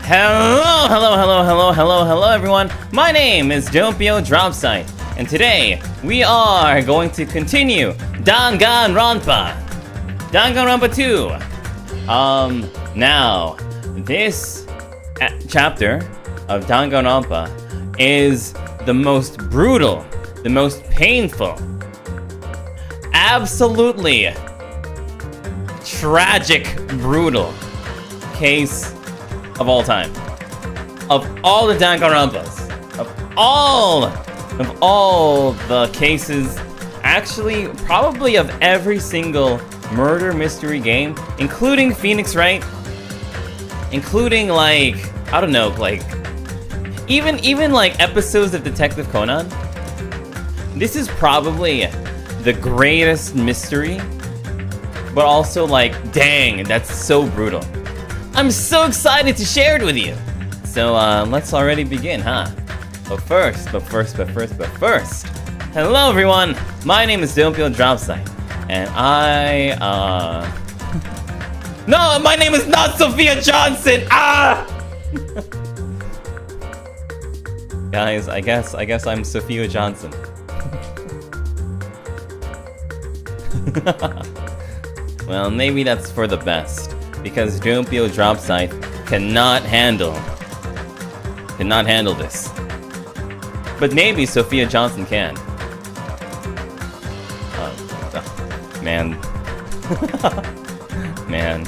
Hello everyone. My name is Doppio Dropscythe, and today we are going to continue Danganronpa. Danganronpa 2. Now, this chapter of Danganronpa is the most brutal, the most painful, absolutely tragic, brutal case of all time. Of all the Danganronpas, of all the cases, actually probably of every single murder mystery game, including Phoenix Wright, including like, I don't know, like even like episodes of Detective Conan. This is probably the greatest mystery, but also like, dang, that's so brutal. I'm so excited to share it with you. So let's already begin, huh? But first. Hello everyone, my name is Doppio Dropscythe, and no, my name is not Sophia Johnson! Guys, I guess I'm Sophia Johnson. Well, maybe that's for the best, because Doppio Dropscythe cannot handle this. But maybe Sophia Johnson can. Man. Man.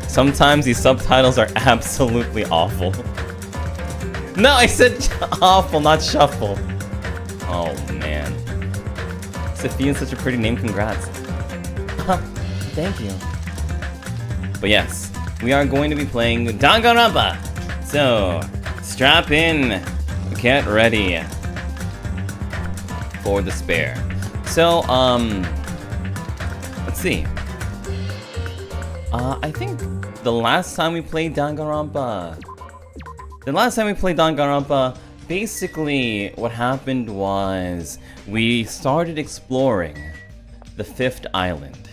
Sometimes these subtitles are absolutely awful. No, I said awful, not shuffle. Oh man. Sophia's such a pretty name, congrats. Thank you. But yes, we are going to be playing Danganronpa. So, strap in, get ready for despair. So, let's see. I think the last time we played Danganronpa, basically what happened was we started exploring the fifth island.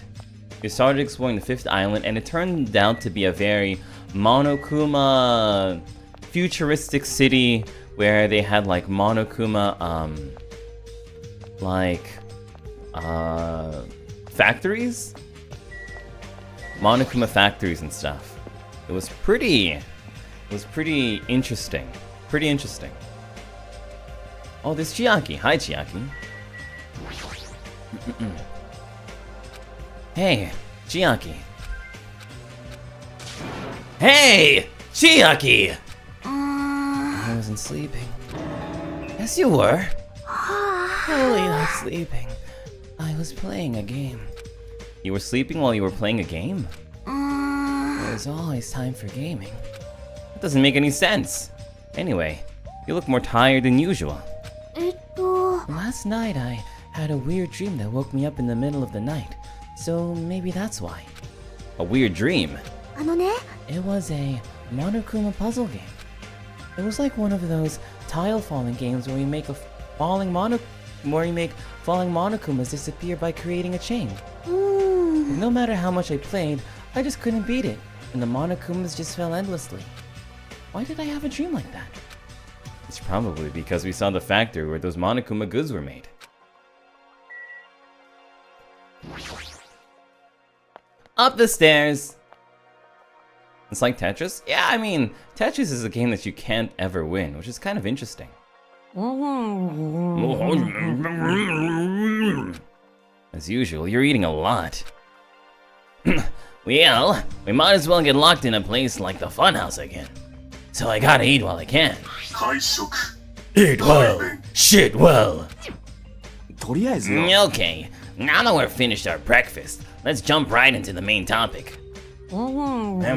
We started exploring the fifth island, and it turned out to be a very Monokuma futuristic city where they had like Monokuma factories? Monokuma factories and stuff. It was pretty interesting. Pretty interesting. Oh, there's Chiaki. Hi, Chiaki. Hey, Chiaki. Hey, Chiaki! I wasn't sleeping. Yes, you were. Totally not sleeping. I was playing a game. You were sleeping while you were playing a game? There's always time for gaming. That doesn't make any sense. Anyway, you look more tired than usual. Last night I had a weird dream that woke me up in the middle of the night. So maybe that's why. A weird dream? It was a Monokuma puzzle game. It was like one of those tile falling games where you make falling Monokumas disappear by creating a chain. But no matter how much I played, I just couldn't beat it, and the Monokumas just fell endlessly. Why did I have a dream like that? It's probably because we saw the factory where those Monokuma goods were made. Up the stairs! It's like Tetris? Yeah, I mean, Tetris is a game that you can't ever win, which is kind of interesting. As usual, you're eating a lot. Well, we might as well get locked in a place like the funhouse again. So I gotta eat while I can. Eat well, shit well. Okay, now that we're finished our breakfast, let's jump right into the main topic. I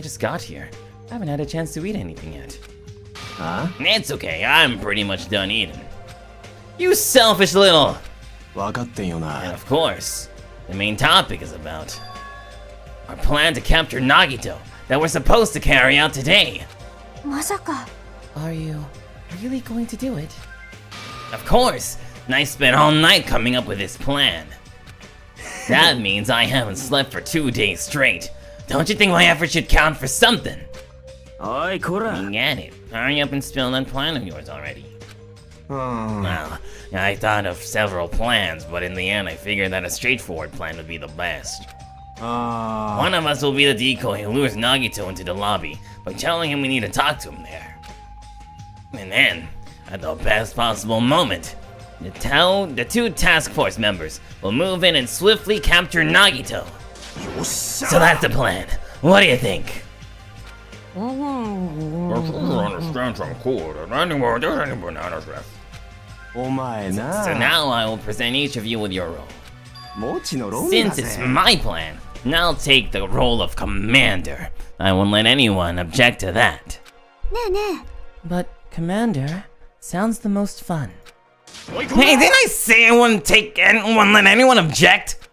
just got here. I haven't had a chance to eat anything yet. Huh? It's okay, I'm pretty much done eating. You selfish little... And of course, the main topic is about our plan to capture Nagito that we're supposed to carry out today. Are you really going to do it? Of course! And I spent all night coming up with this plan. That means I haven't slept for 2 days straight. Don't you think my effort should count for something? Oi, Kura. You get it. Hurry up and spill that plan of yours already. Well, I thought of several plans, but in the end I figured that a straightforward plan would be the best. One of us will be the decoy who lures Nagito into the lobby by telling him we need to talk to him there. And then, at the best possible moment, the 2 task force members will move in and swiftly capture Nagito. So that's the plan. What do you think? So now I will present each of you with your role. Since it's my plan, I'll take the role of commander. I won't let anyone object to that. But commander sounds the most fun. Hey, didn't I say I wouldn't let anyone object?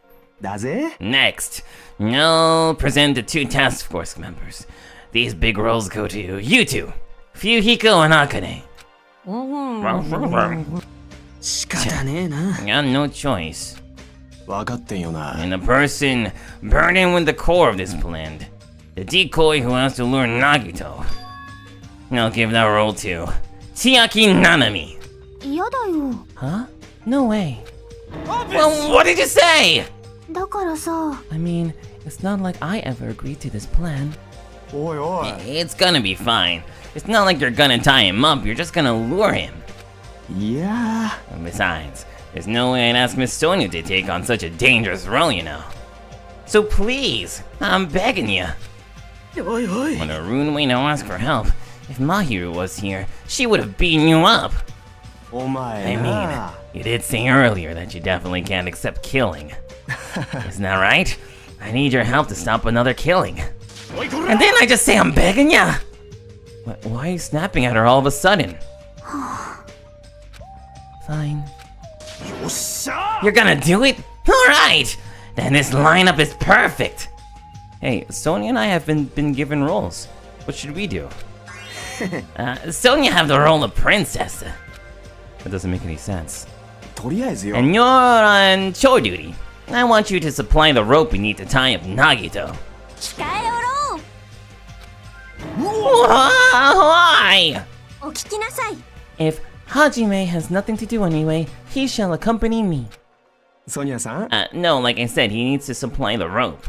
Next, I'll present the 2 task force members. These big roles go to you 2, Fuyuhiko and Akane. I got no choice. And the person burning with the core of this plan, the decoy who has to lure Nagito. I'll give that role to Chiaki Nanami. Huh? No way. Well, what did you say? I mean, it's not like I ever agreed to this plan. It's gonna be fine. It's not like you're gonna tie him up, you're just gonna lure him. Yeah. And besides, there's no way I'd ask Miss Sonia to take on such a dangerous role, you know. So please, I'm begging you. What a rude way to ask for help. If Mahiru was here, she would have beaten you up. I mean, you did say earlier that you definitely can't accept killing. Isn't that right? I need your help to stop another killing. And then I just say I'm begging ya! Why are you snapping at her all of a sudden? Fine. You're gonna do it? Alright! Then this lineup is perfect! Hey, Sonia and I have been given roles. What should we do? Sonia have the role of princess. That doesn't make any sense. And you're on chore duty. I want you to supply the rope we need to tie up Nagito. Why? If Hajime has nothing to do anyway, he shall accompany me. Sonia-san? No, like I said, he needs to supply the rope.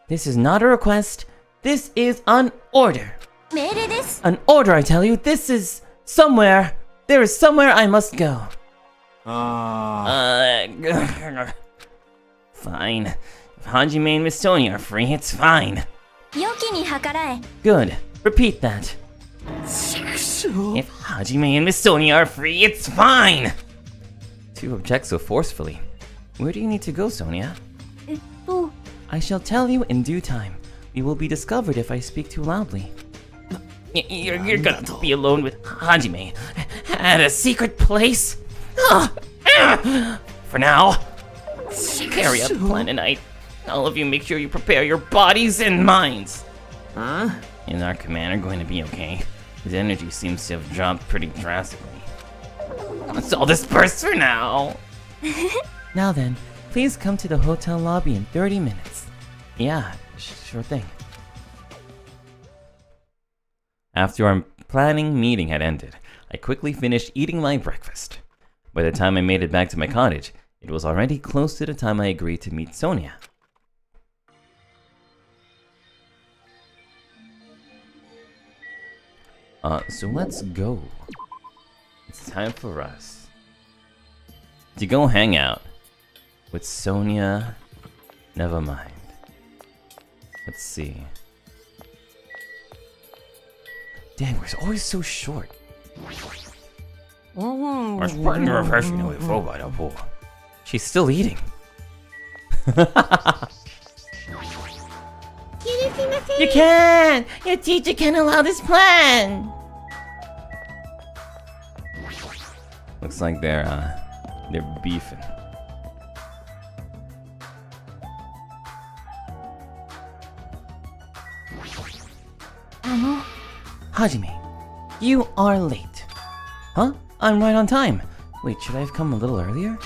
This is not a request. This is an order. An order, I tell you. This is somewhere. There is somewhere I must go. Fine. If Hajime and Miss Sonia are free, it's fine. Good. Repeat that. If Hajime and Miss Sonia are free, it's fine! To object so forcefully. Where do you need to go, Sonia? I shall tell you in due time. You will be discovered if I speak too loudly. You're gonna be alone with Hajime at a secret place? For now, carry out the plan tonight. All of you make sure you prepare your bodies and minds. Is our commander going to be okay? His energy seems to have dropped pretty drastically. Let's all disperse for now. Now then, please come to the hotel lobby in 30 minutes. Yeah, sure thing. After our planning meeting had ended, I quickly finished eating my breakfast. By the time I made it back to my cottage, it was already close to the time I agreed to meet Sonia. So let's go. It's time for us to go hang out with Sonia. Never mind. Let's see. Dang, we're always so short. She's still eating. You can't! Your teacher can't allow this plan! Looks like they're beefing. Hajime, you are late. Huh? I'm right on time. Wait, should I have come a little earlier?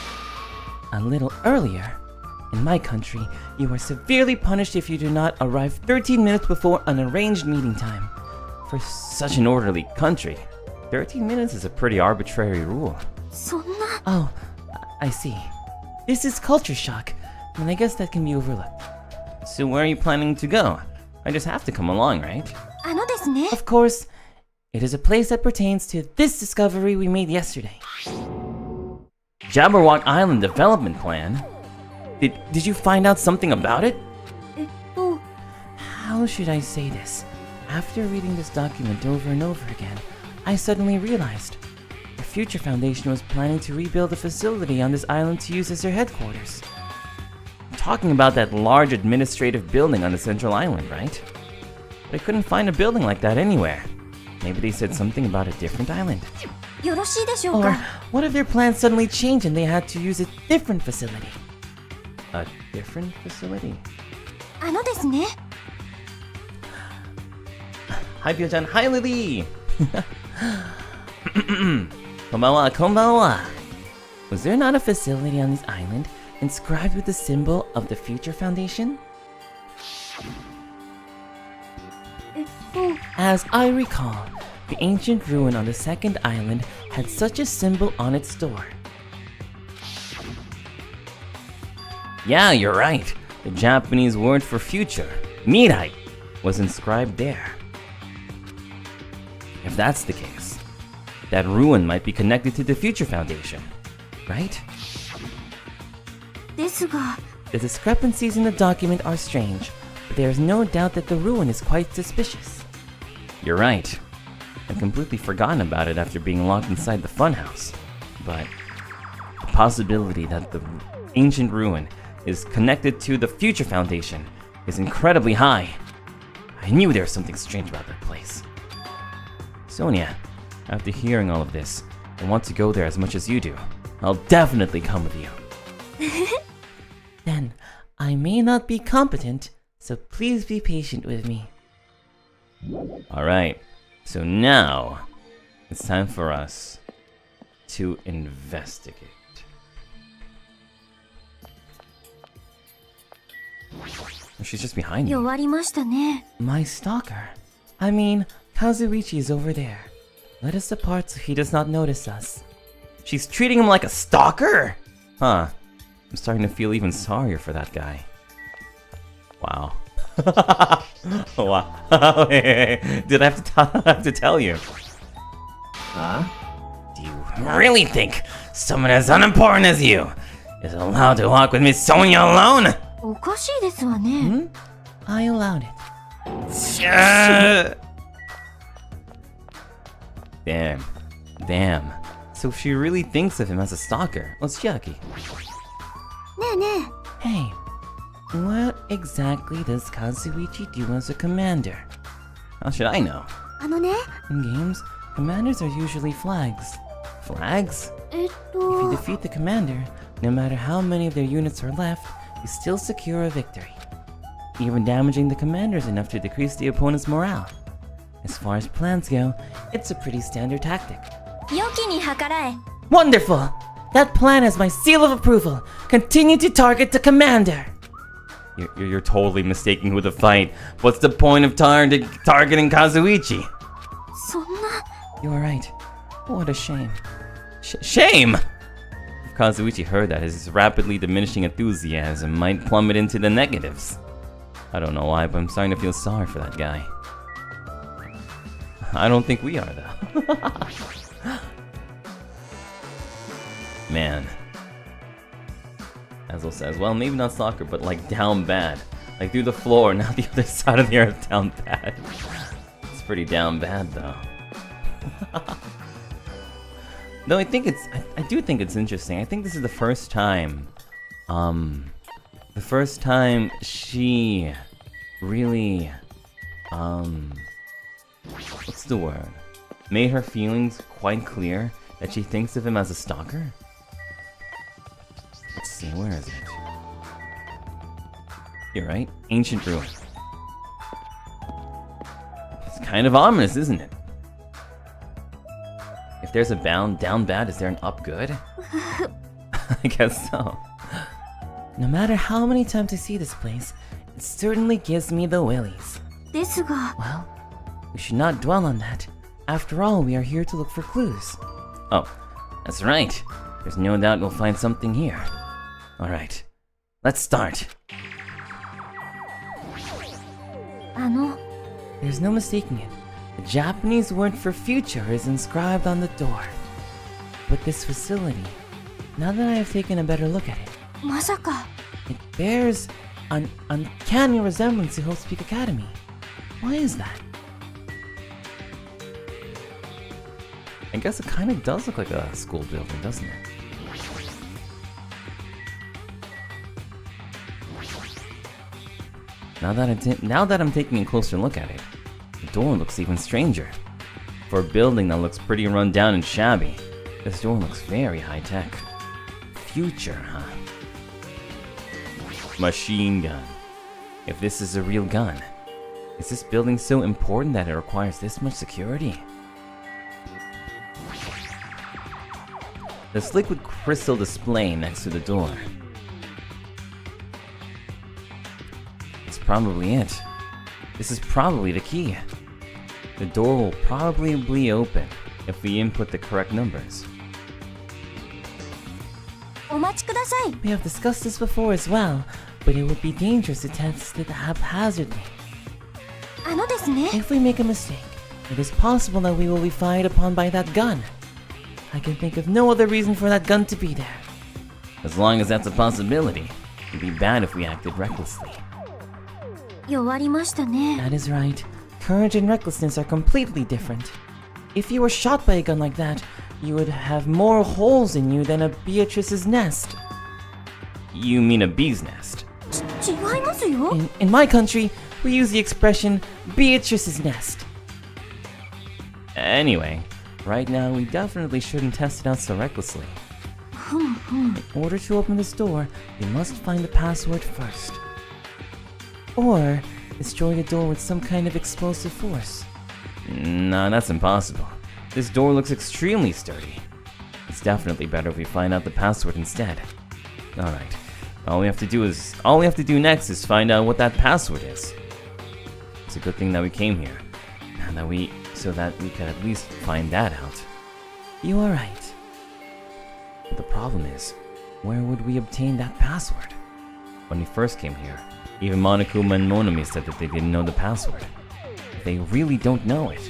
A little earlier? In my country, you are severely punished if you do not arrive 13 minutes before an arranged meeting time. For such an orderly country, 13 minutes is a pretty arbitrary rule. そんな Oh, I see. This is culture shock, and I guess that can be overlooked. So where are you planning to go? I just have to come along, right? あのですね Of course, it is a place that pertains to this discovery we made yesterday. Jabberwock Island Development Plan? Did you find out something about it? えっと How should I say this? After reading this document over and over again, I suddenly realized the Future Foundation was planning to rebuild a facility on this island to use as their headquarters. I'm talking about that large administrative building on the central island, right? But I couldn't find a building like that anywhere. Maybe they said something about a different island. よろしいでしょう Or か what if their plans suddenly changed and they had to use a different facility? A different facility? あのですね Hi, Pio-chan. Hi, Lily! Konbanwa, konbanwa! Was there not a facility on this island inscribed with the symbol of the Future Foundation? えっと As I recall, the ancient ruin on the second island had such a symbol on its door. Yeah, you're right. The Japanese word for future, mirai, was inscribed there. If that's the case, that ruin might be connected to the Future Foundation, right? ですが The discrepancies in the document are strange, but there is no doubt that the ruin is quite suspicious. You're right. I'd completely forgotten about it after being locked inside the funhouse. But the possibility that the ancient ruin is connected to the Future Foundation is incredibly high. I knew there was something strange about that place. Sonia, after hearing all of this, I want to go there as much as you do. I'll definitely come with you. Then, I may not be competent, so please be patient with me. Alright, so now it's time for us to investigate. She's just behind me. 弱りましたね My stalker. I mean, Kazuichi is over there. Let us depart so he does not notice us. She's treating him like a stalker? Huh. I'm starting to feel even sorrier for that guy. Wow. Wow. Did I have to tell you? Huh? Do you really think someone as unimportant as you is allowed to walk with Miss Sonia alone? おかしいですわね I allowed it. Damn. So she really thinks of him as a stalker. Let's Chiaki. ねえねえ Hey, what exactly does Kazuichi do as a commander? How should I know? あのね In games, commanders are usually flags. Flags? えっ If you と defeat the commander, no matter how many of their units are left, you still secure a victory. Even damaging the commander is enough to decrease the opponent's morale. As far as plans go, it's a pretty standard tactic. 良きに計らえ Wonderful! That plan has my seal of approval. Continue to target the commander. You're totally mistaking who to fight. What's the point of targeting Kazuichi? そんな You're right. What a shame. Shame! If Kazuichi heard that, his rapidly diminishing enthusiasm might plummet into the negatives. I don't know why, but I'm starting to feel sorry for that guy. I don't think we are, though. Man. Azel says, well, maybe not soccer, but like down bad. Like through the floor, not the other side of the earth down bad. It's pretty down bad, though. Though I do think it's interesting. I think this is the first time, she really, what's the word? Made her feelings quite clear that she thinks of him as a stalker? Let's see, where is it? You're right, ancient ruin. It's kind of ominous, isn't it? If there's a down bad, is there an up good? I guess so. No matter how many times I see this place, it certainly gives me the willies. ですが、 Well, we should not dwell on that. After all, we are here to look for clues. Oh, that's right. There's no doubt we'll find something here. Alright, let's start. There's no mistaking it. The Japanese word for future is inscribed on the door. But this facility, now that I have taken a better look at it, まさか、 it bears an uncanny resemblance to Hope Speak Academy. Why is that? I guess it kind of does look like a school building, doesn't it? Now that I'm taking a closer look at it, the door looks even stranger. For a building that looks pretty run down and shabby, this door looks very high-tech. Future, huh? Machine gun. If this is a real gun, is this building so important that it requires this much security? This liquid crystal display next to the door. It's probably it. This is probably the key. The door will probably be open if we input the correct numbers. お待ちください。 We have discussed this before as well, but it would be dangerous to test it haphazardly. ですね。 If we make a mistake, it is possible that we will be fired upon by that gun. I can think of no other reason for that gun to be there. As long as that's a possibility, it'd be bad if we acted recklessly. 弱りましたね。 That is right. Courage and recklessness are completely different. If you were shot by a gun like that, you would have more holes in you than a Beatrice's nest. You mean a bee's nest? 違いますよ。 In my country, we use the expression Beatrice's nest. Anyway, right now we definitely shouldn't test it out so recklessly. In order to open this door, we must find the password first. Or destroy the door with some kind of explosive force. Nah, that's impossible. This door looks extremely sturdy. It's definitely better if we find out the password instead. Alright, all we have to do next is find out what that password is. It's a good thing that we came here, and so that we can at least find that out. You are right. But the problem is, where would we obtain that password? When we first came here, even Monokuma and Monami said that they didn't know the password. If they really don't know it,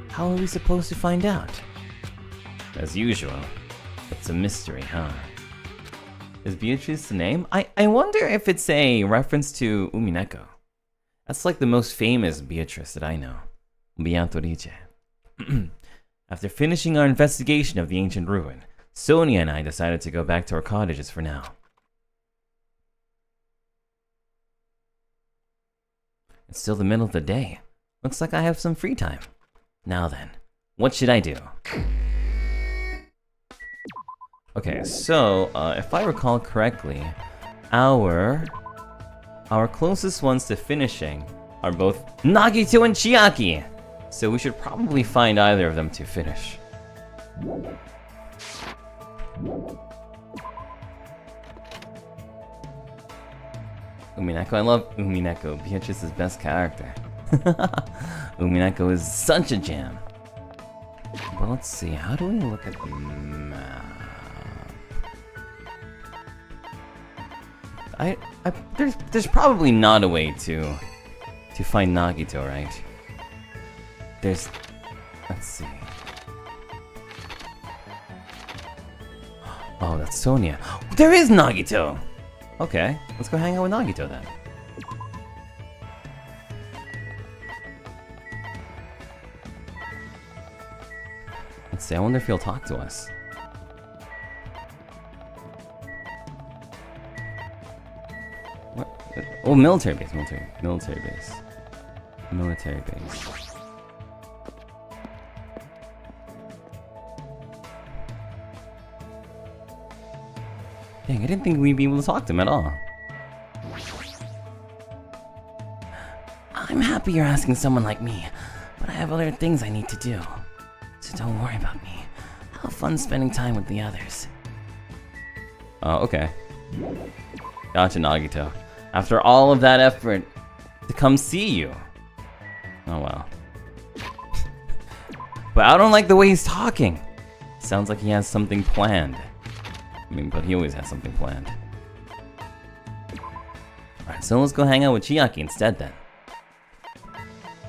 How are we supposed to find out? as usual, it's a mystery, huh? Is Beatrice the name? I wonder if it's a reference to Umineko. That's like the most famous Beatrice that I know. Beatrice. After finishing our investigation of the ancient ruin, Sonia and I decided to go back to our cottages for now. It's still the middle of the day. Looks like I have some free time. Now then, what should I do? Okay, so if I recall correctly, our closest ones to finishing are both Nagito and Chiaki. So we should probably find either of them to finish. Umineko, I love Umineko, Beatrice's best character. Umineko is such a jam. But let's see, how do we look at the map? There's probably not a way to find Nagito, right? Let's see. Oh, that's Sonia. There is Nagito! Okay, let's go hang out with Nagito then. Let's see, I wonder if he'll talk to us. What? Oh, military base. Dang, I didn't think we'd be able to talk to him at all. I'm happy you're asking someone like me, but I have other things I need to do. So don't worry about me. I'll have fun spending time with the others. Okay. Gotcha, Nagito. After all of that effort to come see you. Oh well. But I don't like the way he's talking. Sounds like he has something planned. I mean, but he always has something planned. Alright, so let's go hang out with Chiaki instead then.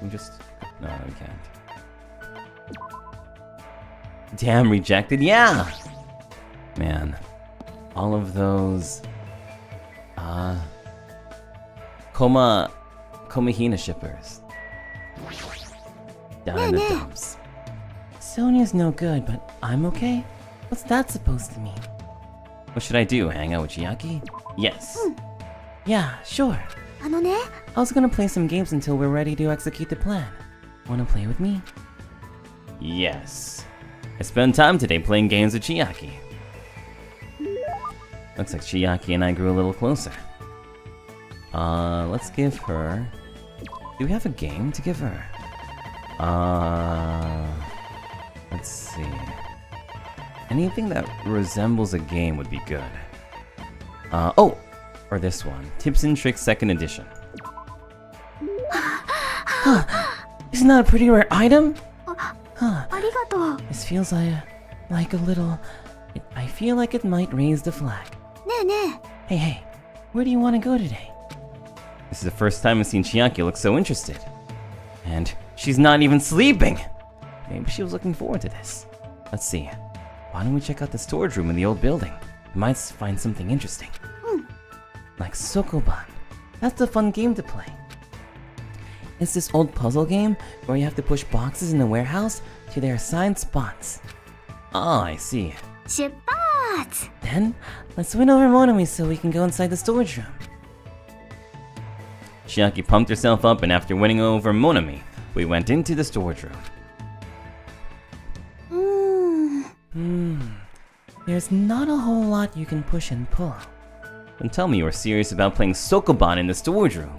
We just... No, we can't. Damn, rejected? Yeah! Man. All of those... Komahina shippers. Down in the dumps. Sonia's no good, but I'm okay? What's that supposed to mean? What should I do? Hang out with Chiaki? Yes. Yeah, sure. あのね、 I was gonna play some games until we're ready to execute the plan. Wanna play with me? Yes. I spent time today playing games with Chiaki. Looks like Chiaki and I grew a little closer. Let's give her... Do we have a game to give her? Let's see. Anything that resembles a game would be good. Oh! Or this one. Tips and Tricks 2nd edition. Isn't that a pretty rare item? ありがとう。 This feels like a little... I feel like it might raise the flag. ねえねえ。 Hey, where do you want to go today? This is the first time I've seen Chiaki look so interested. And she's not even sleeping! Maybe she was looking forward to this. Let's see. Why don't we check out the storage room in the old building? We might find something interesting. Like Sokoban. That's a fun game to play. It's this old puzzle game where you have to push boxes in the warehouse to their assigned spots. Ah, I see. 出発。 Then, let's win over Monami so we can go inside the storage room. Chiaki pumped herself up, and after winning over Monami, we went into the storage room. うーん。 There's not a whole lot you can push and pull. Then tell me you were serious about playing Sokoban in the storage room.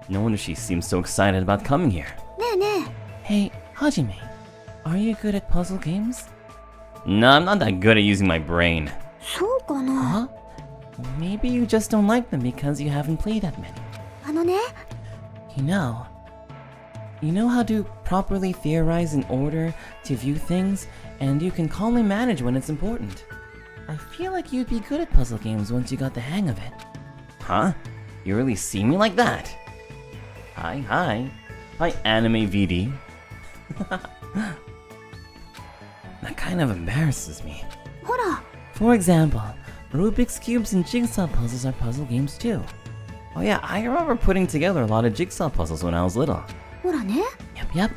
No wonder she seems so excited about coming here. ねえねえ。 Hey, Hajime, are you good at puzzle games? No, I'm not that good at using my brain. そうかな。 Huh? Maybe you just don't like them because you haven't played that many. あのね。 You know how to properly theorize in order to view things, and you can calmly manage when it's important. I feel like you'd be good at puzzle games once you got the hang of it. Huh? You really see me like that? Hi. Hi, Anime VD. That kind of embarrasses me. ほら。 For example, Rubik's Cubes and Jigsaw puzzles are puzzle games too. Oh yeah, I remember putting together a lot of jigsaw puzzles when I was little. ほらね。 Yep.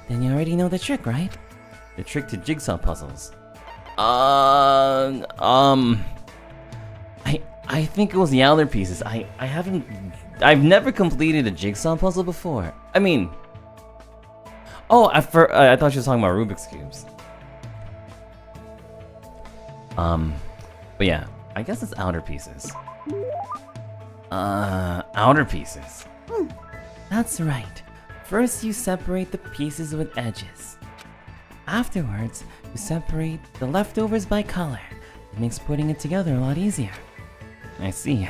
Then you already know the trick, right? The trick to jigsaw puzzles. I think it was the outer pieces. I've never completed a jigsaw puzzle before. I mean... Oh, I thought she was talking about Rubik's Cubes. But yeah, I guess it's outer pieces. Outer pieces. That's right. First you separate the pieces with edges. Afterwards, you separate the leftovers by color. It makes putting it together a lot easier. I see.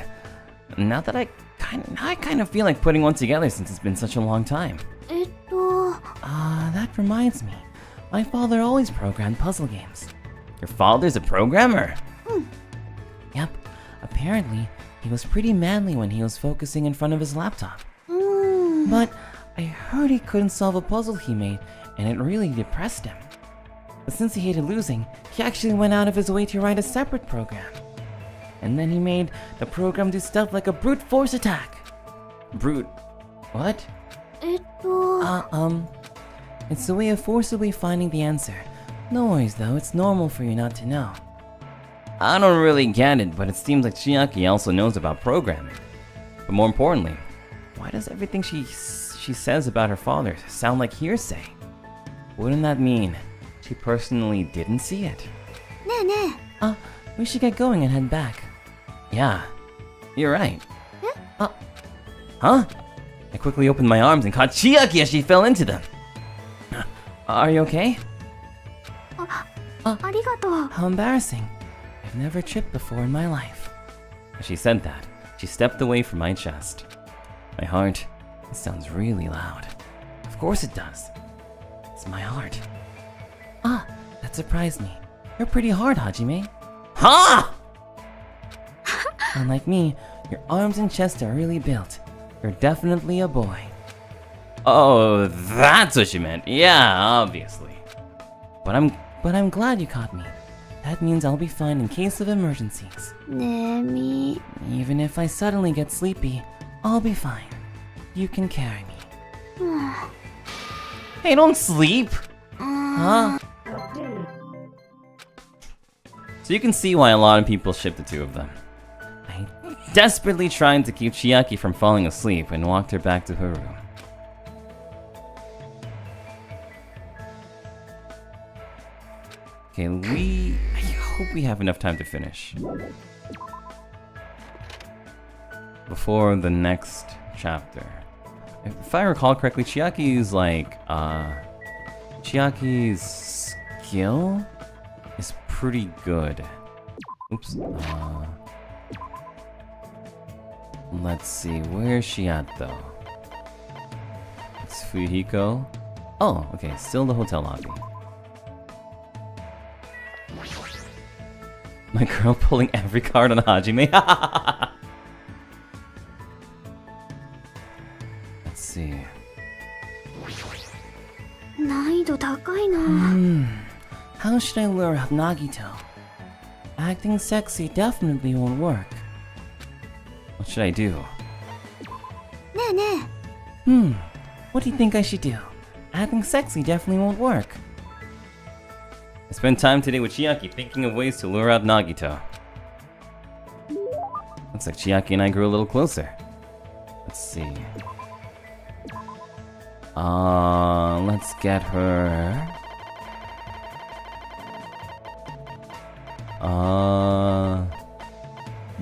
Now that I kind of feel like putting one together since it's been such a long time. 'That reminds me. My father always programmed puzzle games. Your father's a programmer? Yep. Apparently, he was pretty manly when he was focusing in front of his laptop. But I heard he couldn't solve a puzzle he made, and it really depressed him. But since he hated losing, he actually went out of his way to write a separate program. And then he made the program do stuff like a brute force attack. Brute... what? It's a way of forcibly finding the answer. No worries though, it's normal for you not to know. I don't really get it, but it seems like Chiaki also knows about programming. But more importantly, why does everything she says about her father sound like hearsay? Wouldn't that mean she personally didn't see it? ねえねえ。 We should get going and head back. Yeah, you're right. Huh? I quickly opened my arms and caught Chiaki as she fell into them. Are you okay? ありがとう。 How embarrassing. I've never tripped before in my life. As she said that, She stepped away from my chest. My heart, it sounds really loud. Of course it does. It's my heart. Ah, that surprised me. You're pretty hard, Hajime. Ha! Unlike me, your arms and chest are really built. You're definitely a boy. Oh, that's what you meant. Yeah, obviously. But I'm glad you caught me. That means I'll be fine in case of emergencies. ねえみ Even if I suddenly get sleepy, I'll be fine. You can carry me. Hey, don't sleep. Huh? So you can see why a lot of people ship the two of them. I desperately tried to keep Chiaki from falling asleep and walked her back to her room. Okay, I hope we have enough time to finish before the next chapter. If I recall correctly, Chiaki's skill is pretty good. Oops. Let's see, where's she at though? It's Fuyuhiko. Oh, okay, still the hotel lobby. My girl pulling every card on Hajime. Let's see. 難易度高いな How should I lure out Nagito? Acting sexy definitely won't work. What should I do? ねえね What do you think I should do? Acting sexy definitely won't work. I spent time today with Chiaki thinking of ways to lure out Nagito. Looks like Chiaki and I grew a little closer. Let's see. Let's get her.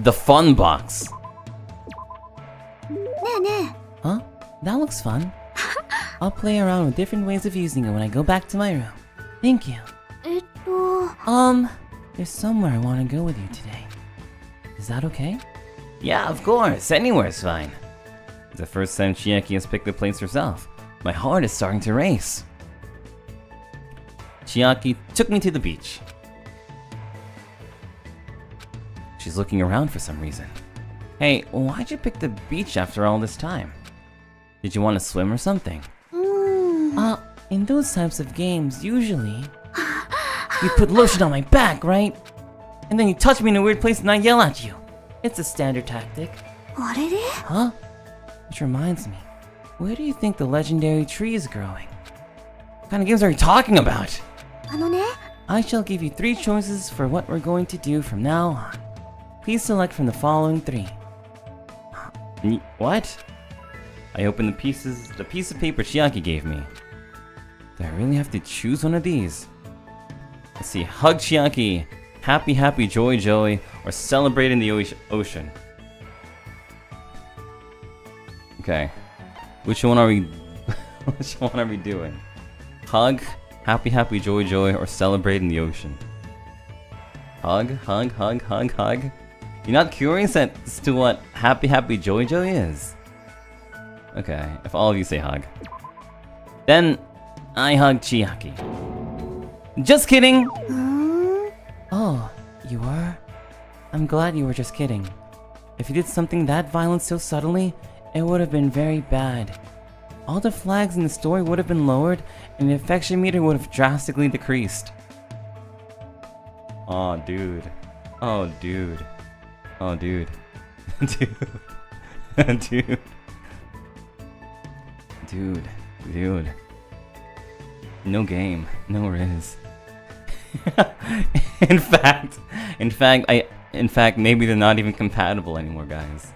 The fun box. えねえね Huh? That looks fun. I'll play around with different ways of using it when I go back to my room. Thank you. えThere's somewhere I want to go with you today. Is that okay? Yeah, of course. Anywhere's fine. It's the first time Chiaki has picked the place herself. My heart is starting to race. Chiaki took me to the beach. She's looking around for some reason. Hey, why'd you pick the beach after all this time? Did you want to swim or something? In those types of games, usually you put lotion on my back, right? And then you touch me in a weird place and I yell at you. It's a standard tactic. あれれ Huh? Which reminds me, where do you think the legendary tree is growing? What kind of games are you talking about? あのね I shall give you 3 choices for what we're going to do from now on. Please select from the following 3. What? I opened the piece of paper Chiaki gave me. Do I really have to choose one of these? Let's see, hug Chiaki, happy happy joy joy, or celebrate in the ocean. Okay, which one are we doing? Hug, happy happy joy joy, or celebrate in the ocean? Hug, hug, hug, hug, hug. You're not curious as to what happy happy joy joy is? Okay, if all of you say hug. Then, I hug Chiaki. Just kidding! Oh, you were? I'm glad you were just kidding. If you did something that violent so suddenly, it would have been very bad. All the flags in the story would have been lowered, and the affection meter would have drastically decreased. Oh, dude. Oh, dude. Oh, dude. Dude. Dude. Dude. No game. No riz. In fact, maybe they're not even compatible anymore, guys.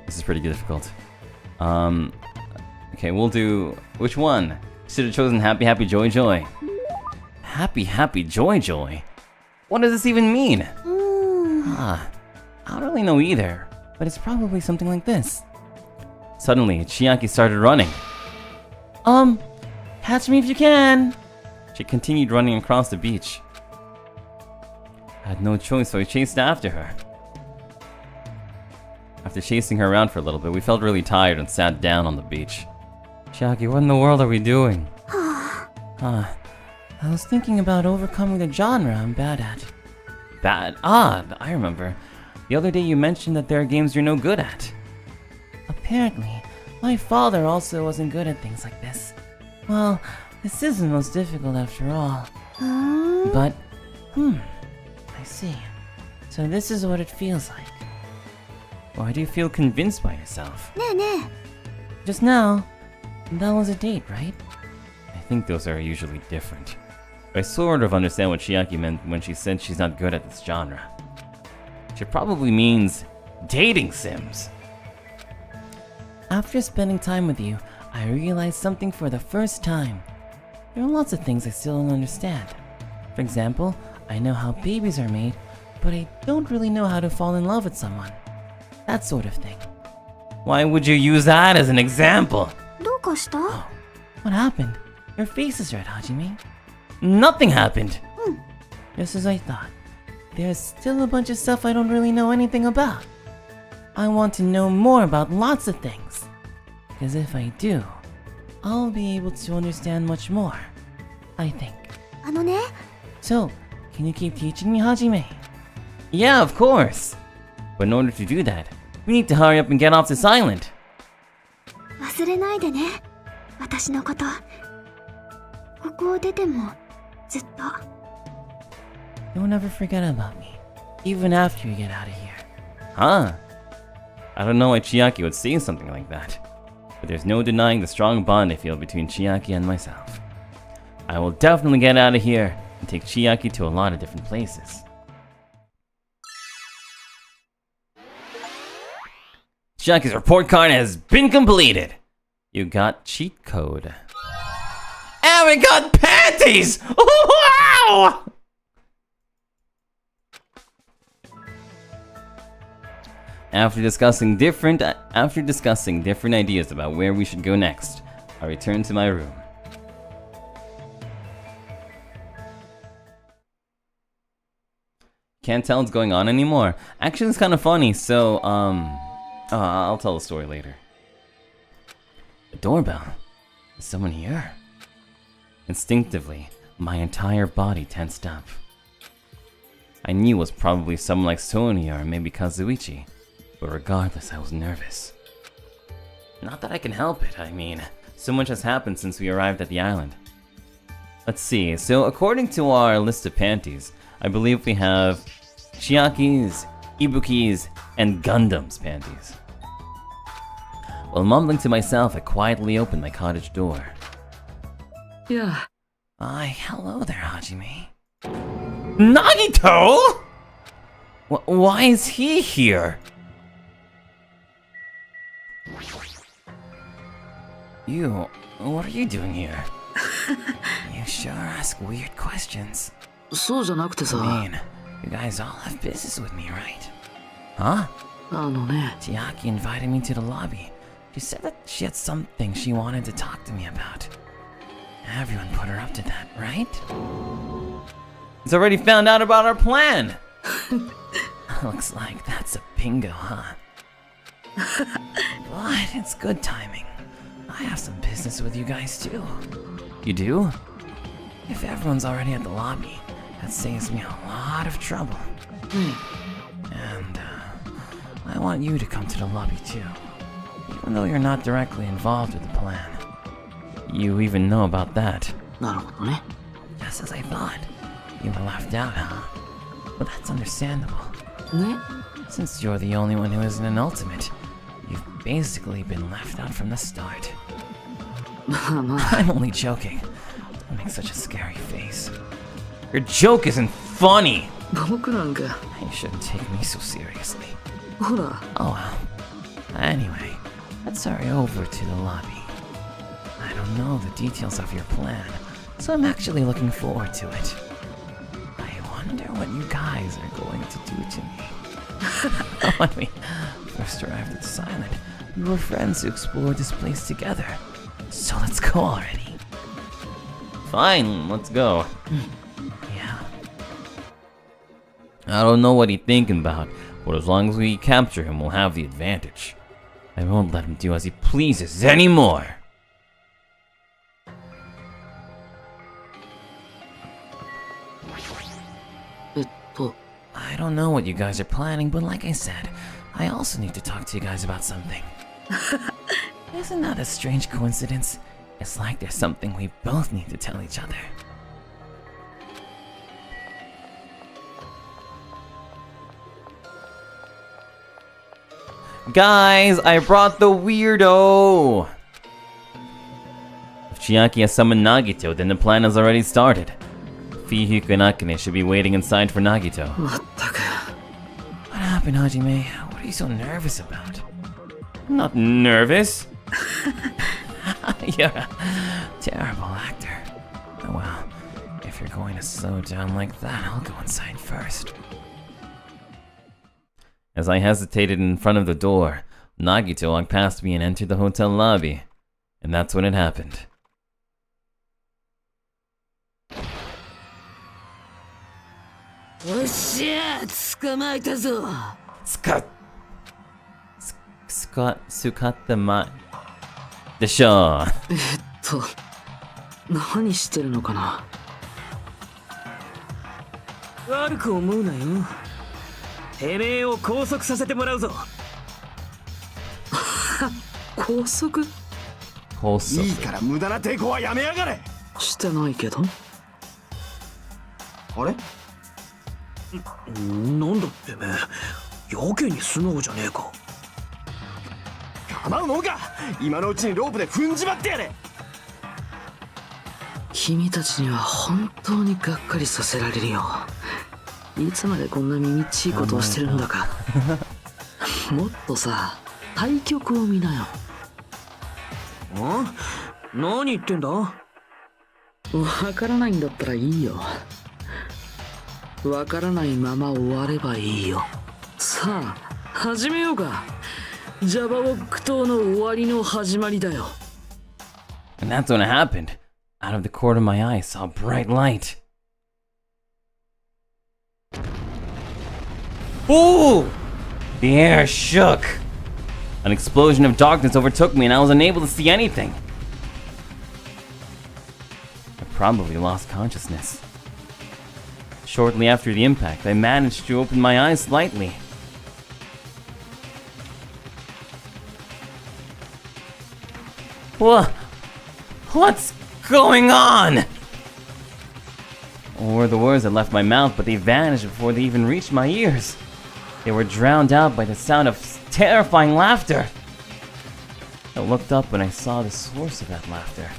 This is pretty difficult. Okay, we'll do... Which one? Should have chosen happy happy joy joy. Happy happy joy joy? What does this even mean? I don't really know either, but it's probably something like this. Suddenly, Chiaki started running. Catch me if you can! She continued running across the beach. I had no choice, so I chased after her. After chasing her around for a little bit, we felt really tired and sat down on the beach. Chiaki, what in the world are we doing? I was thinking about overcoming the genre I'm bad at. Bad? Ah, I remember. The other day you mentioned that there are games you're no good at. Apparently, my father also wasn't good at things like this. Well, this isn't most difficult after all. But, I see. So this is what it feels like. Why do you feel convinced by yourself? ねえね Just now, that was a date, right? I think those are usually different. I sort of understand what Chiaki meant when she said she's not good at this genre. She probably means dating sims. After spending time with you, I realized something for the first time. There are lots of things I still don't understand. For example, I know how babies are made, but I don't really know how to fall in love with someone. That sort of thing. Why would you use that as an example? え。どうかした？ What happened? Your face is red, Hajime. Nothing happened. Just as I thought. There's still a bunch of stuff I don't really know anything about. I want to know more about lots of things. Because if I do, I'll be able to understand much more. I think. あのね、 So, can you keep teaching me, Hajime? Yeah, of course. But in order to do that, we need to hurry up and get off this island. 忘れないでね。私のこと。ここを出てもずっと。 Don't ever forget about me, even after you get out of here. Huh? I don't know why Chiaki would say something like that. But there's no denying the strong bond I feel between Chiaki and myself. I will definitely get out of here and take Chiaki to a lot of different places. Chiaki's report card has been completed. You got cheat code. And we got panties! Wow! After discussing different ideas about where we should go next, I return to my room. Can't tell what's going on anymore. Actually, it's kind of funny, so, I'll tell the story later. The doorbell. Is someone here? Instinctively, my entire body tensed up. I knew it was probably someone like Sonia or maybe Kazuichi, but regardless, I was nervous. Not that I can help it, I mean, so much has happened since we arrived at the island. Let's see, so according to our list of panties, I believe we have Chiaki's, Ibuki's, and Gundam's panties. While mumbling to myself, I quietly opened my cottage door. Yeah. Hello there, Hajime. Nagito?! Why is he here? You, what are you doing here? You sure ask weird questions. そうじゃなくてさ、 I mean, you guys all have business with me, right? Huh? あのね、 Chiaki invited me to the lobby. She said that she had something she wanted to talk to me about. Everyone put her up to that, right? He's already found out about our plan! Looks like that's a bingo, huh? But it's good timing. I have some business with you guys too. You do? If everyone's already at the lobby, that saves me a lot of trouble. And I want you to come to the lobby too. Even though you're not directly involved with the plan. You even know about that. なるほどね。 Just as I thought. You were left out, huh? But that's understandable. ね Since you're the only one who isn't an ultimate, you've basically been left out from the start. まあまあ、 I'm only joking. Don't make such a scary face. Your joke isn't funny! 僕なんか、 You shouldn't take me so seriously. ほら、 Oh well. Anyway, let's hurry over to the lobby. I don't know the details of your plan, so I'm actually looking forward to it. I wonder what you guys are going to do to me. When we first arrived at this island, we were friends who explored this place together. So let's go already. Fine, let's go. Yeah. I don't know what he's thinking about, But as long as we capture him, we'll have the advantage. I won't let him do as he pleases anymore. I don't know what you guys are planning, but like I said, I also need to talk to you guys about something. Isn't that a strange coincidence? It's like there's something we both need to tell each other. Guys, I brought the weirdo! If Chiaki has summoned Nagito, then the plan has already started. Fihiku and Akane should be waiting inside for Nagito. What happened, Hajime? What are you so nervous about? I'm not nervous. You're a terrible actor. Oh well, if you're going to slow down like that, I'll go inside first. As I hesitated in front of the door, Nagito walked past me and entered the hotel lobby. And that's when it happened. Sukatama. でしょう。何してるのかな。悪く思うなよ。てめえを拘束させてもらうぞ。拘束？いいから無駄な抵抗はやめやがれ。してないけど。あれ？なんだってめえ、やけに素直じゃねえか。構うもんか。今のうちにロープで踏んじまってやれ。君たちには本当にがっかりさせられるよ。いつまでこんな耳っちいことをしてるんだか。もっとさ、対局を見なよ。何言ってんだ？わからないんだったらいいよ。わからないまま終わればいいよ。さあ、始めようか。ジャバオック島の終わりの始まりだよ。And that's when it happened. Out of the corner of my eye, I saw a bright light. Ooh! The air shook. An explosion of darkness overtook me and I was unable to see anything. I probably lost consciousness. Shortly after the impact, I managed to open my eyes slightly. What's going on? Or the words that left my mouth, but they vanished before they even reached my ears. They were drowned out by the sound of terrifying laughter. I looked up and I saw the source of that laughter.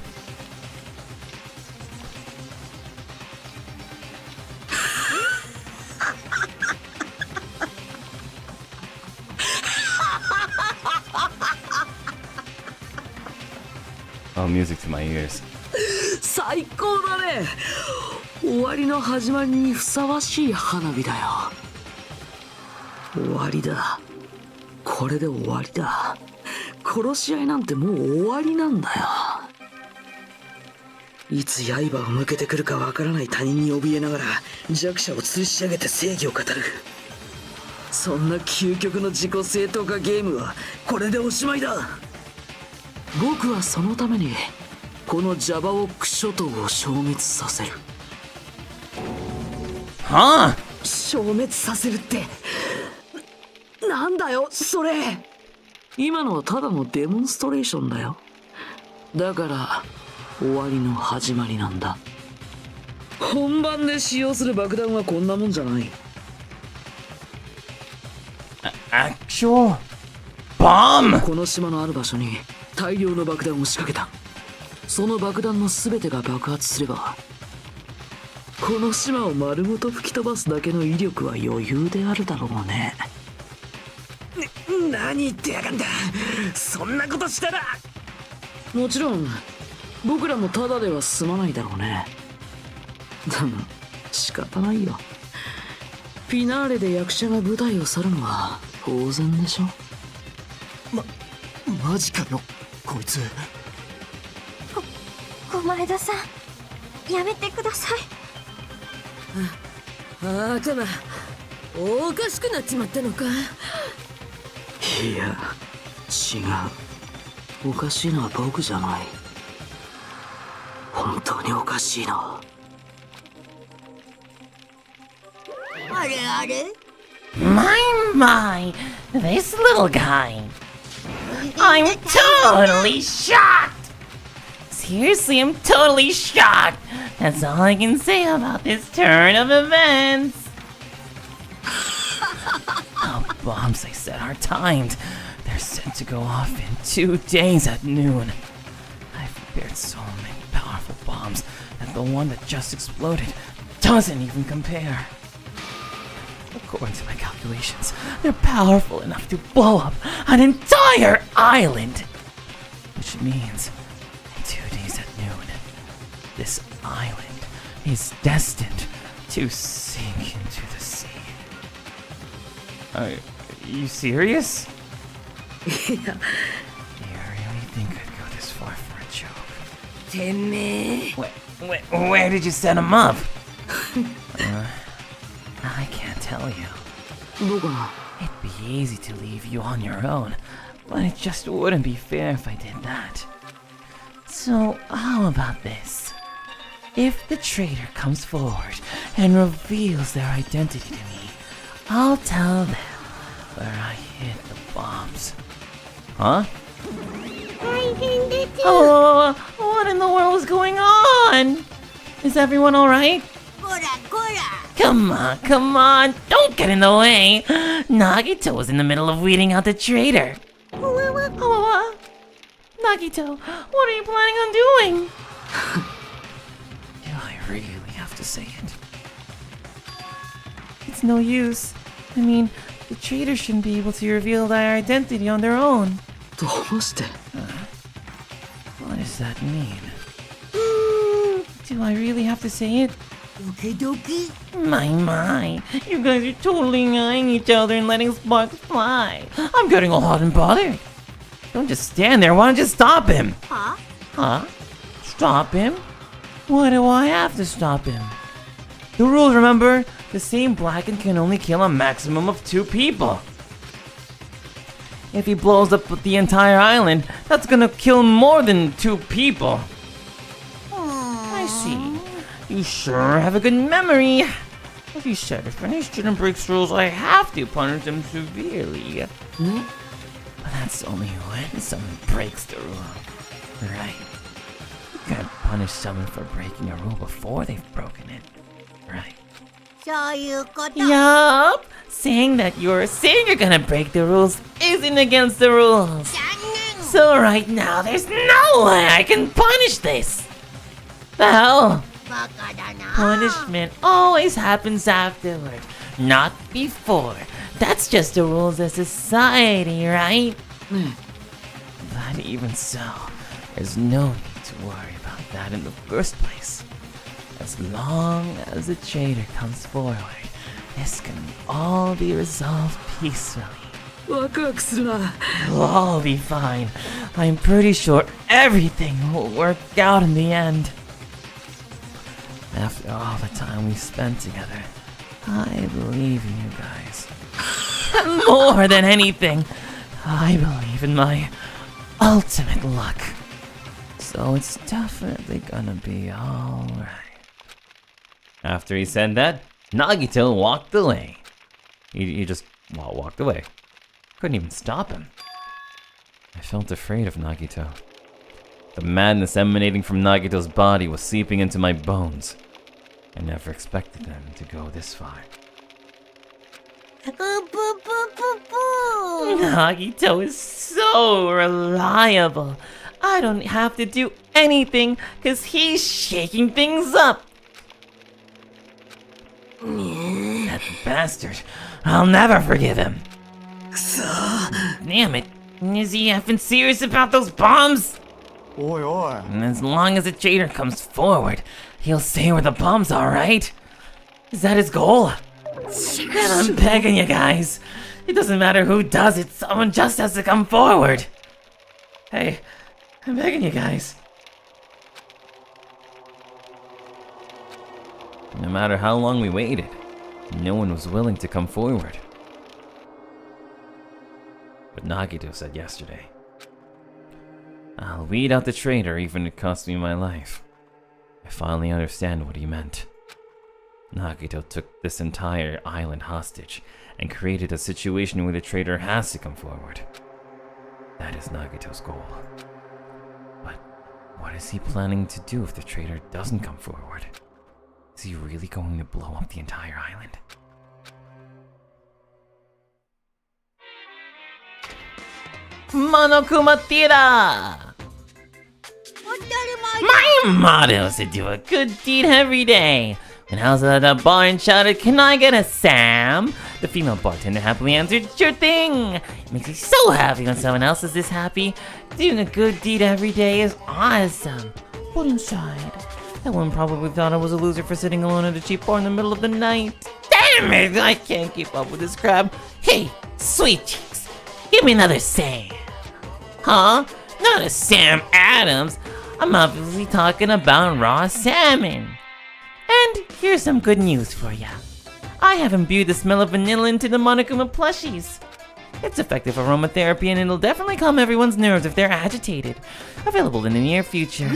Oh, music to my ears. 最高だね。終わりの始まりにふさわしい花火だよ。終わりだ。これで終わりだ。殺し合いなんてもう終わりなんだよ。いつ刃を向けてくるかわからない他人に怯えながら弱者を吊るし上げて正義を語る。そんな究極の自己正当化ゲームはこれでおしまいだ。僕はそのためにこのジャバオック諸島を消滅させる。はあ？消滅させるってなんだよそれ。今のはただのデモンストレーションだよ。だから終わりの始まりなんだ。本番で使用する爆弾はこんなもんじゃない。Actual bomb? この島のある場所に大量の爆弾を仕掛けた。その爆弾の全てが爆発すればこの島を丸ごと吹き飛ばすだけの威力は余裕であるだろうね。何言ってやがんだ。そんなことしたら。もちろん僕らもただでは済まないだろうね。でも仕方ないよ。フィナーレで役者が舞台を去るのは当然でしょ。マジかよこいつ。駒枝さん、やめてください。ああ、カナ、おかしくなっちまったのか。いや、違う。おかしいのは僕じゃない。本当におかしいな。あれあれ My, this little guy. I'm totally shocked. Seriously, I'm totally shocked. That's all I can say about this turn of events. Oh, bombs, I said, are timed. They're set to go off in 2 days at noon. I've prepared so many powerful bombs that the one that just exploded doesn't even compare. According to my calculations, they're powerful enough to blow up an entire island. Which means, in 2 days at noon, this island is destined to sink into the sea. Are you serious? You really think I'd go this far for a joke? てめえ Where did you set him up? I can't tell you. 僕は It'd be easy to leave you on your own, but it just wouldn't be fair if I did that. So, how about this? If the traitor comes forward and reveals their identity to me, I'll tell them where I hid the bombs. Huh? Oh, what in the world is going on? Is everyone alright? こらこら Come on, don't get in the way. Nagito was in the middle of weeding out the traitor. Nagito, what are you planning on doing? Do I really have to say it? It's no use. I mean, the traitor shouldn't be able to reveal their identity on their own. どうして What does that mean? Do I really have to say it? ドキドキ My, you guys are totally eyeing each other and letting sparks fly. I'm getting all hot and bothered. Don't just stand there, why don't you stop him? は Huh? Stop him? Why do I have to stop him? The rules, remember? The same Blacken can only kill a maximum of 2 people. If he blows up the entire island, that's gonna kill more than 2 people. I see. You sure have a good memory. If you said if any student breaks rules, I have to punish them severely. But that's only when someone breaks the rule. Right. You can't punish someone for breaking a rule before they've broken it. Right. そういうこと Yup. Saying you're gonna break the rules isn't against the rules. So right now, there's no way I can punish this. The hell? バカだな Punishment always happens afterward, not before. That's just the rules of society, right? But even so, there's no need to worry about that in the first place. As long as the traitor comes forward, this can all be resolved peacefully. ワクワクするな。 We'll all be fine. I'm pretty sure everything will work out in the end. After all the time we spent together, I believe in you guys. More than anything, I believe in my ultimate luck. So it's definitely gonna be alright. After he said that, Nagito walked away. He just walked away. Couldn't even stop him. I felt afraid of Nagito. The madness emanating from Nagito's body was seeping into my bones. I never expected them to go this far. プープープープープー Nagito is so reliable. I don't have to do anything because he's shaking things up. That bastard. I'll never forgive him. Damn it. Is he effing serious about those bombs? おいおい And as long as the traitor comes forward, he'll say where the bombs are, right? Is that his goal? Then I'm begging you guys. It doesn't matter who does it, someone just has to come forward. Hey, I'm begging you guys. No matter how long we waited, No one was willing to come forward. But Nagito said yesterday, "I'll weed out the traitor even if it costs me my life." I finally understand what he meant. Nagito took this entire island hostage and created a situation where the traitor has to come forward. That is Nagito's goal. But what is he planning to do if the traitor doesn't come forward? Is he really going to blow up the entire island? Monokuma Tira! My motto is to do a good deed every day. When I was at the bar and shouted, "Can I get a Sam?" the female bartender happily answered, "Sure thing." It makes me so happy when someone else is this happy. Doing a good deed every day is awesome. But inside, that one probably thought I was a loser for sitting alone at a cheap bar in the middle of the night. Damn it, I can't keep up with this crap. Hey, sweet cheeks, give me another Sam. Huh? Not a Sam Adams. I'm obviously talking about raw salmon. And here's some good news for ya. I have imbued the smell of vanilla into the Monokuma plushies. It's effective aromatherapy and it'll definitely calm everyone's nerves if they're agitated. Available in the near future.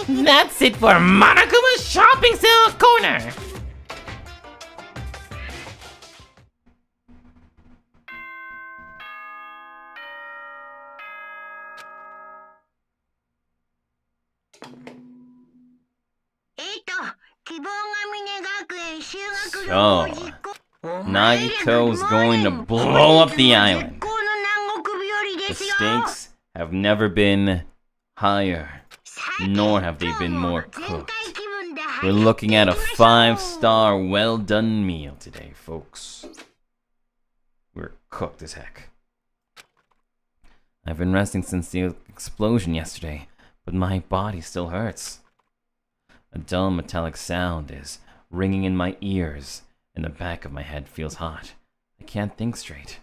That's it for Monokuma's Shopping Sale Corner! So, Nagito's going to blow up the island. The stakes have never been higher, nor have they been more cooked. We're looking at a 5-star well-done meal today, folks. We're cooked as heck. I've been resting since the explosion yesterday, but my body still hurts. A dull metallic sound is ringing in my ears, and the back of my head feels hot. I can't think straight.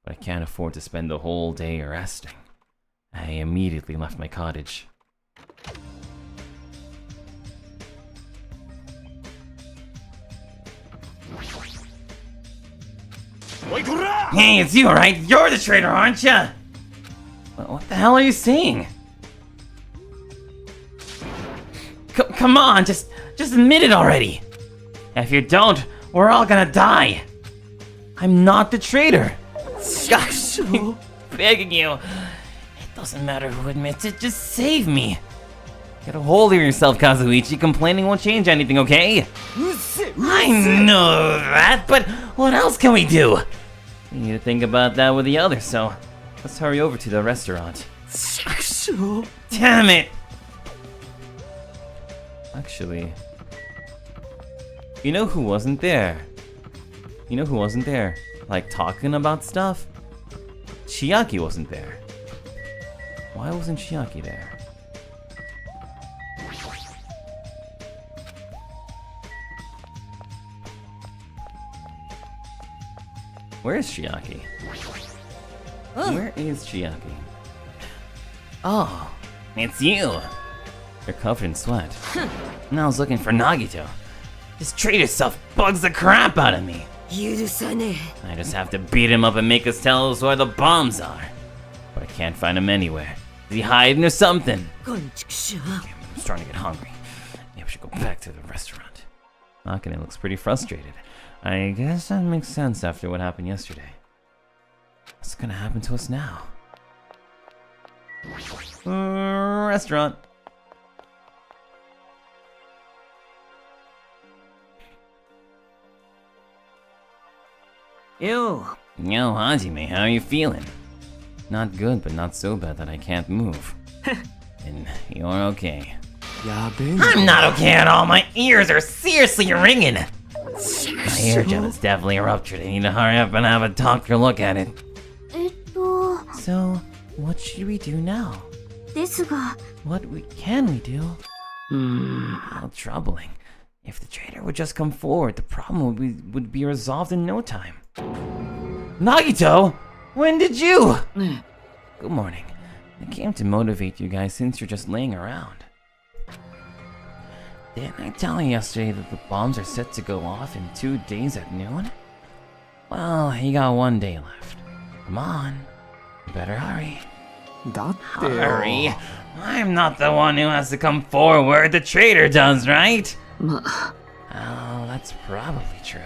But I can't afford to spend the whole day resting. I immediately left my cottage. Hey, it's you, right? You're the traitor, aren't you? What the hell are you saying? Come on, just admit it already. If you don't, we're all gonna die. I'm not the traitor. Gosh, I'm begging you. It doesn't matter who admits it, just save me. Get a hold of yourself, Kazuichi. Complaining won't change anything, okay? I know that, but what else can we do? We need to think about that with the others, so let's hurry over to the restaurant. Damn it! Actually, you know who wasn't there? You know who wasn't there? Like, talking about stuff? Chiaki wasn't there. Why wasn't Chiaki there? Where is Chiaki? Where is Chiaki? Oh, it's you! You're covered in sweat. And I was looking for Nagito. This traitor stuff bugs the crap out of me. I just have to beat him up and make us tell us where the bombs are. But I can't find him anywhere. Is he hiding or something? I'm starting to get hungry. Maybe I should go back to the restaurant. Akane looks pretty frustrated. I guess that makes sense after what happened yesterday. What's gonna happen to us now? Restaurant. Yo, Hajime, how are you feeling? Not good, but not so bad that I can't move. And you're okay. I'm not okay at all. My ears are seriously ringing. My eardrum is definitely ruptured. I need to hurry up and have a doctor look at it. So, what should we do now? What can we do? How troubling. If the traitor would just come forward, the problem would be resolved in no time. Nagito! When did you? Good morning. I came to motivate you guys since you're just laying around. Didn't I tell you yesterday that the bombs are set to go off in 2 days at noon? Well, you got 1 day left. Come on. You better hurry. だってよ Hurry. I'm not the one who has to come forward. The traitor does, right? ま Oh, that's probably true.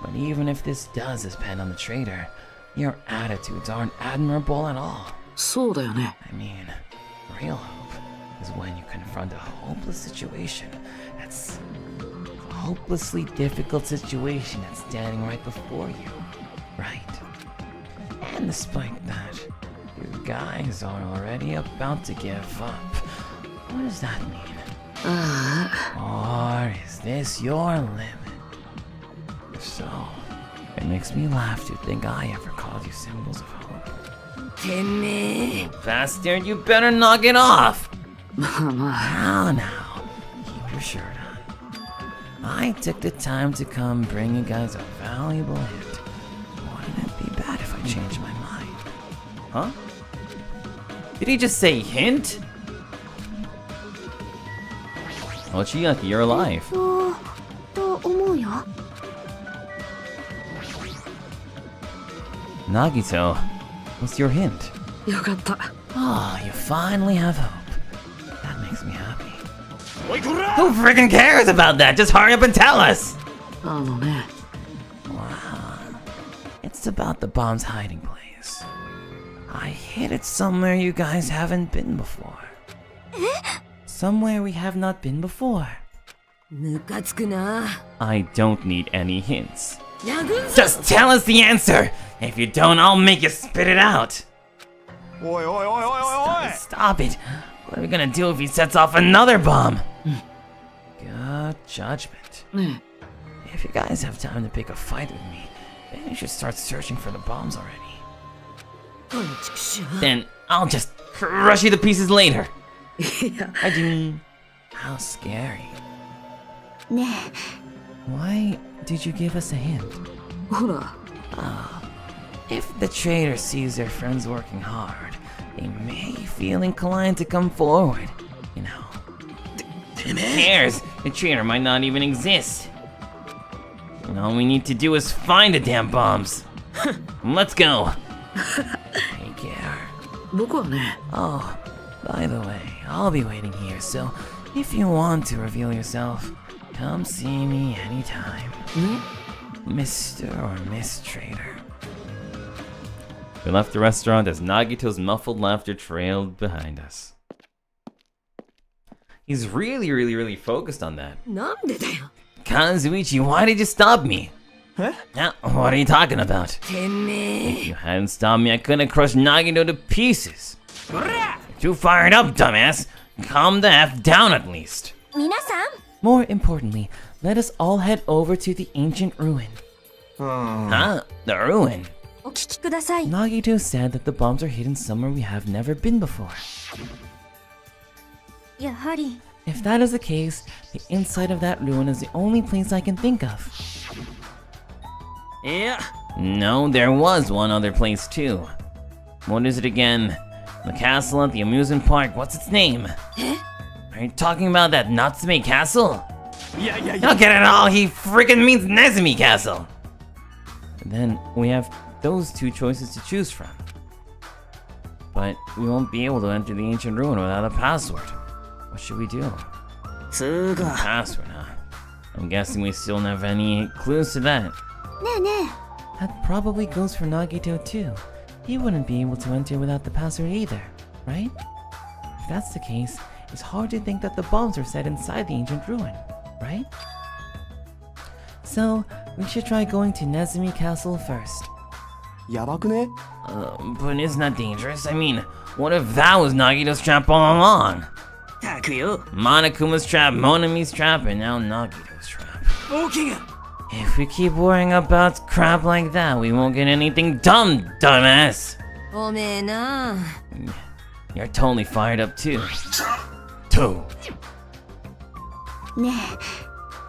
But even if this does depend on the traitor, your attitudes aren't admirable at all. そうだよね I mean, real hope is when you confront a hopeless situation that's a hopelessly difficult situation that's standing right before you, right? And despite that, you guys are already about to give up. What does that mean? Or is this your limit? If so, it makes me laugh to think I ever called you symbols of hope. てめえ Bastard, you better knock it off! まあまあ Now, keep your shirt on. I took the time to come bring you guys a valuable hint. Wouldn't it be bad if I changed my mind? Huh? Did he just say hint? Oh, Chiaki, you're alive. と思うよ。 Nagito, what's your hint? よかった Ah, you finally have hope. That makes me happy. おいこら Who freaking cares about that? Just hurry up and tell us! あのね Wow. It's about the bomb's hiding place. I hid it somewhere you guys haven't been before. Somewhere we have not been before. ムカつくな I don't need any hints. 殴んぞ Just tell us the answer! If you don't, I'll make you spit it out! おいおいおいおいおいおい Stop it! What are we gonna do if he sets off another bomb? Good judgment. ね If you guys have time to pick a fight with me, then you should start searching for the bombs already. この畜生 Then I'll just crush you to pieces later. いや I do. How scary. ね Why did you give us a hint? ほら If the traitor sees their friends working hard, they may feel inclined to come forward. You know. Who cares? The traitor might not even exist. And all we need to do is find the damn bombs. Let's go. Take care. 僕はね Oh, by the way, I'll be waiting here, so if you want to reveal yourself, come see me anytime. ね Mr. or Miss Trader. We left the restaurant as Nagito's muffled laughter trailed behind us. He's really focused on that. なんでだよ Kazuichi, why did you stop me? Huh? What are you talking about? てめ If you hadn't stopped me, I couldn't have crushed Nagito to pieces. Too fired up, dumbass. Calm the F down at least. 皆さん More importantly, let us all head over to the ancient ruin. うん Huh? The ruin? お聞きください。 Nagito said that the bombs are hidden somewhere we have never been before. やはり If that is the case, the inside of that ruin is the only place I can think of. Yeah. No, there was one other place too. What is it again? The castle at the amusement park, what's its name? Are you talking about that Natsume Castle? いやいやいや Don't get it all, he freaking means Nezumi Castle! And then we have those two choices to choose from. But we won't be able to enter the ancient ruin without a password. What should we do? つーか Password, huh? I'm guessing we still don't have any clues to that. ねえね That probably goes for Nagito too. He wouldn't be able to enter without the password either, right? If that's the case, it's hard to think that the bombs are set inside the ancient ruin, right? So, we should try going to Nezumi Castle first. やばくね But isn't that dangerous? I mean, what if that was Nagito's trap all along? たくよ Monokuma's trap, Monami's trap, and now Nagito's trap. 大きが If we keep worrying about crap like that, we won't get anything done, dumbass! えおめえな You're totally fired up too. Two. えね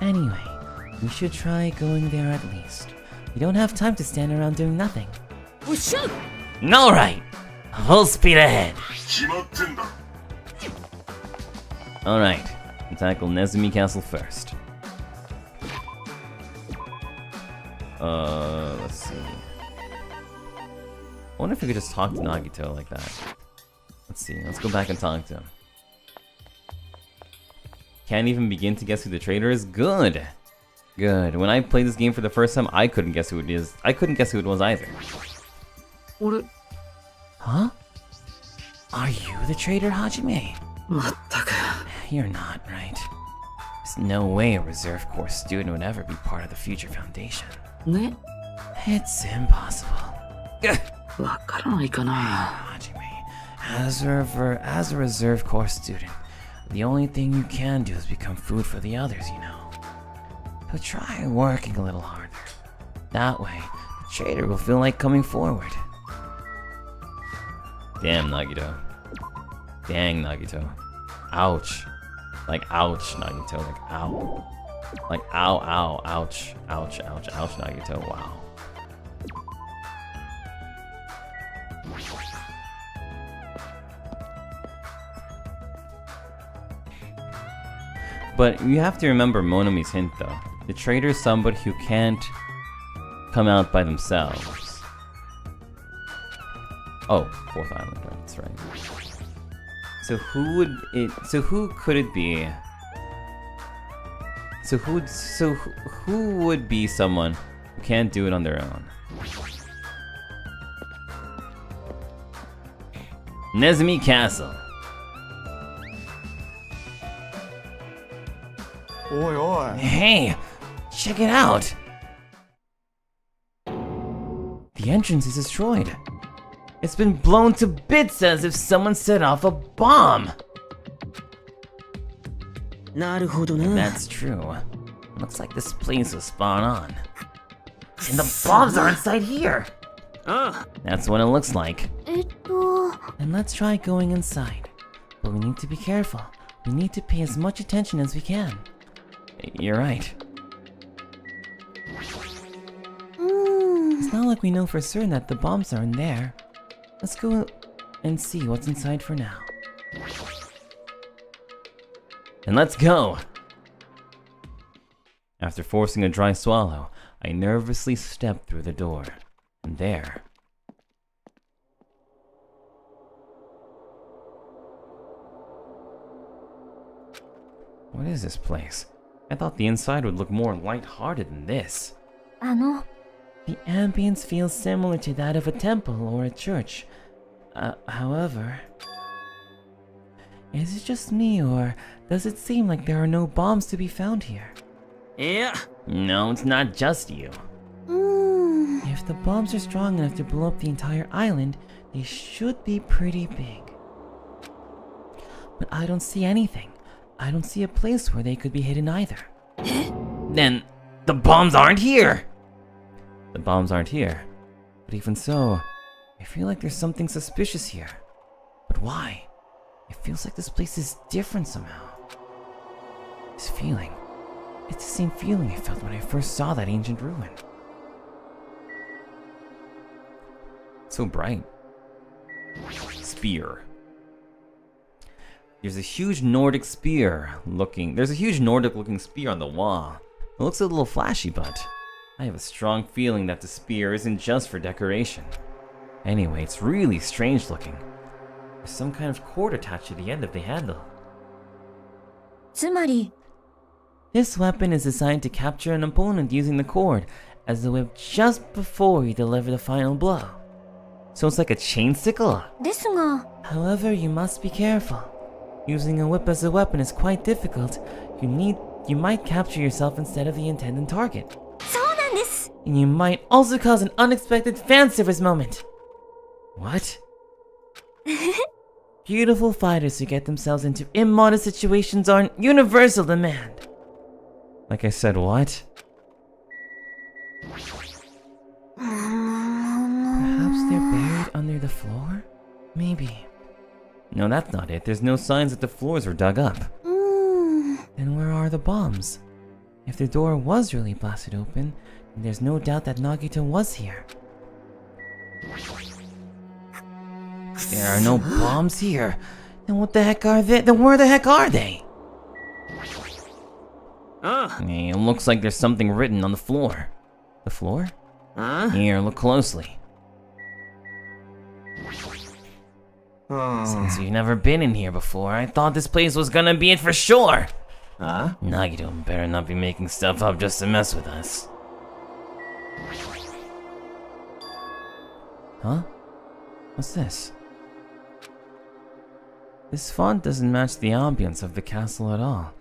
Anyway, we should try going there at least. We don't have time to stand around doing nothing. おっしゃ Alright! Full speed ahead! Alright, and tackle Nezumi Castle first. Let's see. I wonder if we could just talk to Nagito like that. Let's see, let's go back and talk to him. Can't even begin to guess who the traitor is? Good! Good. When I played this game for the first time, I couldn't guess who it is. I couldn't guess who it was either. What? Huh? Are you the traitor, Hajime? まったく。 You're not, right? There's no way a reserve corps student would ever be part of the future foundation. ね? It's impossible. わからないかな。 Hajime, as a reserve corps student, the only thing you can do is become food for the others, you know. So try working a little harder. That way, the traitor will feel like coming forward. Damn, Nagito. Dang, Nagito. Ouch. Like, ouch, Nagito. Like, ow. Like, ow, ow, ouch. Ouch, ouch, ouch, Nagito. Wow. But you have to remember Monomi's hint, though. The traitor is somebody who can't come out by themselves. Oh, Fourth Island, right? That's right. So who could it be? So who would be someone who can't do it on their own? Nezumi Castle. おいおい Hey, check it out! The entrance is destroyed. It's been blown to bits as if someone set off a bomb. なるほどな。 That's true. Looks like this place was spot on. And the bombs are inside here. That's what it looks like. And let's try going inside. But we need to be careful. We need to pay as much attention as we can. You're right. It's not like we know for certain that the bombs are in there. Let's go and see what's inside for now. And let's go! After forcing a dry swallow, I nervously stepped through the door. And there... What is this place? I thought the inside would look more light-hearted than this. The ambience feels similar to that of a temple or a church. However... Is it just me, or does it seem like there are no bombs to be found here? いや、 No, it's not just you. If the bombs are strong enough to blow up the entire island, they should be pretty big. But I don't see anything. I don't see a place where they could be hidden either. Then, the bombs aren't here! The bombs aren't here. But even so, I feel like there's something suspicious here. But why? It feels like this place is different somehow. This feeling, it's the same feeling I felt when I first saw that ancient ruin. So bright. Spear. There's a huge Nordic looking spear on the wall. It looks a little flashy, but I have a strong feeling that the spear isn't just for decoration. Anyway, it's really strange looking. There's some kind of cord attached to the end of the handle. つまり This weapon is designed to capture an opponent using the cord as the whip just before you deliver the final blow. So it's like a chain sickle? ですが However, you must be careful. Using a whip as a weapon is quite difficult. You might capture yourself instead of the intended target. そうなんです And you might also cause an unexpected fan service moment. What? Beautiful fighters who get themselves into immodest situations are in universal demand. Like I said, what? Perhaps they're buried under the floor? Maybe. No, that's not it. There's no signs that the floors were dug up. Then where are the bombs? If the door was really blasted open, then there's no doubt that Nagito was here. There are no bombs here. Then what the heck are they? Then where the heck are they? Hey, it looks like there's something written on the floor. The floor? Here, look closely. Since you've never been in here before, I thought this place was gonna be it for sure. Nagito better not be making stuff up just to mess with us. Huh? What's this? This font doesn't match the ambience of the castle at all.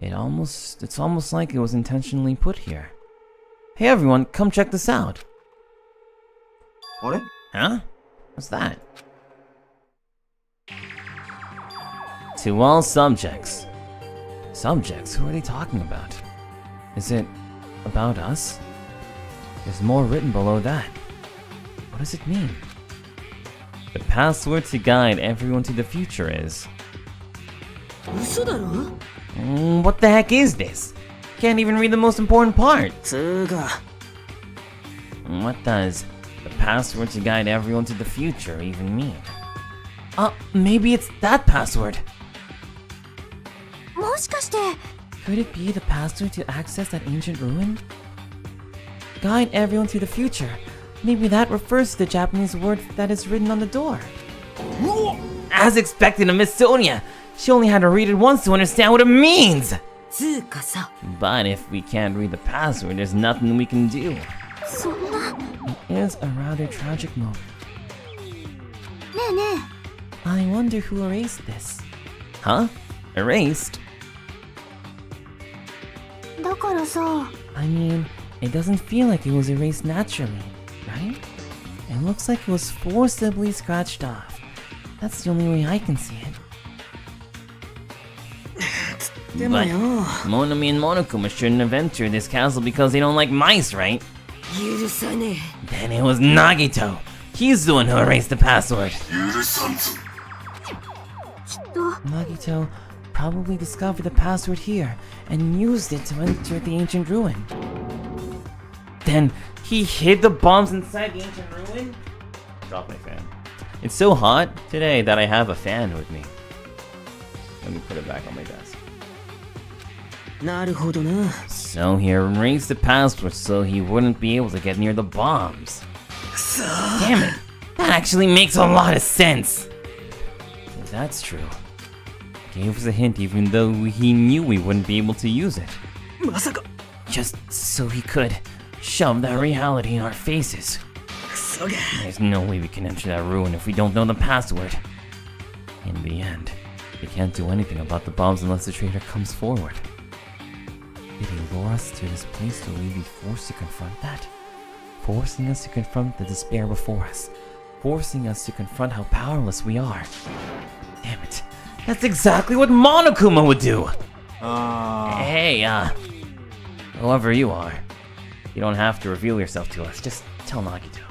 It's almost like it was intentionally put here. Hey everyone, come check this out. What? Huh? What's that? To all subjects. Subjects? Who are they talking about? Is it about us? There's more written below that. What does it mean? The password to guide everyone to the future is... 嘘だろ what the heck is this? Can't even read the most important part. つーか What does the password to guide everyone to the future even mean? Maybe it's that password. もしかして Could it be the password to access that ancient ruin? Guide everyone to the future. Maybe that refers to the Japanese word that is written on the door. As expected of Miss Sonia, she only had to read it once to understand what it means. つーかさ But if we can't read the password, there's nothing we can do. そんな It is a rather tragic moment. ねえね I wonder who erased this. Huh? Erased? えだからさ I mean, it doesn't feel like it was erased naturally, right? It looks like it was forcibly scratched off. That's the only way I can see it. でも But よ Monami and Monokuma shouldn't have entered this castle because they don't like mice, right? 許さね Then it was Nagito. He's the one who erased the password. きっと Nagito probably discovered the password here and used it to enter the ancient ruin. Then he hid the bombs inside the ancient ruin? Drop my fan. It's so hot today that I have a fan with me. Let me put it back on my desk. えなるほどな So he erased the password so he wouldn't be able to get near the bombs. Damn it! That actually makes a lot of sense! If that's true, gave us a hint even though he knew we wouldn't be able to use it. まさか Just so he could shove that reality in our faces. クソが There's no way we can enter that ruin if we don't know the password. In the end, we can't do anything about the bombs unless the traitor comes forward. Did he lure us to this place so we'd be forced to confront that? Forcing us to confront the despair before us. Forcing us to confront how powerless we are. Damn it. That's exactly what Monokuma would do! Hey, whoever you are, you don't have to reveal yourself to us. Just tell Nagito.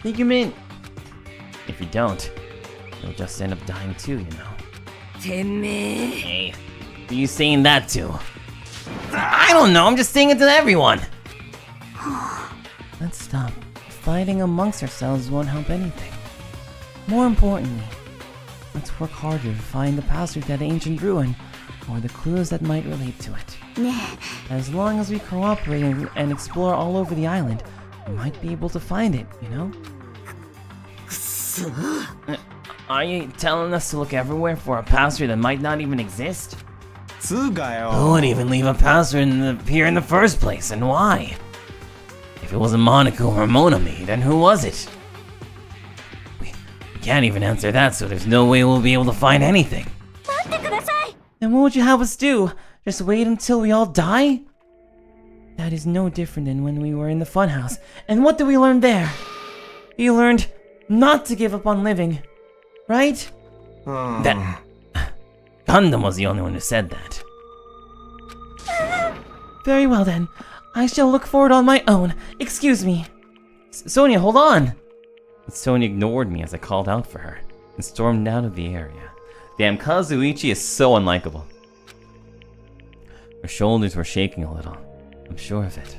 Take him in. If you don't, you'll just end up dying too, you know. てめえ Hey, who are you saying that to? I don't know, I'm just saying it to everyone! Let's stop. Fighting amongst ourselves won't help anything. More importantly, let's work harder to find the password to the ancient ruin, or the clues that might relate to it. ね As long as we cooperate and explore all over the island, we might be able to find it, you know? くそ Are you telling us to look everywhere for a password that might not even exist? つーかよ Who would even leave a password here in the first place, and why? If it wasn't Monaco or Monami, then who was it? We can't even answer that, so there's no way we'll be able to find anything. 待ってください Then what would you have us do? Just wait until we all die? That is no different than when we were in the funhouse. And what did we learn there? We learned not to give up on living, right? That Gundam was the only one who said that. Very well then. I shall look forward on my own. Excuse me. Sonia, hold on! Sonia ignored me as I called out for her and stormed out of the area. Damn, Kazuichi is so unlikable. Her shoulders were shaking a little. I'm sure of it.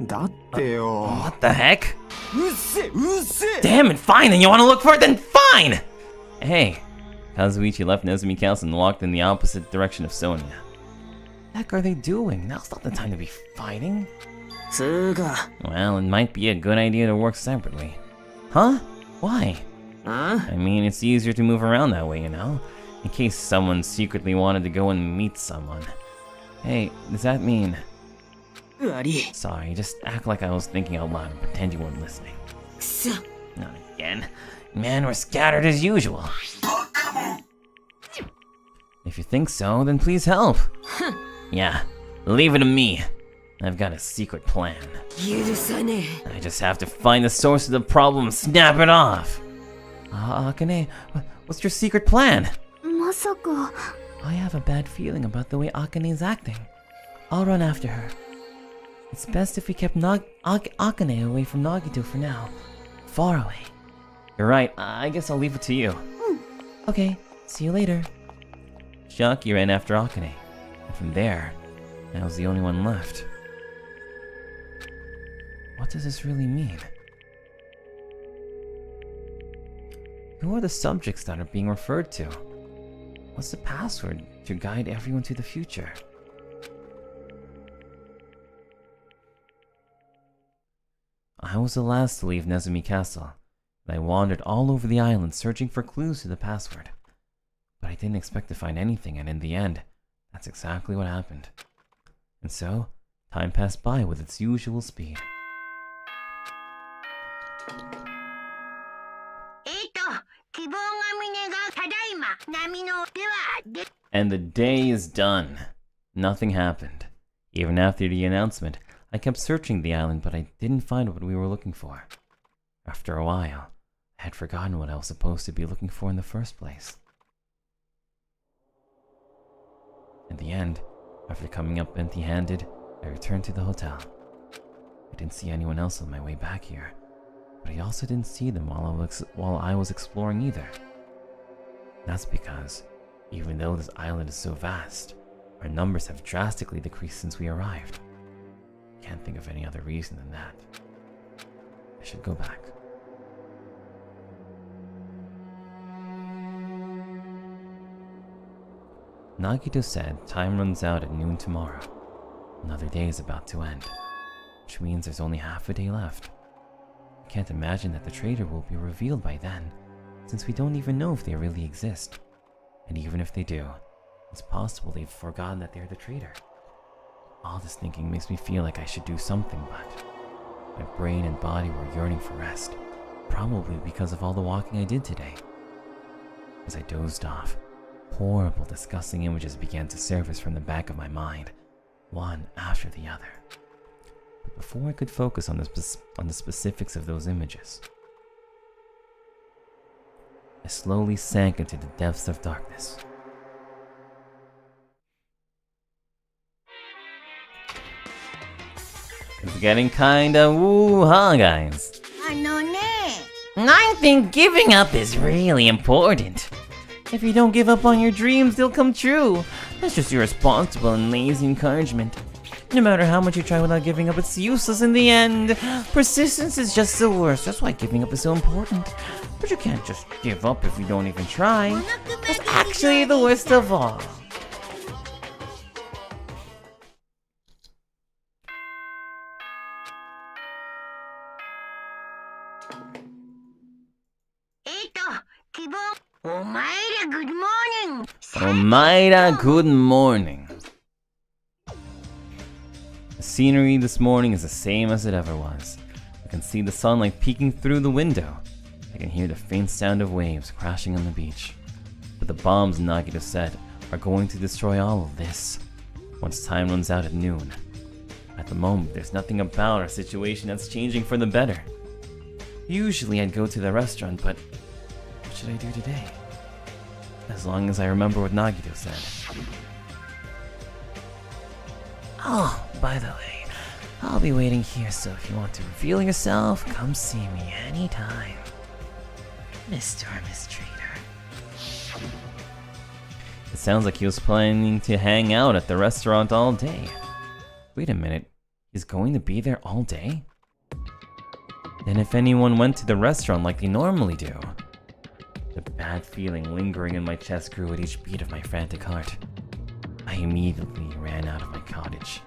だってよ What the heck? うっせうっせ Damn it, fine then, you wanna look for it, then fine! Hey. Kazuichi left Nezumi Castle and walked in the opposite direction of Sonia. heck are they doing? Now's not the time to be fighting. つーか Well, it might be a good idea to work separately. Huh? Why? I mean, it's easier to move around that way, you know? In case someone secretly wanted to go and meet someone. Hey, does that mean... 悪い Sorry, just act like I was thinking out loud and pretend you weren't listening. くそ Not again. Man, we're scattered as usual. If you think so, then please help. Yeah, leave it to me. I've got a secret plan. 許さね I just have to find the source of the problem and snap it off. Akane, what's your secret plan? まさか I have a bad feeling about the way Akane's acting. I'll run after her. It's best if we kept Akane away from Nagito for now. Far away. You're right, I guess I'll leave it to you. Okay, see you later. Shaki ran after Akane. And from there, I was the only one left. What does this really mean? Who are the subjects that are being referred to? What's the password to guide everyone to the future? I was the last to leave Nezumi Castle, and I wandered all over the island searching for clues to the password. But I didn't expect to find anything, and in the end, that's exactly what happened. And so, time passed by with its usual speed. And the day is done. Nothing happened. Even after the announcement, I kept searching the island, but I didn't find what we were looking for. After a while, I had forgotten what I was supposed to be looking for in the first place. In the end, after coming up empty-handed, I returned to the hotel. I didn't see anyone else on my way back here, but I also didn't see them while I was exploring either. That's because, even though this island is so vast, our numbers have drastically decreased since we arrived. Can't think of any other reason than that. I should go back. Nagito said time runs out at noon tomorrow. Another day is about to end, which means there's only half a day left. I can't imagine that the traitor will be revealed by then, since we don't even know if they really exist. And even if they do, it's possible they've forgotten that they're the traitor. All this thinking makes me feel like I should do something, but my brain and body were yearning for rest, probably because of all the walking I did today. As I dozed off, horrible, disgusting images began to surface from the back of my mind, one after the other. But before I could focus on the specifics of those images, I slowly sank into the depths of darkness. It's getting kinda woo-ha, guys. I think giving up is really important. If you don't give up on your dreams, they'll come true. That's just irresponsible and lazy encouragement. No matter how much you try without giving up, it's useless in the end. Persistence is just the worst. That's why giving up is so important. But you can't just give up if you don't even try. That's actually the worst of all. Komaeda, good morning. The scenery this morning is the same as it ever was. I can see the sunlight peeking through the window. I can hear the faint sound of waves crashing on the beach. But the bombs Nagito said are going to destroy all of this once time runs out at noon. At the moment, there's nothing about our situation that's changing for the better. Usually I'd go to the restaurant, but what should I do today? As long as I remember what Nagito said. Oh, by the way, I'll be waiting here, so if you want to reveal yourself, come see me anytime. Mr. or Miss Trader. It sounds like he was planning to hang out at the restaurant all day. Wait a minute, he's going to be there all day? Then if anyone went to the restaurant like they normally do. The bad feeling lingering in my chest grew at each beat of my frantic heart. I I immediately ran out of my cottage.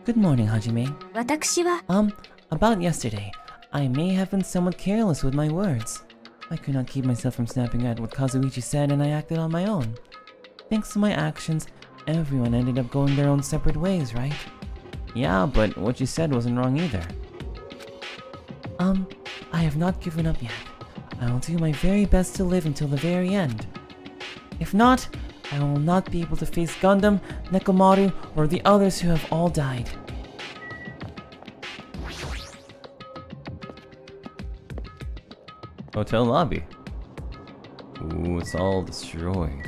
Good morning, Hajime. 私は About yesterday, I may have been somewhat careless with my words. I could not keep myself from snapping at what Kazuichi said, and I acted on my own. Thanks to my actions, everyone ended up going their own separate ways, right? Yeah, but what you said wasn't wrong either. I have not given up yet. I will do my very best to live until the very end. If not, I will not be able to face Gundam, Nekomaru, or the others who have all died. Hotel lobby. Ooh, it's all destroyed.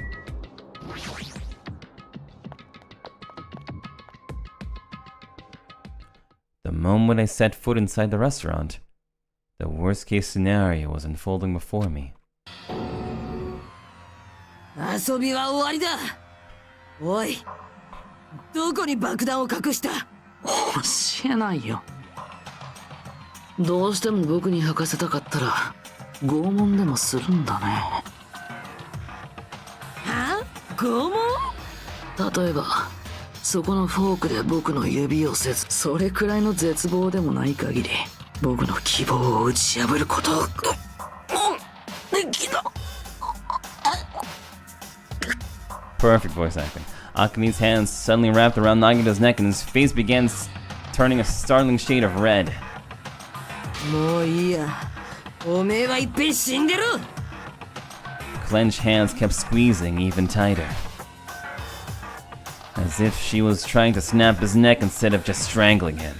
The moment I set foot inside the restaurant, the worst case scenario was unfolding before me. 遊びは終わりだ。おい、どこに爆弾を隠した？教えないよ。どうしても僕に履かせたかったら拷問でもするんだね。は？拷問？例えばそこのフォークで僕の指を切、それくらいの絶望でもない限り僕の希望を打ち破ることをできた。 Perfect voice acting. Akane's hands suddenly wrapped around Nagita's neck and his face began turning a startling shade of red. もういいや。おめえはいっぺん死んでる。 Clenched hands kept squeezing even tighter, as if she was trying to snap his neck instead of just strangling him.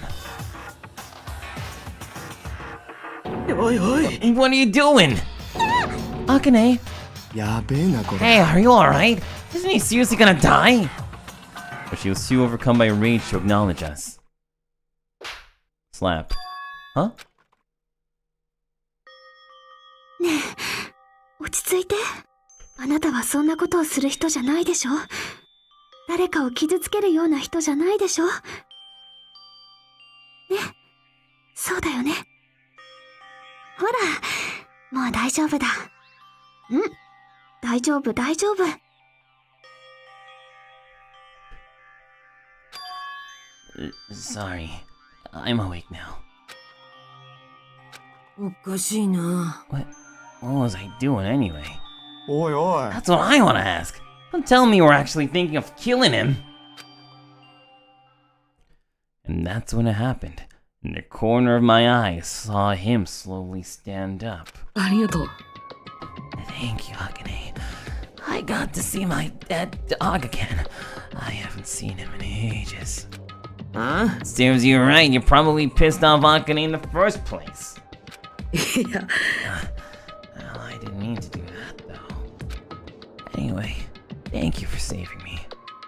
おいおい。 What are you doing? Akane! やべえなこれ。 Hey, are you alright? Isn't he seriously gonna die? But she was too overcome by rage to acknowledge us. Slap. Huh? ねえ、落ち着いて。あなたはそんなことをする人じゃないでしょ。誰かを傷つけるような人じゃないでしょ。ね、そうだよね。ほら、もう大丈夫だ。大丈夫、大丈夫。Sorry. I'm awake now. おかしいな。 What was I doing anyway? おいおい。 That's what I want to ask. Don't tell me we're actually thinking of killing him. And that's when it happened. In the corner of my eye, I saw him slowly stand up. ありがとう。 Thank you, Akane. I got to see my dead dog again. I haven't seen him in ages. Huh? Serves you right, you probably pissed off Akane in the first place. いや。 Well, I didn't mean to do that, though. Anyway, thank you for saving me.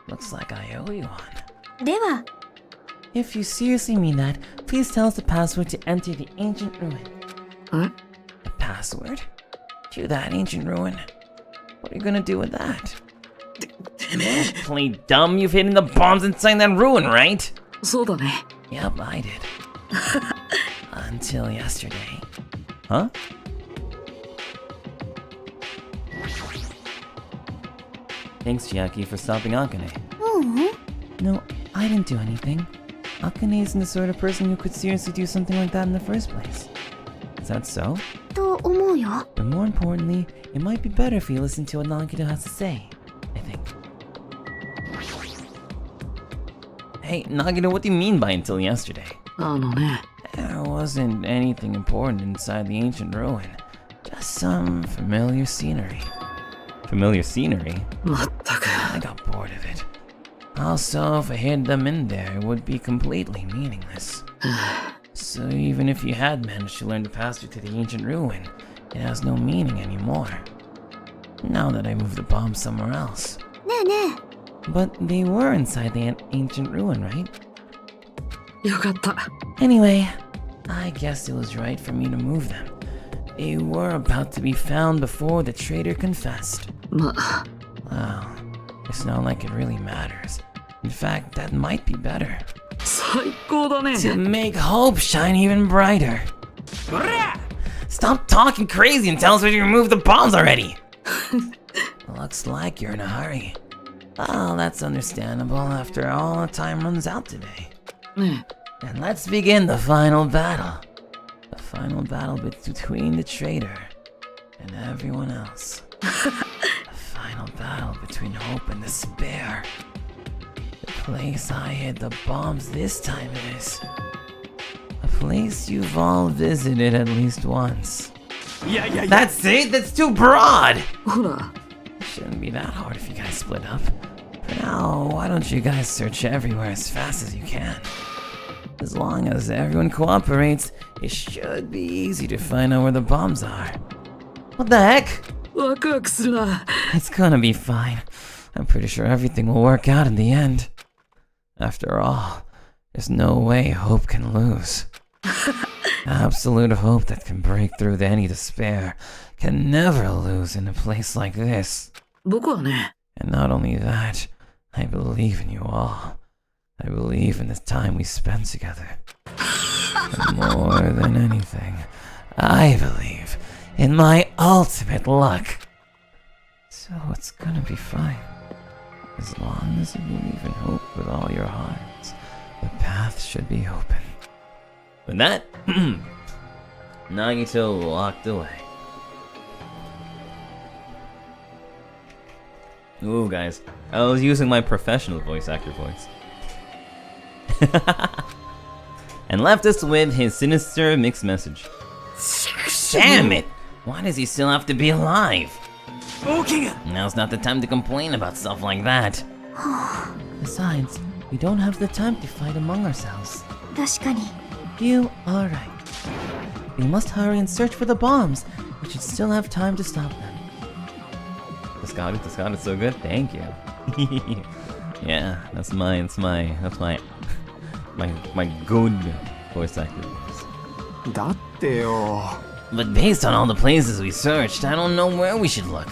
Looks like I owe you one. では、 If you seriously mean that, please tell us the password to enter the ancient ruin. Huh? The password? To that ancient ruin? What are you gonna do with that? Play dumb, you've hidden the bombs inside that ruin, right? そうだね。 Yep, I did. Until yesterday. Huh? Thanks, Chiaki, for stopping Akane. ううん。 No, I didn't do anything. Akane isn't the sort of person who could seriously do something like that in the first place. Is that so? と思うよ。 But more importantly, it might be better if you listen to what Nagito has to say, I think. Hey, Nagito, what do you mean by until yesterday? あのね。 There wasn't anything important inside the ancient ruin. Just some familiar scenery. Familiar scenery? まったく。 I got bored of it. Also, if I hid them in there, it would be completely meaningless. So even if you had managed to learn the password to the ancient ruin, it has no meaning anymore. Now that I moved the bomb somewhere else. ねえねえ。 But they were inside the ancient ruin, right? よかった。 Anyway, I guess it was right for me to move them. They were about to be found before the traitor confessed. まあ。 Well, It's not like it really matters. In fact, that might be better. 最高だね。 To make hope shine even brighter. Stop talking crazy and tell us where you removed the bombs already! Looks like you're in a hurry. Oh, that's understandable after all the time runs out today. And let's begin the final battle. The final battle between the traitor and everyone else. The final battle between hope and despair. The place I hid the bombs this time is a place you've all visited at least once. That's it? That's too broad! ほら、 Shouldn't be that hard if you guys split up. For now, why don't you guys search everywhere as fast as you can? As long as everyone cooperates, it should be easy to find out where the bombs are. What the heck? ワクワクするな。 It's gonna be fine. I'm pretty sure everything will work out in the end. After all, there's no way hope can lose. Absolute hope that can break through any despair can never lose in a place like this. 僕はね、 And not only that, I believe in you all. I believe in the time we spent together. And more than anything, I believe in my ultimate luck. So it's gonna be fine. As long as you believe in hope with all your hearts, the path should be open. With that, Nagito walked away. Ooh, guys, I was using my professional voice actor voice. And left us with his sinister mixed message. Damn it! Why does he still have to be alive? 大怪我。 Now's not the time to complain about stuff like that. Besides, we don't have the time to fight among ourselves. 確かに。 You are right. We must hurry and search for the bombs. We should still have time to stop them. The Scott is so good. Thank you. Yeah, that's my good voice actor voice. だってよ。 But based on all the places we searched, I don't know where we should look.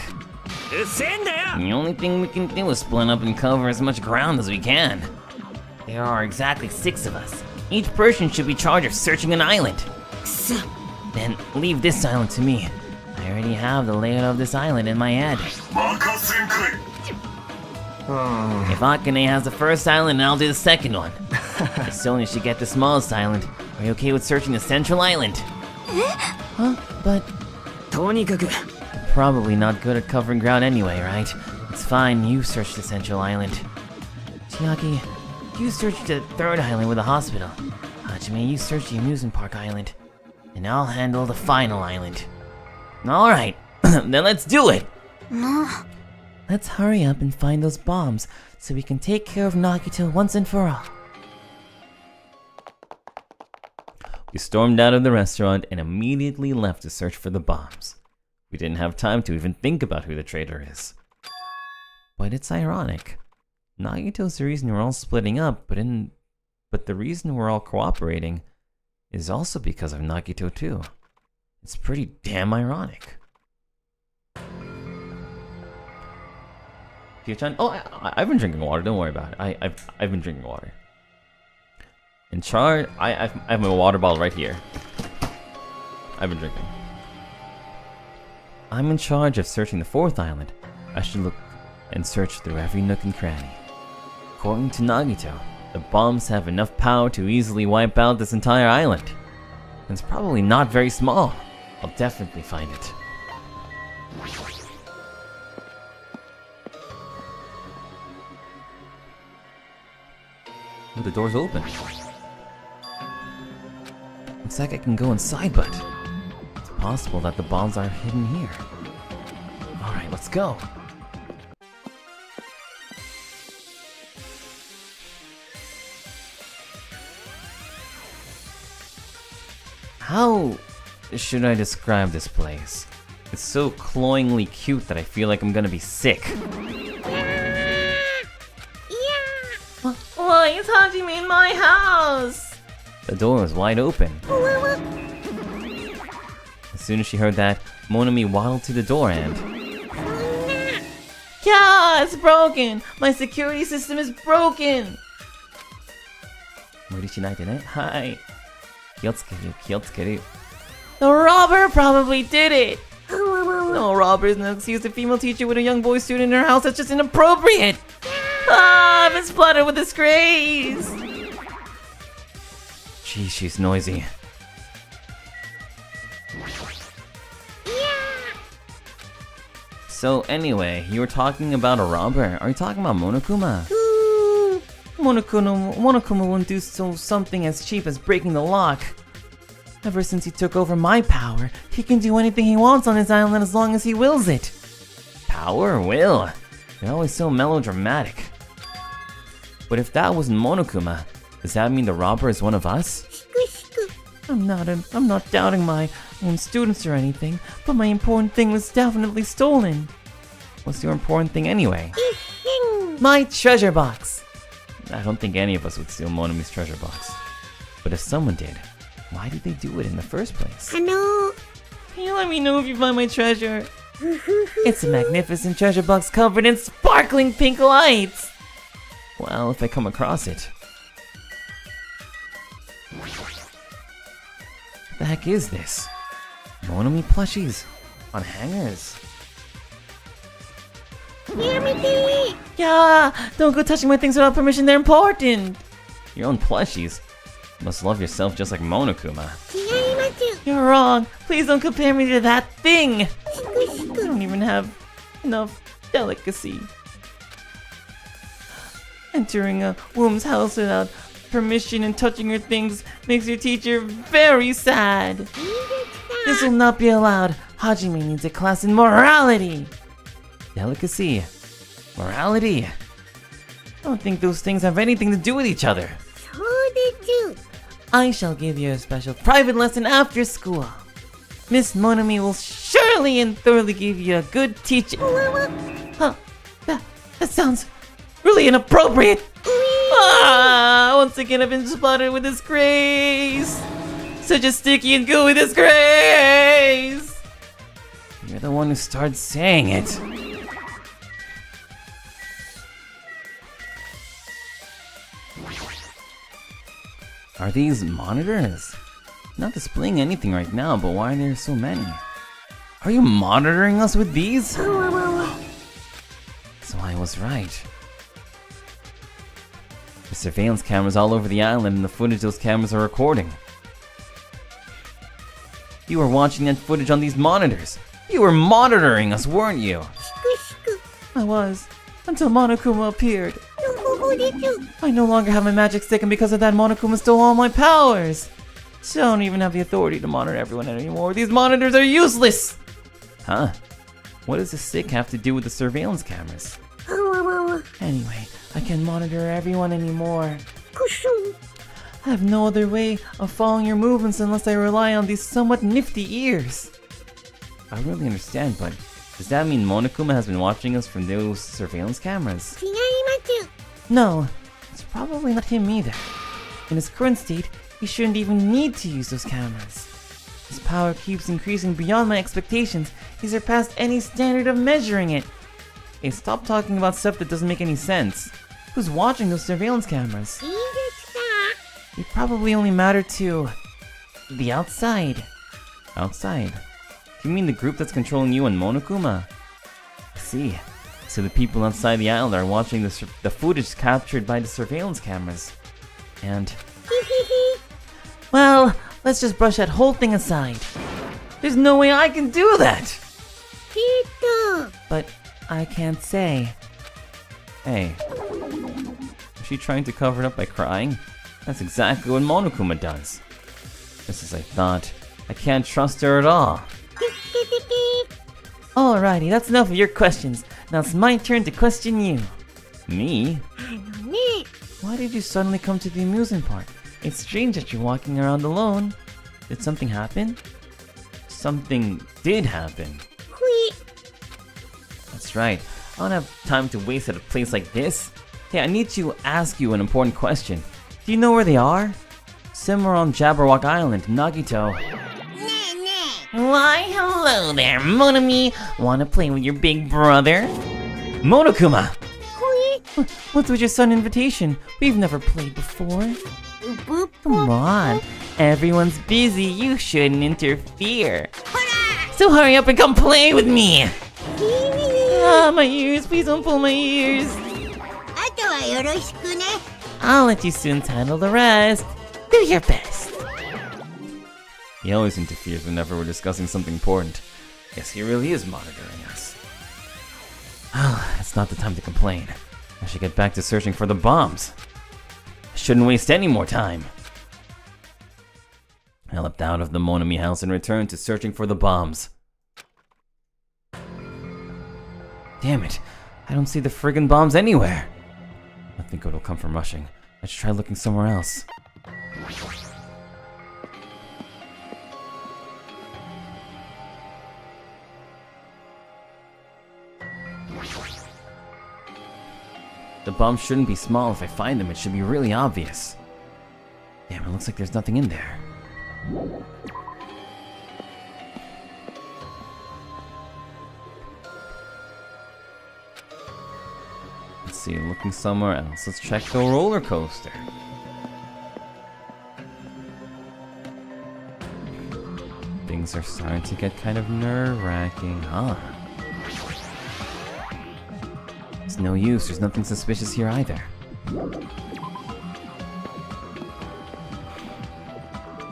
うっせえんだよ。 The only thing we can do is split up and cover as much ground as we can. There are exactly 6 of us. Each person should be charged of searching an island. くそ。 Then leave this island to me. I already have the layout of this island in my head. If Akane has the first island, I'll do the second one. If Sonya should get the smallest island, are you okay with searching the central island? Huh? But とにかく、 probably not good at covering ground anyway, right? It's fine, you search the central island. Chiaki, you search the third island with the hospital. Hajime, you search the amusement park island. And I'll handle the final island. Alright, then let's do it! Let's hurry up and find those bombs so we can take care of Nagito once and for all. We stormed out of the restaurant and immediately left to search for the bombs. We didn't have time to even think about who the traitor is. But it's ironic. Nagito's the reason we're all splitting up, but the reason we're all cooperating is also because of Nagito too. It's pretty damn ironic. Kyo-chan, oh, I've been drinking water. Don't worry about it. I've been drinking water. In charge, I have my water bottle right here. I've been drinking. I'm in charge of searching the 4th island. I should look and search through every nook and cranny. According to Nagito, the bombs have enough power to easily wipe out this entire island. It's probably not very small. I'll definitely find it. Oh, the door's open. Looks like I can go inside, but it's possible that the bombs are hidden here. Alright, let's go. How should I describe this place? It's so cloyingly cute that I feel like I'm gonna be sick. Why is Hajime in my house? The door was wide open. As soon as she heard that, Monami waddled to the door and... Yeah, it's broken! My security system is broken! 無理しないでね。はい。気をつけるよ、気をつけるよ。The robber probably did it! No, robber is no excuse. A female teacher with a young boy student in her house, that's just inappropriate! Ah, I've been splattered with disgrace! Gee, she's noisy. So anyway, you were talking about a robber. Are you talking about Monokuma? Monokuma won't do something as cheap as breaking the lock. Ever since he took over my power, he can do anything he wants on his island as long as he wills it. Power? Will? You're always so melodramatic. But if that wasn't Monokuma, does that mean the robber is one of us? I'm not doubting my own students or anything, but my important thing was definitely stolen. What's your important thing anyway? My treasure box! I don't think any of us would steal Monomi's treasure box. But if someone did, why did they do it in the first place? Can you let me know if you find my treasure? It's a magnificent treasure box covered in sparkling pink lights! Well, if I come across it. What the heck is this? Monomi plushies on hangers. Yeah, don't go touching my things without permission, they're important! Your own plushies? You must love yourself just like Monokuma. You're wrong, please don't compare me to that thing! I don't even have enough delicacy. Entering a woman's house without permission and touching her things makes your teacher very sad. This will not be allowed. Hajime needs a class in morality. Delicacy. Morality. I don't think those things have anything to do with each other. I shall give you a special private lesson after school. Miss Monomi will surely and thoroughly give you a good teaching. Huh, that sounds really inappropriate. Ah, once again I've been spotted with disgrace. Such a sticky and gooey disgrace. You're the one who started saying it. Are these monitors? Not displaying anything right now, but why are there so many? Are you monitoring us with these? So I was right. There's surveillance cameras all over the island and the footage those cameras are recording. You were watching that footage on these monitors. You were monitoring us, weren't you? I was, until Monokuma appeared. I no longer have my magic stick, and because of that, Monokuma stole all my powers. So I don't even have the authority to monitor everyone anymore. These monitors are useless! Huh? What does the stick have to do with the surveillance cameras? Anyway, I can't monitor everyone anymore. I have no other way of following your movements unless I rely on these somewhat nifty ears. I don't really understand, but does that mean Monokuma has been watching us from those surveillance cameras? No, it's probably not him either. In his current state, he shouldn't even need to use those cameras. His power keeps increasing beyond my expectations. He surpassed any standard of measuring it. Hey, stop talking about stuff that doesn't make any sense. Who's watching those surveillance cameras? They probably only matter to the outside. Outside? You mean the group that's controlling you and Monokuma? I see. So the people outside the island are watching the footage captured by the surveillance cameras. And... well, let's just brush that whole thing aside. There's no way I can do that! But I can't say. Hey. Is she trying to cover it up by crying? That's exactly what Monokuma does. Just as I thought. I can't trust her at all. Alrighty, that's enough of your questions. Now it's my turn to question you. Me? Why did you suddenly come to the amusement park? It's strange that you're walking around alone. Did something happen? Something did happen. That's right. I don't have time to waste at a place like this. Hey, I need to ask you an important question. Do you know where they are? Somewhere on Jabberwock Island, Nagito. Why, hello there, Monomi. Wanna play with your big brother? Monokuma! What's with your sudden invitation? We've never played before. Come on, everyone's busy, you shouldn't interfere. So hurry up and come play with me! Ah, my ears, please don't pull my ears. I'll let you soon handle the rest. Do your best. He always interferes whenever we're discussing something important. Yes, he really is monitoring us. Oh, it's not the time to complain. I should get back to searching for the bombs. I shouldn't waste any more time. I leapt out of the Monami house and returned to searching for the bombs. Damn it, I don't see the friggin' bombs anywhere. Nothing good will come from rushing. I should try looking somewhere else. The bombs shouldn't be small. If I find them, it should be really obvious. Damn, it looks like there's nothing in there. Let's see, looking somewhere else. Let's check the roller coaster. Things are starting to get kind of nerve-wracking, huh? It's no use, there's nothing suspicious here either.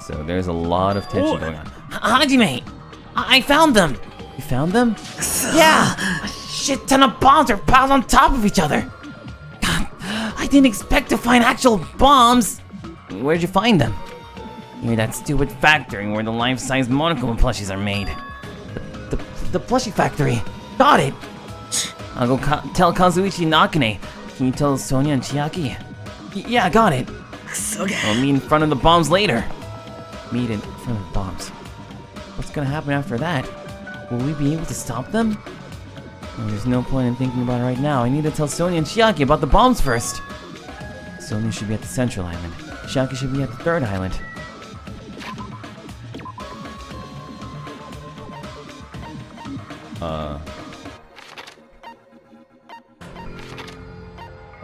So there's a lot of tension going on. Hajime! I found them! You found them? Yeah! A shit ton of bombs are piled on top of each other! God, I didn't expect to find actual bombs! Where'd you find them? Near that stupid factory where the life-size Monokuma plushies are made. The plushie factory! Got it! I'll go tell Kazuichi Nakane. Can you tell Sonia and Chiaki? Yeah, got it. I'll meet in front of the bombs later. Meet in front of the bombs. What's gonna happen after that? Will we be able to stop them? Well, there's no point in thinking about it right now. I need to tell Sonia and Chiaki about the bombs first. Sonia should be at the central island. Chiaki should be at the third island. Well,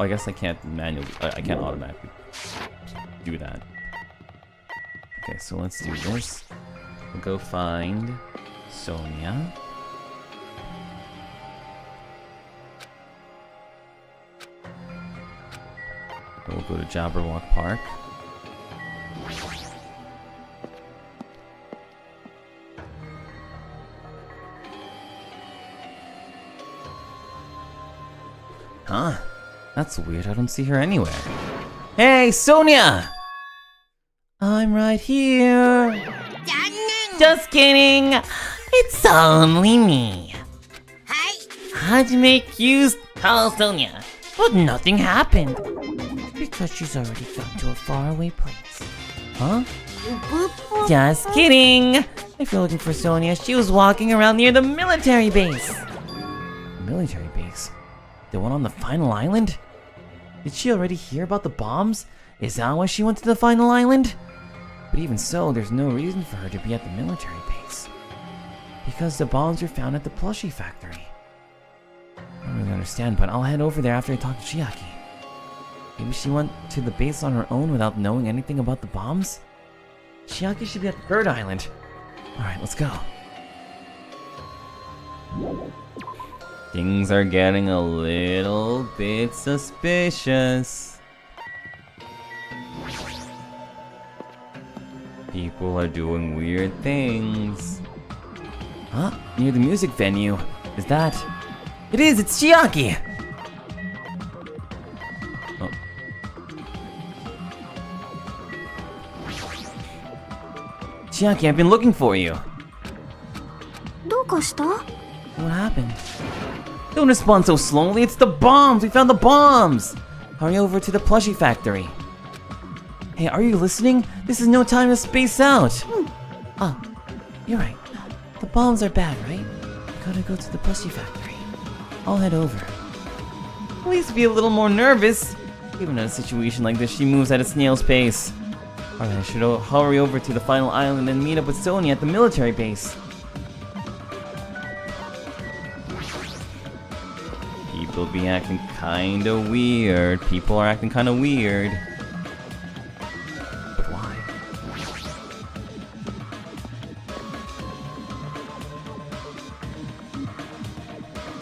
I guess I can't manually. I can't automatically do that. Okay, so let's do this. We'll go find Sonia. Then we'll go to Jabberwock Park. Huh? That's weird, I don't see her anywhere. Hey, Sonia! I'm right here. Just kidding. It's only me. Hajime accused Sonia, but nothing happened. Because she's already gone to a faraway place. Huh? Just kidding. If you're looking for Sonia, she was walking around near the military base. Military base? The one on the final island? Did she already hear about the bombs? Is that why she went to the final island? But even so, there's no reason for her to be at the military base. Because the bombs were found at the plushie factory. I don't really understand, but I'll head over there after I talk to Chiaki. Maybe she went to the base on her own without knowing anything about the bombs? Chiaki should be at the third island. Alright, let's go. Things are getting a little bit suspicious. People are doing weird things. Huh? Near the music venue. Is that... It is! It's Chiaki! Oh. Chiaki, I've been looking for you. どうかした? What happened? Don't respond so slowly, it's the bombs! We found the bombs! Hurry over to the plushie factory. Hey, are you listening? This is no time to space out! Ah, you're right. The bombs are bad, right? I gotta go to the plushie factory. I'll head over. At least be a little more nervous. Even in a situation like this, she moves at a snail's pace. Alright, I should hurry over to the final island and meet up with Sonia at the military base. People be acting kinda weird. People are acting kinda weird. But why?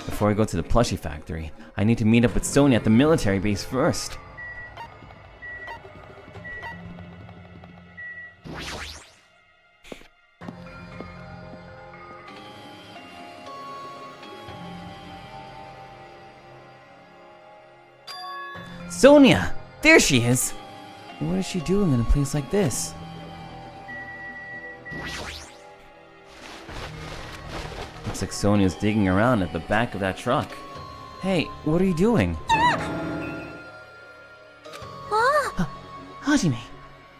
Before I go to the plushie factory, I need to meet up with Sonia at the military base first. Sonia! There she is! What is she doing in a place like this? Looks like Sonia's digging around at the back of that truck. Hey, what are you doing? Hajime,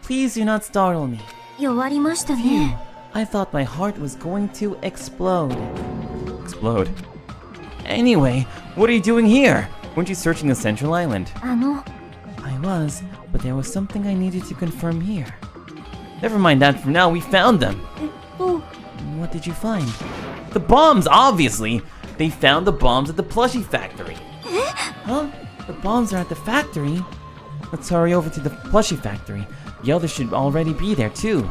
please do not startle me. 弱りましたね。 I thought my heart was going to explode. Explode? Anyway, what are you doing here? Weren't you searching the central island? あ I was, but there was something I needed to confirm here. Never mind that for now, we found them. What did you find? The bombs, obviously! They found the bombs at the plushie factory. Huh? The bombs are at the factory? Let's hurry over to the plushie factory. The others should already be there too.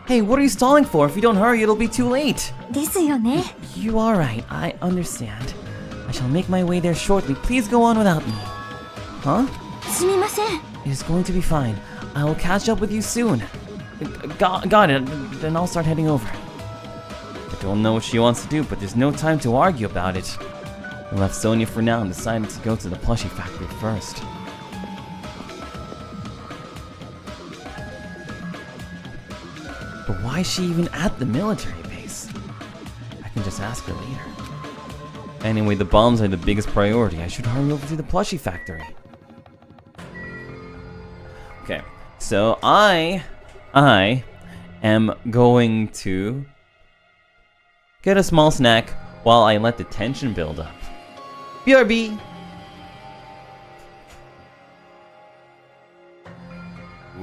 Hey, what are you stalling for? If you don't hurry, it'll be too late. ですよね。 You are right, I understand. I shall make my way there shortly. Please go on without me. Huh? すみません。 It is going to be fine. I will catch up with you soon. Got it. Then I'll start heading over. I don't know what she wants to do, but there's no time to argue about it. I left Sonia for now and decided to go to the plushie factory first. But why is she even at the military base? I can just ask her later. Anyway, the bombs are the biggest priority. I should hurry over to the plushie factory. Okay, so I am going to get a small snack while I let the tension build up. BRB!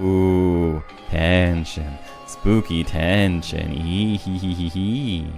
Ooh, tension. Spooky tension. Hee hee hee hee hee.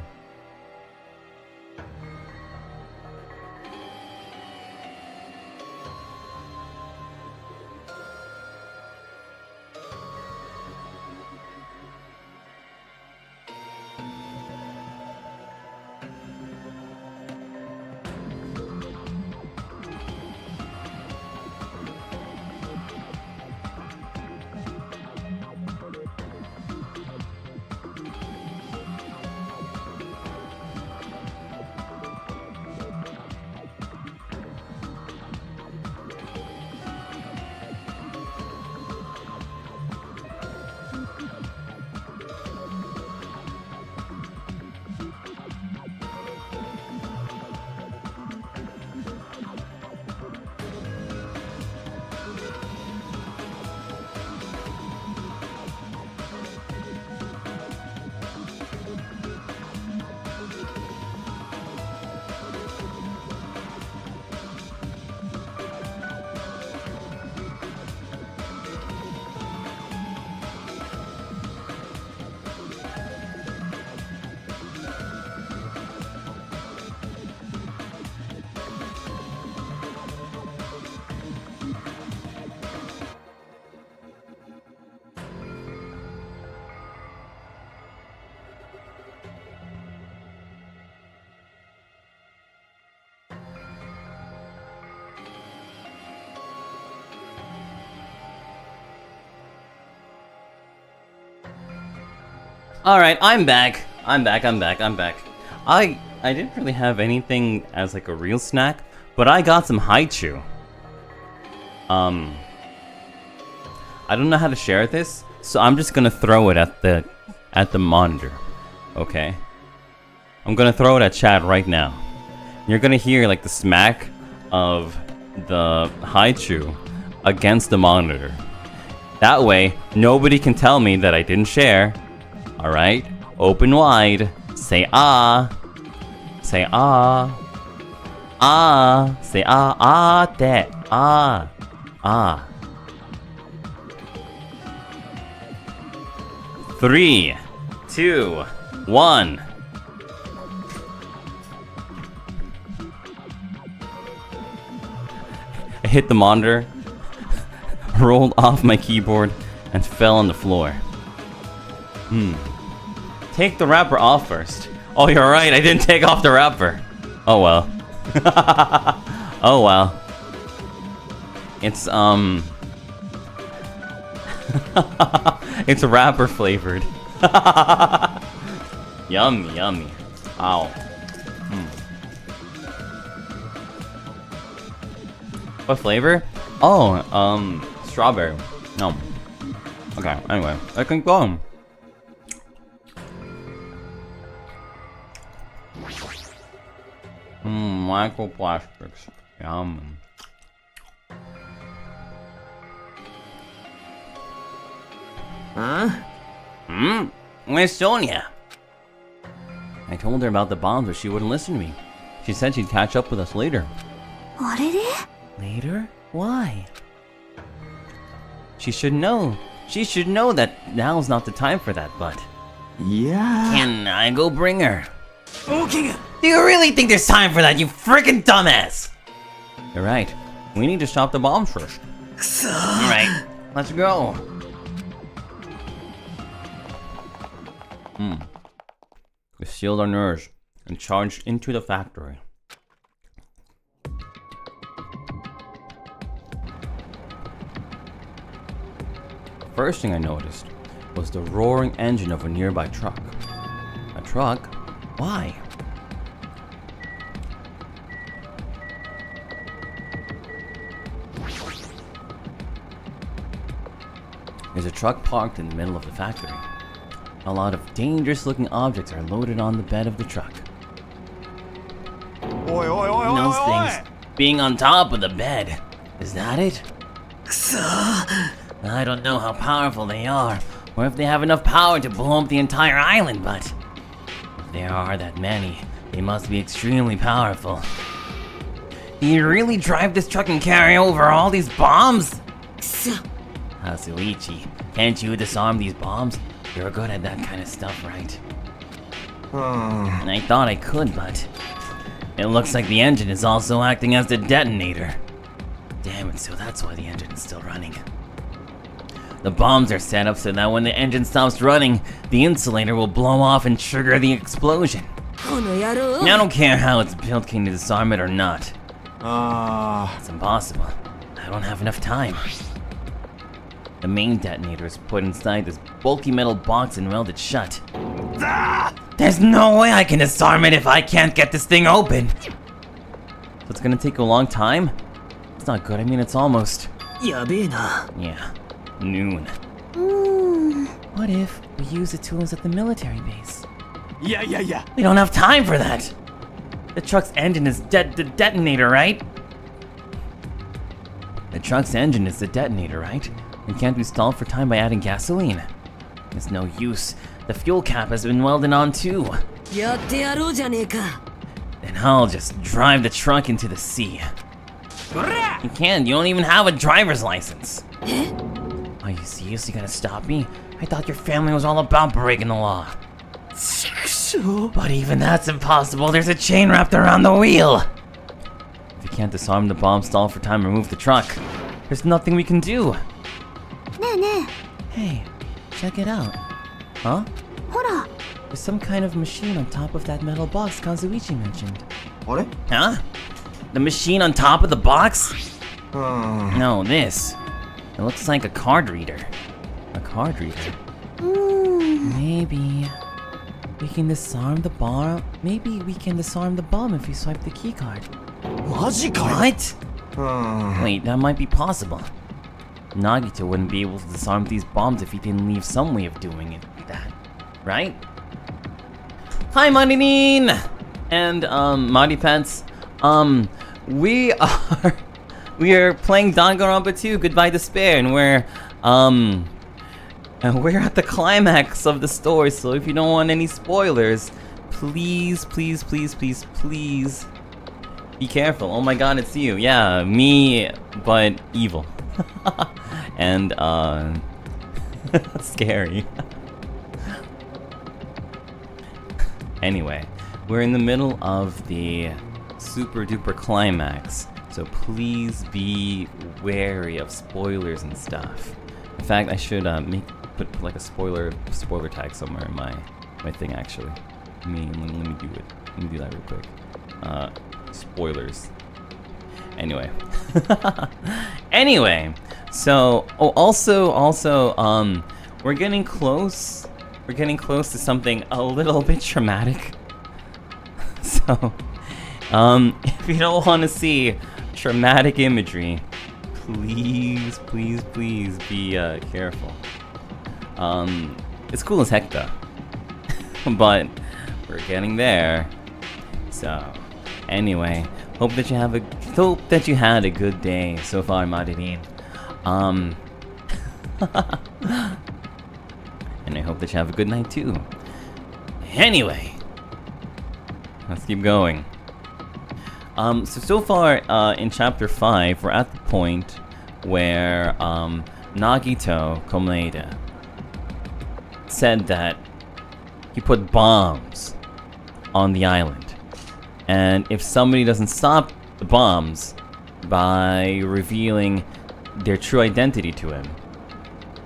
Alright, I'm back. I'm back. I didn't really have anything as like a real snack, but I got some haichu. I don't know how to share this, so I'm just gonna throw it at the monitor. Okay? I'm gonna throw it at chat right now. You're gonna hear like the smack of the haichu against the monitor. That way, nobody can tell me that I didn't share. Alright? Open wide. Say ah. Say ah. Ah. Say ah. Ah. De. Ah. Ah. 3, 2, 1. hit the monitor, rolled off my keyboard, and fell on the floor. Take the wrapper off first. Oh, you're right, I didn't take off the wrapper. Oh well. Oh well. It's it's wrapper flavored. Yummy, yummy. Ow. What flavor? Oh, strawberry. No. Okay, anyway, I can go. Microplastics. Yum. Huh? Where's Sonia? I told her about the bombs, but she wouldn't listen to me. She said she'd catch up with us later. あれれ Later? Why? She should know. She should know that now's not the time for that, but... Yeah. Can I go bring her? Okay. Do you really think there's time for that, you freaking dumbass? You're right. We need to stop the bombs first. Alright, let's go. We sealed our nerves and charged into the factory. First thing I noticed was the roaring engine of a nearby truck. A truck? Why? There's a truck parked in the middle of the factory. A lot of dangerous looking objects are loaded on the bed of the truck. Oi, oi, oi, oi, Those oi, things being on top of the bed. Is that it? くそー I don't know how powerful they are, or if they have enough power to blow up the entire island, but if there are that many, they must be extremely powerful. Do you really drive this truck and carry over all these bombs? くそ Hasuichi, can't you disarm these bombs? You're good at that kind of stuff, right? And I thought I could, but it looks like the engine is also acting as the detonator. Damn it, so that's why the engine is still running. The bombs are set up so that when the engine stops running, the insulator will blow off and trigger the explosion. この野郎 I don't care how it's built, can you disarm it or not? Ah. It's impossible. I don't have enough time. The main detonator is put inside this bulky metal box and welded shut. There's no way I can disarm it if I can't get this thing open. So it's gonna take a long time? It's not good, I mean it's almost... やべえな yeah, noon. What if we use the tools at the military base? Yeah, yeah, yeah. We don't have time for that! The truck's engine is the detonator, right? The truck's engine is the detonator, right? And can't we stall for time by adding gasoline? It's no use. The fuel cap has been welded on too. やってやろうじゃねえか Then I'll just drive the truck into the sea. You can't, you don't even have a driver's license. Are you seriously gonna stop me? I thought your family was all about breaking the law. But even that's impossible, there's a chain wrapped around the wheel. If you can't disarm the bomb, stall for time, remove the truck. There's nothing we can do. ねえね Hey, check it out. Huh? えほら There's some kind of machine on top of that metal box Kazuichi mentioned. あれ Huh? The machine on top of the box? No, this. It looks like a card reader. A card reader. Maybe we can disarm the bomb. Maybe we can disarm the bomb if we swipe the key card. マジかよ What? Wait, that might be possible. Nagito wouldn't be able to disarm these bombs if he didn't leave some way of doing it like that. Right? Hi, Marinin! And, Marty Pants. We are playing Danganronpa 2, Goodbye Despair, and we're at the climax of the story, so if you don't want any spoilers, please, please, please, please, please be careful. Oh my god, it's you. Yeah, me, but evil. And, scary. Anyway, we're in the middle of the super duper climax, So please be wary of spoilers and stuff. In fact, I should put like a spoiler tag somewhere in my thing actually. Let me do it. Let me do that real quick. Spoilers. Anyway. Anyway, so also we're getting close. We're getting close to something a little bit traumatic. So, if you don't want to see traumatic imagery, please be careful. It's cool as heck though, but we're getting there. So, anyway, hope that you had a good day so far, Maririn. And I hope that you have a good night too. Anyway, let's keep going. So far in chapter 5, we're at the point where Nagito KOMAEDA said that he put bombs on the island, and if somebody doesn't stop the bombs by revealing their true identity to him,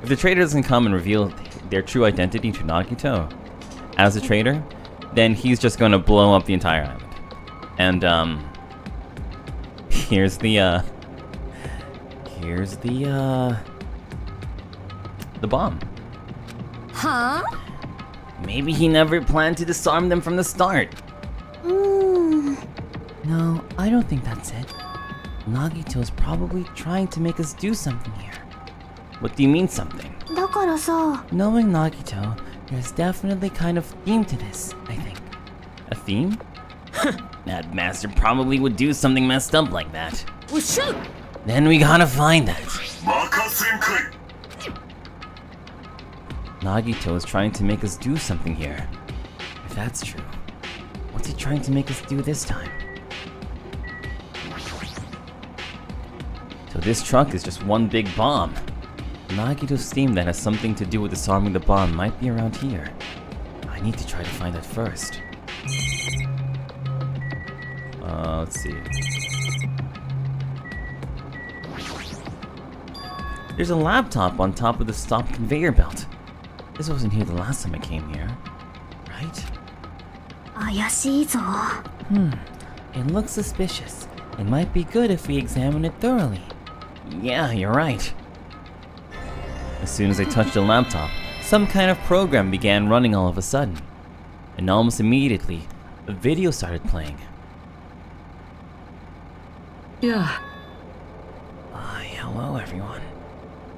if the traitor doesn't come and reveal their true identity to Nagito as a traitor, then he's just gonna blow up the entire island. And here's the bomb. Huh? Maybe he never planned to disarm them from the start. No, I don't think that's it. Nagito's probably trying to make us do something here. What do you mean something? だからさ、 Knowing Nagito, there's definitely kind of theme to this, I think. A theme? That master probably would do something messed up like that. Well, shoot! Then we gotta find that. Nagito is trying to make us do something here. If that's true, what's he trying to make us do this time? So this truck is just one big bomb. Nagito's theme that has something to do with disarming the bomb might be around here. I need to try to find that first. Let's see. There's a laptop on top of the stop conveyor belt. This wasn't here the last time I came here, right? 怪しいぞ。 It looks suspicious. It might be good if we examine it thoroughly. Yeah, you're right. As soon as I touched the laptop, some kind of program began running all of a sudden. And almost immediately, a video started playing. いや、 Hello, everyone.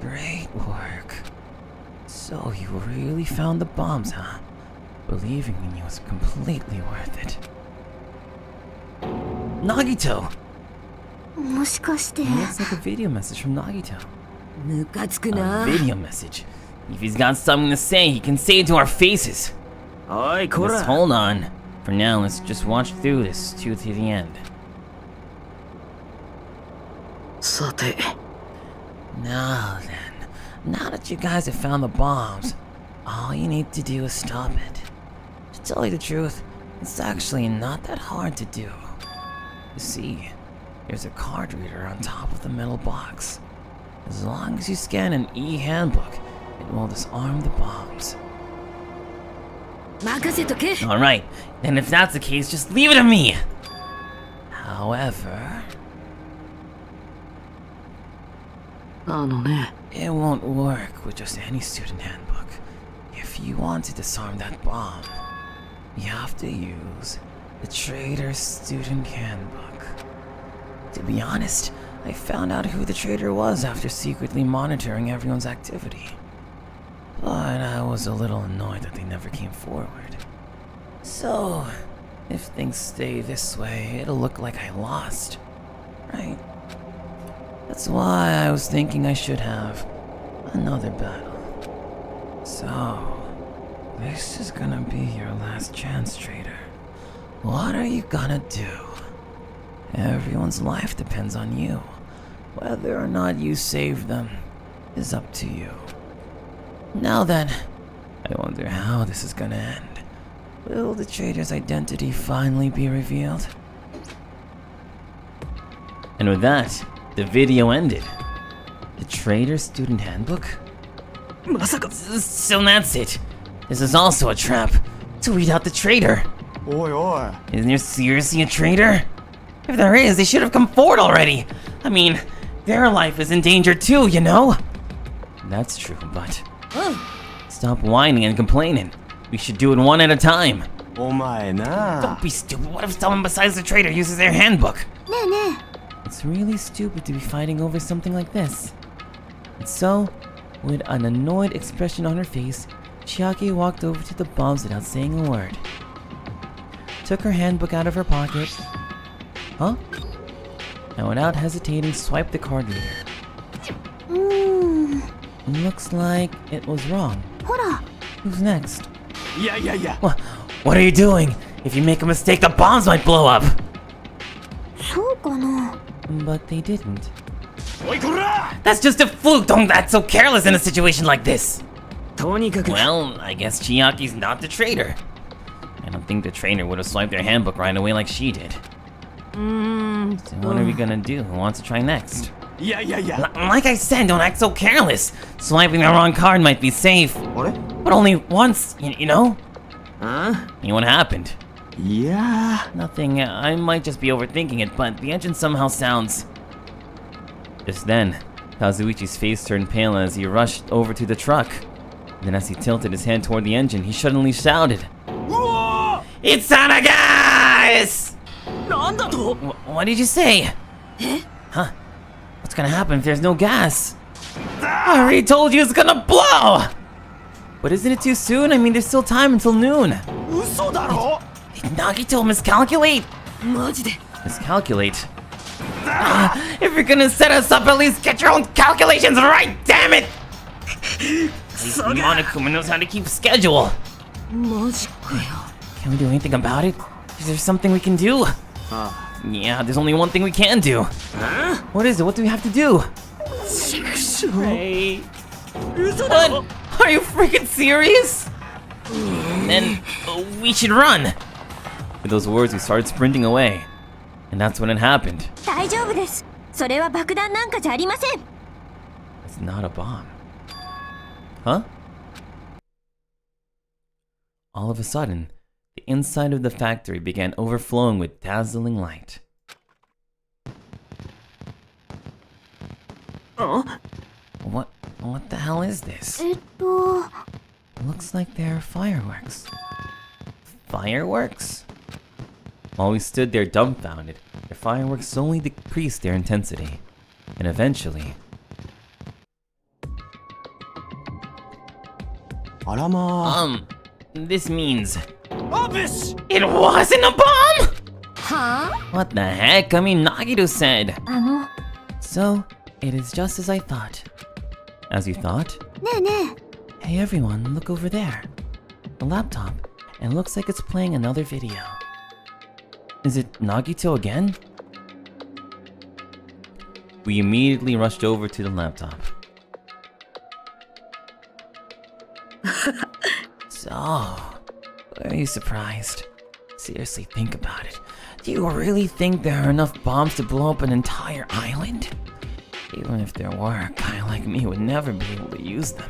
Great work. So you really found the bombs, huh? Believing in you was completely worth it. Nagito! もしかして、 Looks like a video message from Nagito. ムカつく A な。 video message. If he's got something to say, he can say it to our faces. おい、こ Just ら。 hold on. For now, let's just watch through this to the end. さて、 Now then, now that you guys have found the bombs, all you need to do is stop it. To tell you the truth, it's actually not that hard to do. You see, there's a card reader on top of the metal box. As long as you scan an e-handbook, it will disarm the bombs. 任せとけ。 Alright, then if that's the case, just leave it to me! However, あのね、 it won't work with just any student handbook. If you want to disarm that bomb, you have to use the Trader's student handbook. To be honest, I found out who the traitor was after secretly monitoring everyone's activity. But I was a little annoyed that they never came forward. So, if things stay this way, it'll look like I lost, right? That's why I was thinking I should have another battle. So, this is gonna be your last chance, traitor. What are you gonna do? Everyone's life depends on you. Whether or not you save them is up to you. Now then, I wonder how this is gonna end. Will the traitor's identity finally be revealed? And with that, the video ended. The Trader Student Handbook? まさか So that's it. This is also a trap to weed out the traitor. おいおい Isn't there seriously a traitor? If there is, they should have come forward already. I mean, their life is in danger too, you know? That's true, but... Stop whining and complaining. We should do it one at a time. お前な Don't be stupid. What if someone besides the traitor uses their handbook? ねえね It's really stupid to be fighting over something like this. And so, with an annoyed expression on her face, Chiaki walked over to the bombs without saying a word. Took her handbook out of her pocket. Huh? And without hesitating, swiped the card reader. え。Looks like it was wrong. ほら。 Who's next? いやいやいや What are you doing? If you make a mistake, the bombs might blow up. そうかな。 But they didn't. おいこら That's just a fluke. Don't act so careless in a situation like this. とにかく Well, I guess Chiaki's not the traitor. I don't think the traitor would have swiped their handbook right away like she did. So what are we gonna do? Who wants to try next? いやいやいや Like I said, don't act so careless. Swiping the wrong card might be safe, あれ but only once, you know? あ And what happened? いや Nothing. I might just be overthinking it, but the engine somehow sounds... Just then, Kazuichi's face turned pale as he rushed over to the truck. Then as he tilted his hand toward the engine, he suddenly shouted, うわ It's on a gas! なんだと What did you say? Huh? What's gonna happen if there's no gas? I already told you it's gonna blow! But isn't it too soon? I mean, there's still time until noon. 嘘だろ Did Nagito miscalculate? マジで Miscalculate? If you're gonna set us up, at least get your own calculations right, damn it! At least Monokuma knows how to keep schedule. マジかよ Can we do anything about it? Is there something we can do? Yeah, there's only one thing we can do. What is it? What do we have to do? 嘘 Hey. 嘘だろ What? Are you freaking serious? Then we should run. With those words, we started sprinting away. And that's when it happened. 大丈夫です。それは爆弾なんかじゃありません。 It's not a bomb. Huh? All of a sudden, the inside of the factory began overflowing with dazzling light. あ What the hell is this? と、 Looks like they're fireworks. Fireworks? While we stood there dumbfounded, the fireworks slowly decreased their intensity. And eventually, あらま this means あブッシュ it wasn't a bomb! は What the heck? I mean, Nagito said. あ、So, it is just as I thought. As you thought? ねえねえ。 Hey everyone, look over there. A laptop, and looks like it's playing another video. Is it Nagito again? We immediately rushed over to the laptop. So, are you surprised? Seriously, think about it. Do you really think there are enough bombs to blow up an entire island? Even if there were, a guy like me would never be able to use them.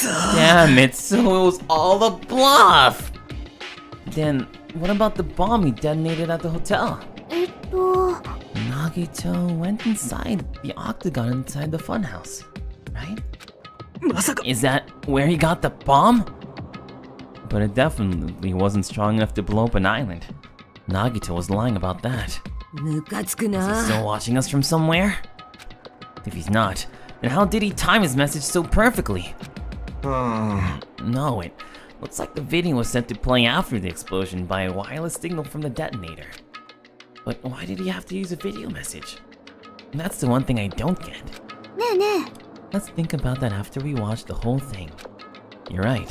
Damn it, so it was all a bluff! Then, what about the bomb he detonated at the hotel? と、 Nagito went inside the octagon inside the funhouse, right? まさか Is that where he got the bomb? But it definitely wasn't strong enough to blow up an island. Nagito was lying about that. ムカつく Is he な still watching us from somewhere? If he's not, then how did he time his message so perfectly? うん No, it looks like the video was set to play after the explosion by a wireless signal from the detonator. But why did he have to use a video message? And that's the one thing I don't get. ねえねえ。 Let's think about that after we watch the whole thing. You're right.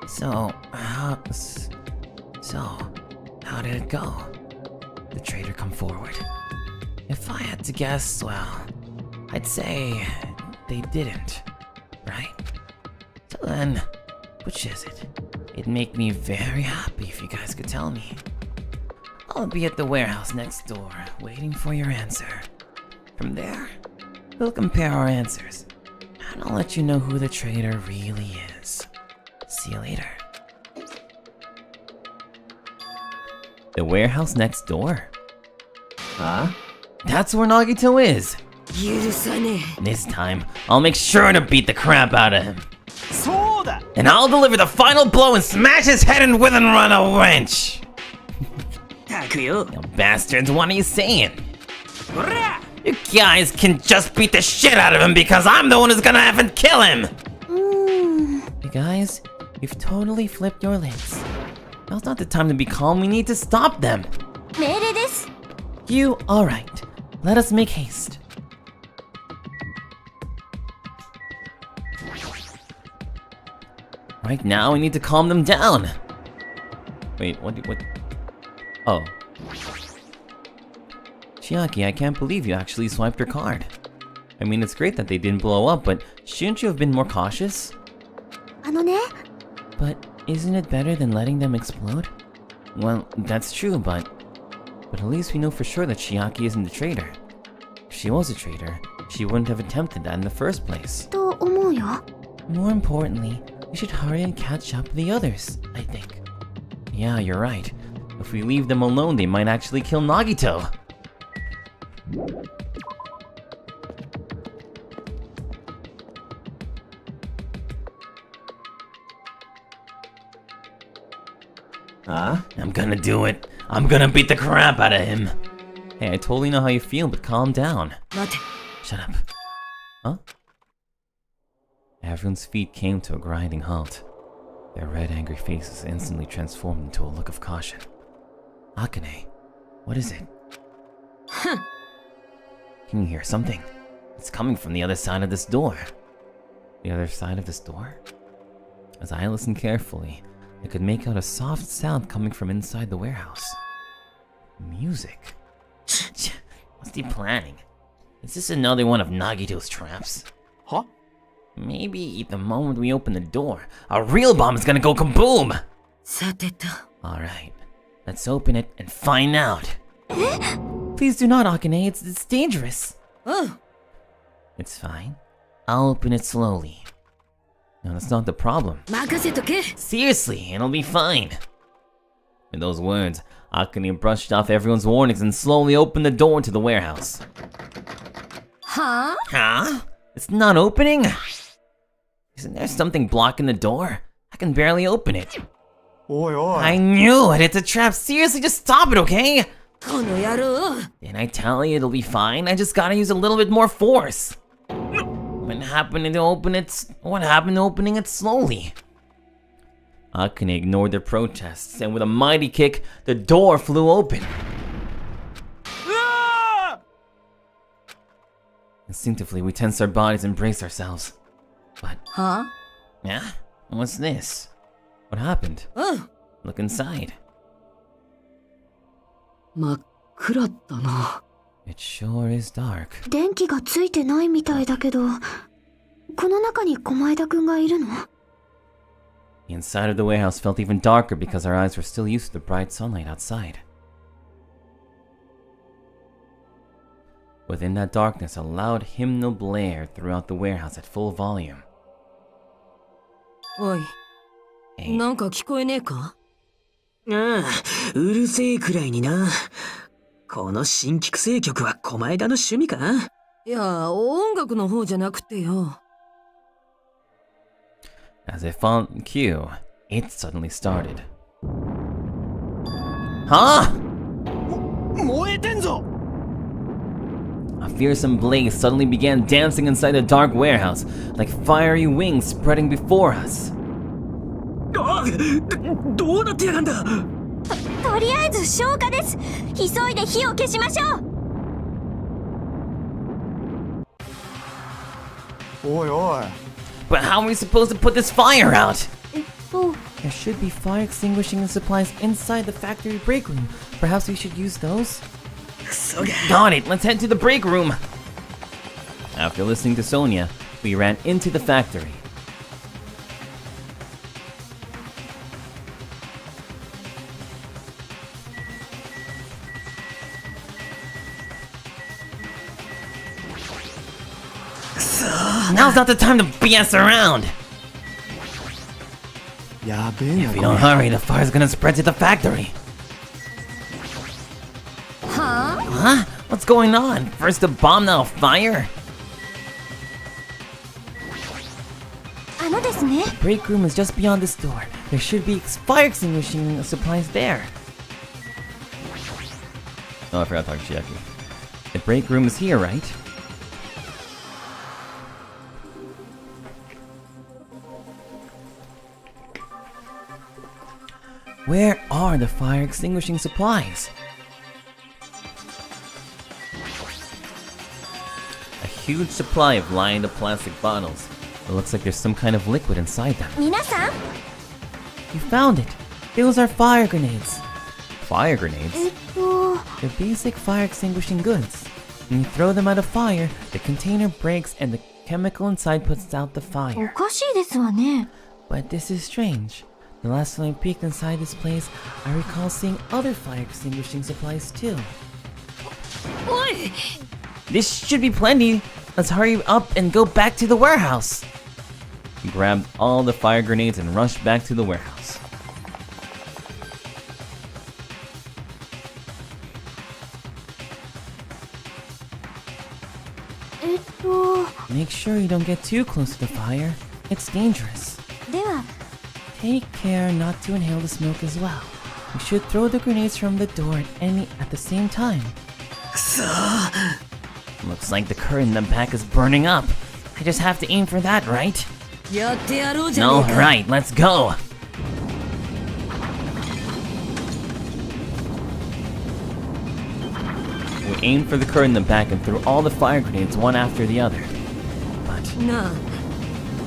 So, how did it go? The traitor come forward. If I had to guess, well, I'd say they didn't, right? So then, which is it? It'd make me very happy if you guys could tell me. I'll be at the warehouse next door, waiting for your answer. From there, we'll compare our answers, and I'll let you know who the traitor really is. See you later. The warehouse next door? Huh? That's where Nagito is! 許さね This time, I'll make sure to beat the crap out of him. そうだ And I'll deliver the final blow and smash his head in with and run a wrench! たくよ You bastards, what are you saying? ほら You guys can just beat the shit out of him because I'm the one who's gonna have to kill him! You guys, you've totally flipped your lids. Now's not the time to be calm, we need to stop them! 命令です You, alright. Let us make haste. Right now, we need to calm them down. Wait, what? Oh. Chiaki, I can't believe you actually swiped your card. I mean, it's great that they didn't blow up, but shouldn't you have been more cautious? あのね、 But isn't it better than letting them explode? Well, that's true, but at least we know for sure that Chiaki isn't a traitor. If she was a traitor, she wouldn't have attempted that in the first place. と思うよ。 More importantly, we should hurry and catch up with the others, I think. Yeah, you're right. If we leave them alone, they might actually kill Nagito. Huh? I'm gonna do it. I'm gonna beat the crap out of him. Hey, I totally know how you feel, but calm down. 待て Shut up. Huh? Everyone's feet came to a grinding halt. Their red, angry faces instantly transformed into a look of caution. Akane, what is it? Can you hear something? It's coming from the other side of this door. The other side of this door? As I listened carefully, I could make out a soft sound coming from inside the warehouse. Music. What's he planning? Is this another one of Nagito's traps? は Maybe the moment we open the door, a real bomb is gonna go kaboom! さてと Alright, let's open it and find out. Please do not, Akane, it's dangerous. うん It's fine. I'll open it slowly. No, that's not the problem. 任せとけ Seriously, it'll be fine. With those words, Akane brushed off everyone's warnings and slowly opened the door to the warehouse. はあ Huh? It's not opening? Isn't there something blocking the door? I can barely open it. おいおい I knew it! It's a trap! Seriously, just stop it, okay? この野郎 Didn't I tell you it'll be fine? I just gotta use a little bit more force. What happened to opening it slowly? Akane ignored their protests, and with a mighty kick, the door flew open. Instinctively, we tensed our bodies and braced ourselves. But, は yeah? What's this? What happened? あうん Look inside. 真っ暗だな It sure is dark. 電気がついてないみたいだけど、この中に駒枝くんがいるの？ The inside of the warehouse felt even darker because our eyes were still used to the bright sunlight outside. Within that darkness, a loud hymnal blared throughout the warehouse at full volume. おい Hey, なんか聞こえねえかああうるせえくらいになこの新規性曲は狛枝の趣味かいや音楽の方じゃなくてよ as if on cue, it suddenly started. Huh? 燃えてんぞ A fearsome blaze suddenly began dancing inside the dark warehouse, like fiery wings spreading before us. あどうなってやがんだとりあえず消火です。急いで火を消しましょう。おいおい But how are we supposed to put this fire out? There should be fire extinguishing supplies inside the factory break room. Perhaps we should use those? クソが Got it, let's head to the break room. After listening to Sonia, we ran into the factory. not the time to BS around! If we don't hurry, the fire's gonna spread to the factory. Huh? What's going on? First a bomb, now a fire? ですね。 The break room is just beyond this door. There should be fire extinguishing supplies there. Oh, I forgot to talk to Chiaki. The break room is here, right? Where are the fire extinguishing supplies? A huge supply of lined-up plastic bottles. It looks like there's some kind of liquid inside them. 皆さん、 You found it! Those are fire grenades. Fire grenades? They're basic fire extinguishing goods. When you throw them at a fire, the container breaks and the chemical inside puts out the お fire. かしいですわね。 But this is strange. The last time I peeked inside this place, I recall seeing other fire extinguishing supplies too. おい、 This should be plenty. Let's hurry up and go back to the warehouse. He grabbed all the fire grenades and rushed back to the warehouse. Make sure you don't get too close to the fire. It's dangerous. では、 Take care not to inhale the smoke as well. You should throw the grenades from the door at the same time. Looks like the curtain in the back is burning up. I just have to aim for that, right? やってやろうじゃね No, えか right, let's go! We aimed for the curtain in the back and threw all the fire grenades one after the other. But なあ、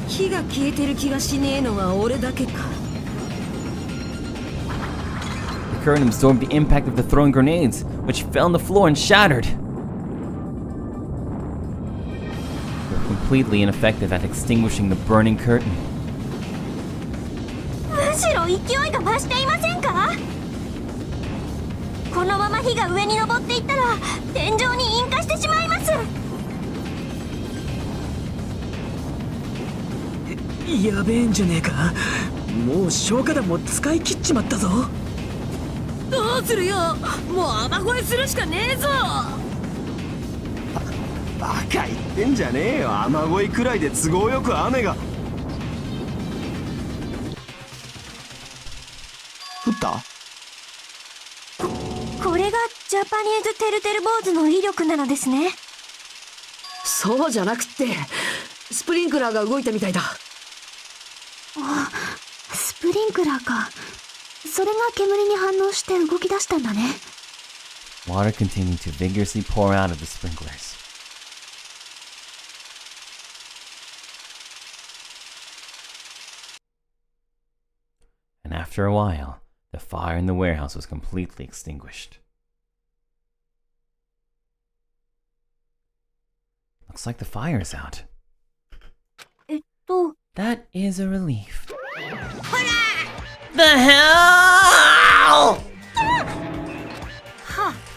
火が消えてる気がしねえのは俺だけか。 the curtain absorbed the impact of the throwing grenades, which fell on the floor and shattered. They were completely ineffective at extinguishing the burning curtain. むしろ勢いが増していませんか？このまま火が上に登っていったら天井に引火してしまいます。やべえんじゃねえか。もう消火弾も使い切っちまったぞ。どうするよ。もう雨乞いするしかねえぞ。バカ言ってんじゃねえよ。雨乞いくらいで都合よく雨が降った。これがジャパニーズてるてる坊主の威力なのですね。そうじゃなくってスプリンクラーが動いたみたいだ。あ、スプリンクラーか。それが煙に反応して動き出したんだね。 Water continued to vigorously pour out of the sprinklers. And after a while, the fire in the warehouse was completely extinguished. Looks like the fire is out. That is a relief. The hell!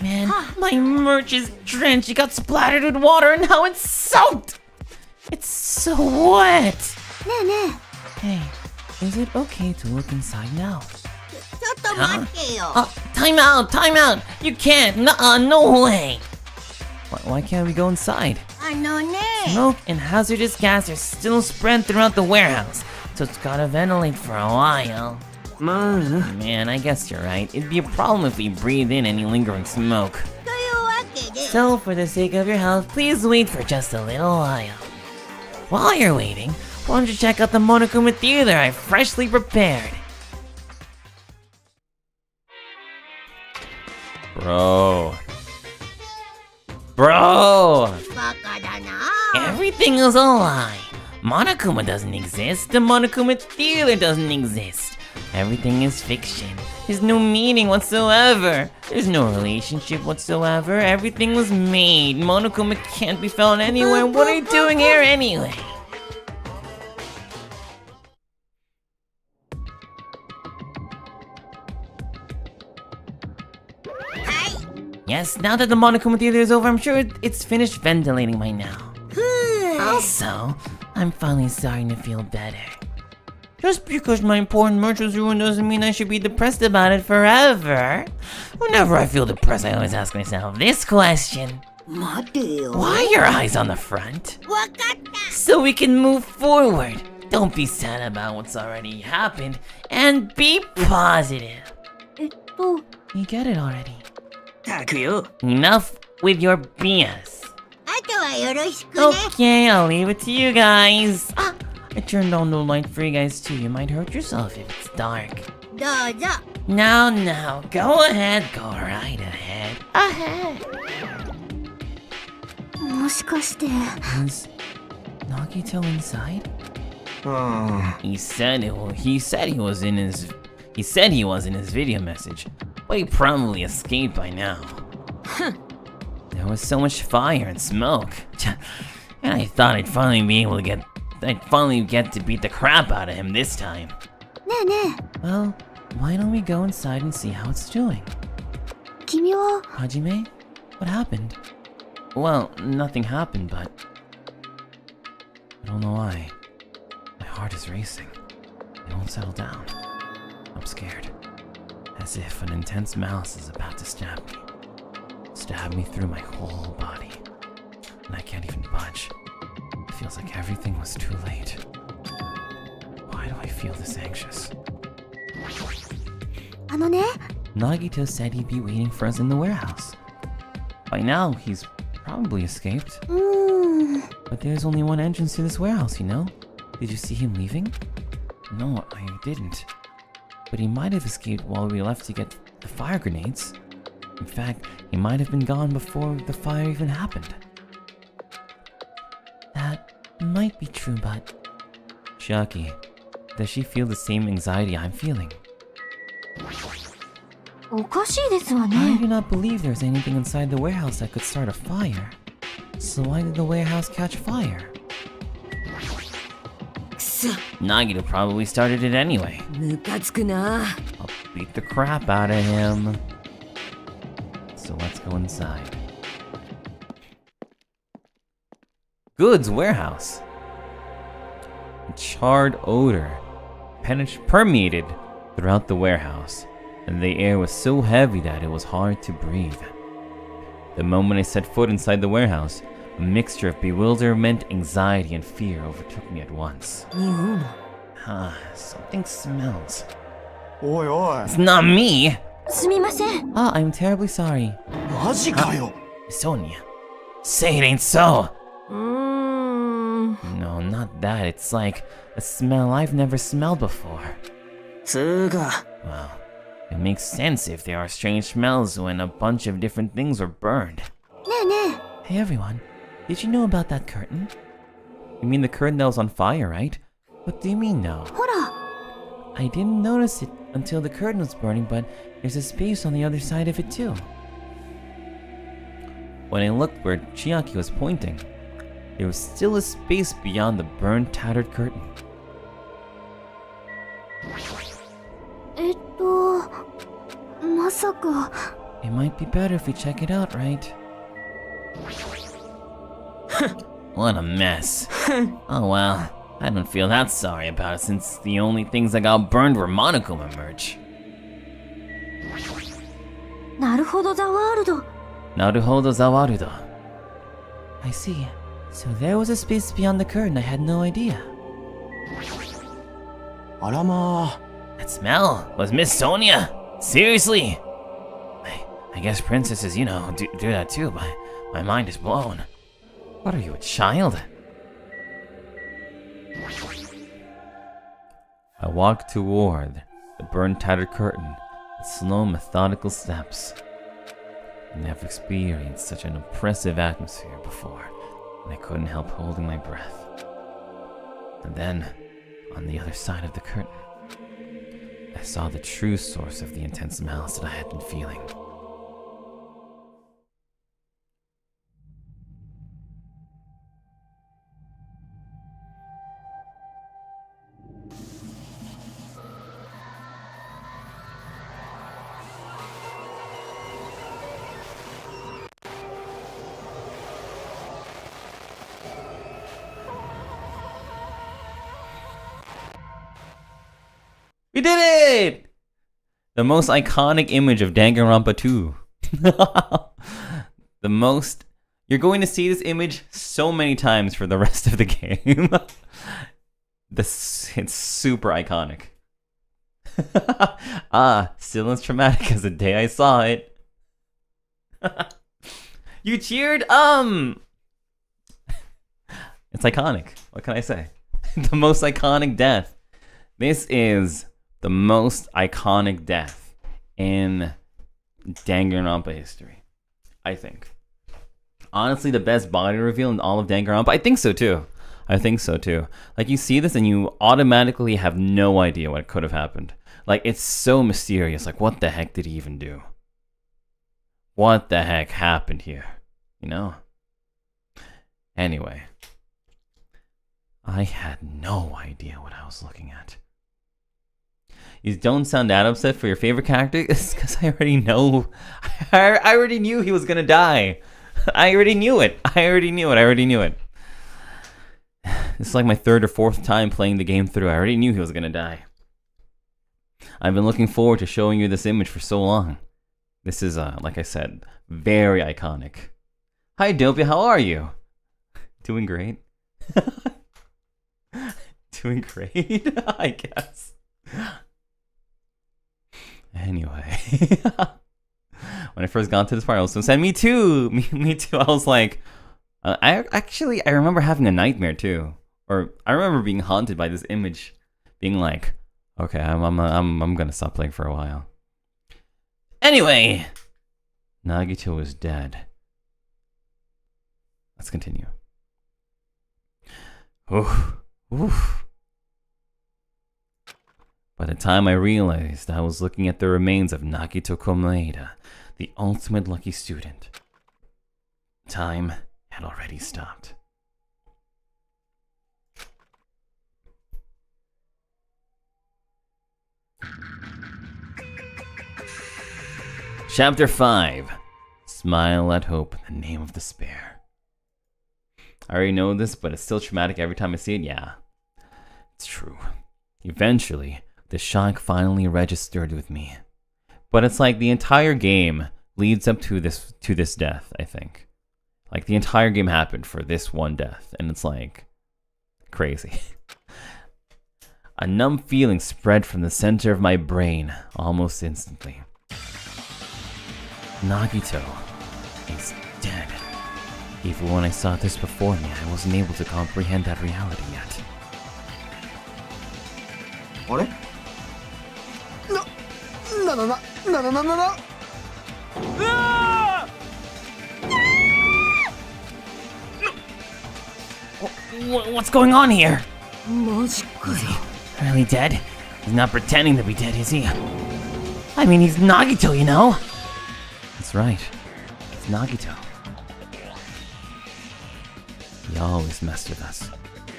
Man, my merch is drenched. It got splattered with water and now it's soaked! It's so wet! ねえねえ。 Hey, is it okay to look inside now? ちょっと待ってよ。 Time out! Time out! You can't! No way! Why can't we go inside? あのね。 Smoke and hazardous gas are still spread throughout the warehouse, so it's gotta ventilate for a while. まあな。 Man, I guess you're right. It'd be a problem if we breathe in any lingering smoke. というわけで。 So, for the sake of your health, please wait for just a little while. While you're waiting, why don't you check out the Monokuma Theater I freshly prepared? Bro. バカだな。 Everything is a lie. Monokuma doesn't exist. The Monokuma Theater doesn't exist. Everything is fiction. There's no meaning whatsoever. There's no relationship whatsoever. Everything was made. Monokuma can't be found anywhere. What are you doing here anyway? Yes, now that the Monokuma Theater is over, I'm sure it's finished ventilating by now. Also, I'm finally starting to feel better. Just because my important merch was ruined doesn't mean I should be depressed about it forever. Whenever I feel depressed, I always ask myself this question. 待てよ。 Why are your eyes on the front? わかった。 So we can move forward. Don't be sad about what's already happened, and be positive. You get it already. たくよ。 Enough with your BS. あとはよろしくね。 Okay, I'll leave it to you guys. I turned on the light for you guys too. You might hurt yourself if it's dark. どうぞ。 No, go ahead, go right ahead. Ahead. もしかして Is Nagito inside? うん。 He said he was in his video message, but he probably escaped by now. There was so much fire and smoke, and I thought I'd finally get to beat the crap out of him this time. ねえね Well, why don't we go inside and see how it's doing? え君は Hajime, what happened? Well, nothing happened, but I don't know why. My heart is racing. It won't settle down. I'm scared. As if an intense malice is about to stab me. Stab me through my whole body. And I can't even budge. It feels like everything was too late. Why do I feel this anxious? あのね Nagito said he'd be waiting for us in the warehouse. By now, he's probably escaped. うーん But there's only one entrance to this warehouse, you know? Did you see him leaving? No, I didn't. But he might have escaped while we left to get the fire grenades. In fact, he might have been gone before the fire even happened. That might be true, but... Shaki, does she feel the same anxiety I'm feeling? おかしいですわ I ね do not believe there's anything inside the warehouse that could start a fire. So why did the warehouse catch fire? くそ。 Nagito probably started it anyway. ムカつくな。 I'll beat the crap out of him. So let's go inside. Goods warehouse. A charred odor permeated throughout the warehouse, and the air was so heavy that it was hard to breathe. The moment I set foot inside the warehouse, a mixture of bewilderment, anxiety, and fear overtook me at once. 日本。 Something smells. おいおい。 It's not me! すみません Ah, I'm terribly sorry. マジかよ。 Sonia, say it ain't so! うーん。 No, not that. It's like a smell I've never smelled before. つーか。 Well, it makes sense if there are strange smells when a bunch of different things were burned. ねえね Hey everyone, did you know about that curtain? You mean the curtain that was on fire, right? What do you mean no? えほら I didn't notice it until the curtain was burning, but there's a space on the other side of it too. When I looked where Chiaki was pointing, there was still a space beyond the burned, tattered curtain. まさか It might be better if we check it out, right? What a mess. Oh well, I don't feel that sorry about it since the only things that got burned were Monokuma merch. なるほどザワールド Naruhodo Zawarudo. I see. So there was a space beyond the curtain. I had no idea. あらまあ。 That smell was Miss Sonia. Seriously? I guess princesses, do that too, but my mind is blown. What are you, a child? I walked toward the burned, tattered curtain with slow, methodical steps. I never experienced such an oppressive atmosphere before, and I couldn't help holding my breath. And then, on the other side of the curtain, I saw the true source of the intense malice that I had been feeling. We did it! The most iconic image of Danganronpa 2. The most... You're going to see this image so many times for the rest of the game. It's super iconic. Still as traumatic as the day I saw it. You cheered? It's iconic. What can I say? The most iconic death. This is the most iconic death in Danganronpa history, I think. Honestly, the best body reveal in all of Danganronpa. I think so too. Like, you see this and you automatically have no idea what could have happened. Like, it's so mysterious. Like, what the heck did he even do? What the heck happened here? You know? Anyway. I had no idea what I was looking at. You don't sound that upset for your favorite character? It's because I already know. I already knew he was gonna die. I already knew it. This is like my third or fourth time playing the game through. I already knew he was gonna die. I've been looking forward to showing you this image for so long. This is, like I said, very iconic. Hi, Doppio, how are you? Doing great. Doing great, I guess. Anyway. When I first got to this part, I was saying, me too. Me too. I was like, I remember having a nightmare too. Or I remember being haunted by this image, being like, okay, I'm gonna stop playing for a while. Anyway, Nagito is dead. Let's continue. Oof. By the time I realized I was looking at the remains of Nagito KOMAEDA, the ultimate lucky student, time had already stopped. Chapter 5. Smile at Hope in the Name of Despair. I already know this, but it's still traumatic every time I see it. Yeah, it's true. Eventually, the shock finally registered with me. But it's like the entire game leads up to this death, I think. Like, the entire game happened for this one death, and it's like crazy. A numb feeling spread from the center of my brain almost instantly. Nagito is dead. Even when I saw this before me, I wasn't able to comprehend that reality yet. What? What's going on here? マジかよ。 Really dead? He's not pretending to be dead, is he? I mean, he's Nagito, you know? That's right. It's Nagito. He always messed with us.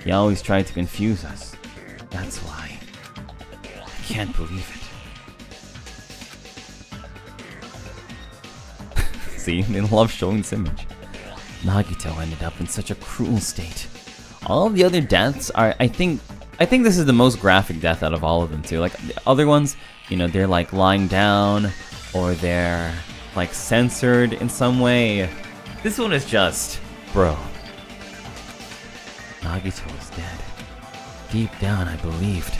He always tried to confuse us. That's why. I can't believe it. See, they love showing this image. Nagito ended up in such a cruel state. All of the other deaths are, I think this is the most graphic death out of all of them too. Like, the other ones, you know, they're like lying down, or they're like censored in some way. This one is just, bro. Nagito was dead. Deep down, I believed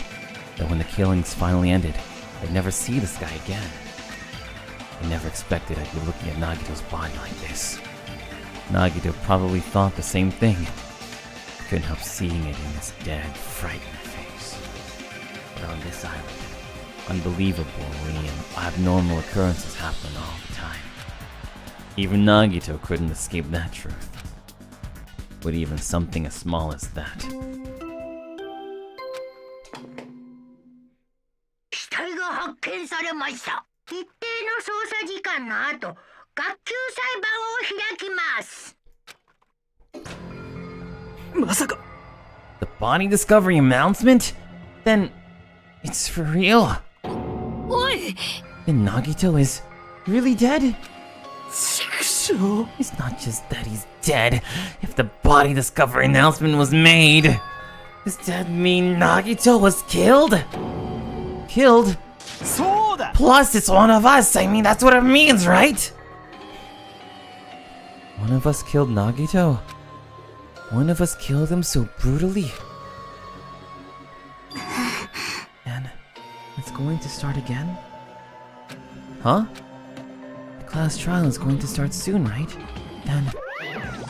that when the killings finally ended, I'd never see this guy again. I never expected I'd be looking at Nagito's body like this. Nagito probably thought the same thing. Couldn't help seeing it in his dead, frightened face. But on this island, unbelievably and abnormal occurrences happen all the time. Even Nagito couldn't escape that truth. But even something as small as that. 死体が発見されました。一定の捜査時間の後、学級裁判を開きます。まさか The body discovery announcement? Then it's for real. おい Then Nagito is really dead? 畜生 It's not just that he's dead. If the body discovery announcement was made, does that mean Nagito was killed? killed. そうだ Plus, it's one of us. I mean, that's what it means, right? One of us killed Nagito? One of us killed him so brutally? And it's going to start again? Huh? The class trial is going to start soon, right? Then...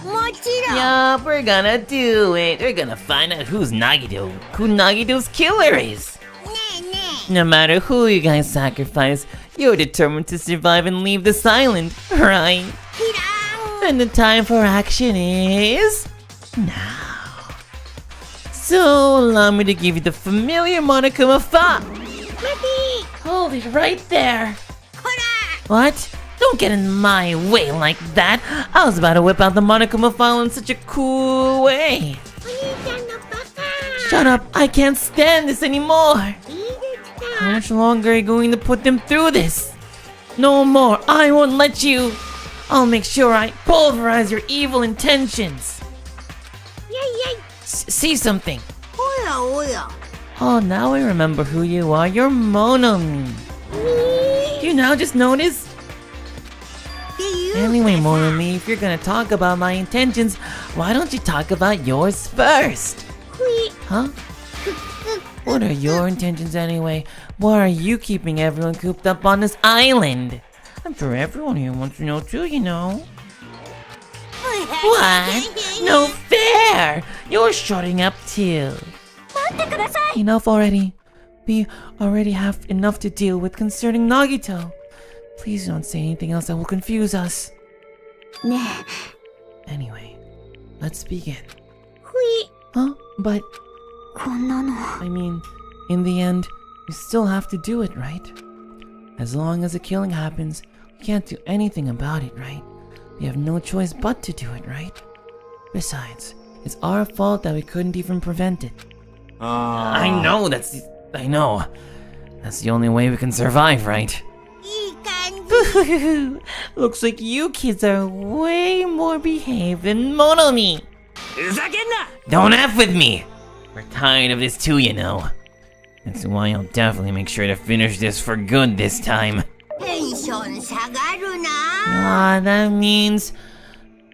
もちろん Yup, we're gonna do it. We're gonna find out who Nagito's killer is. ねえね No matter who you guys sacrifice, you're determined to survive and leave this island, right? えキラ And the time for action is... now. So, allow me to give you the familiar Monokuma Fa. ー待て Hold it right there. こら What? Don't get in my way like that. I was about to whip out the Monokuma file in such a cool way. お兄ちゃんのバカ Shut up, I can't stand this anymore. いいですか How much longer are you going to put them through this? No more, I won't let you. I'll make sure I pulverize your evil intentions. いやいや See something. おやおや Oh, now I remember who you are. You're Monomi. Do you now just notice? っていう Anyway, Monomi, if you're gonna talk about my intentions, why don't you talk about yours first? ふい Huh? What are your intentions anyway? Why are you keeping everyone cooped up on this island? I'm sure everyone here wants to know too, you know. What? No fair! You're shutting up too. 待ってください Enough already. We already have enough to deal with concerning Nagito. Please don't say anything else that will confuse us. ね Anyway, let's begin. ふい Huh? But, えこんなの I mean, in the end, we still have to do it, right? As long as a killing happens, we can't do anything about it, right? We have no choice but to do it, right? Besides, it's our fault that we couldn't even prevent it. I know, I know. That's the only way we can survive, right? いい感じ Looks like you kids are way more behaved than Monomi. ふざけんな Don't F with me! We're tired of this too, you know. That's why I'll definitely make sure to finish this for good this time. テンション下がるな Ah, that means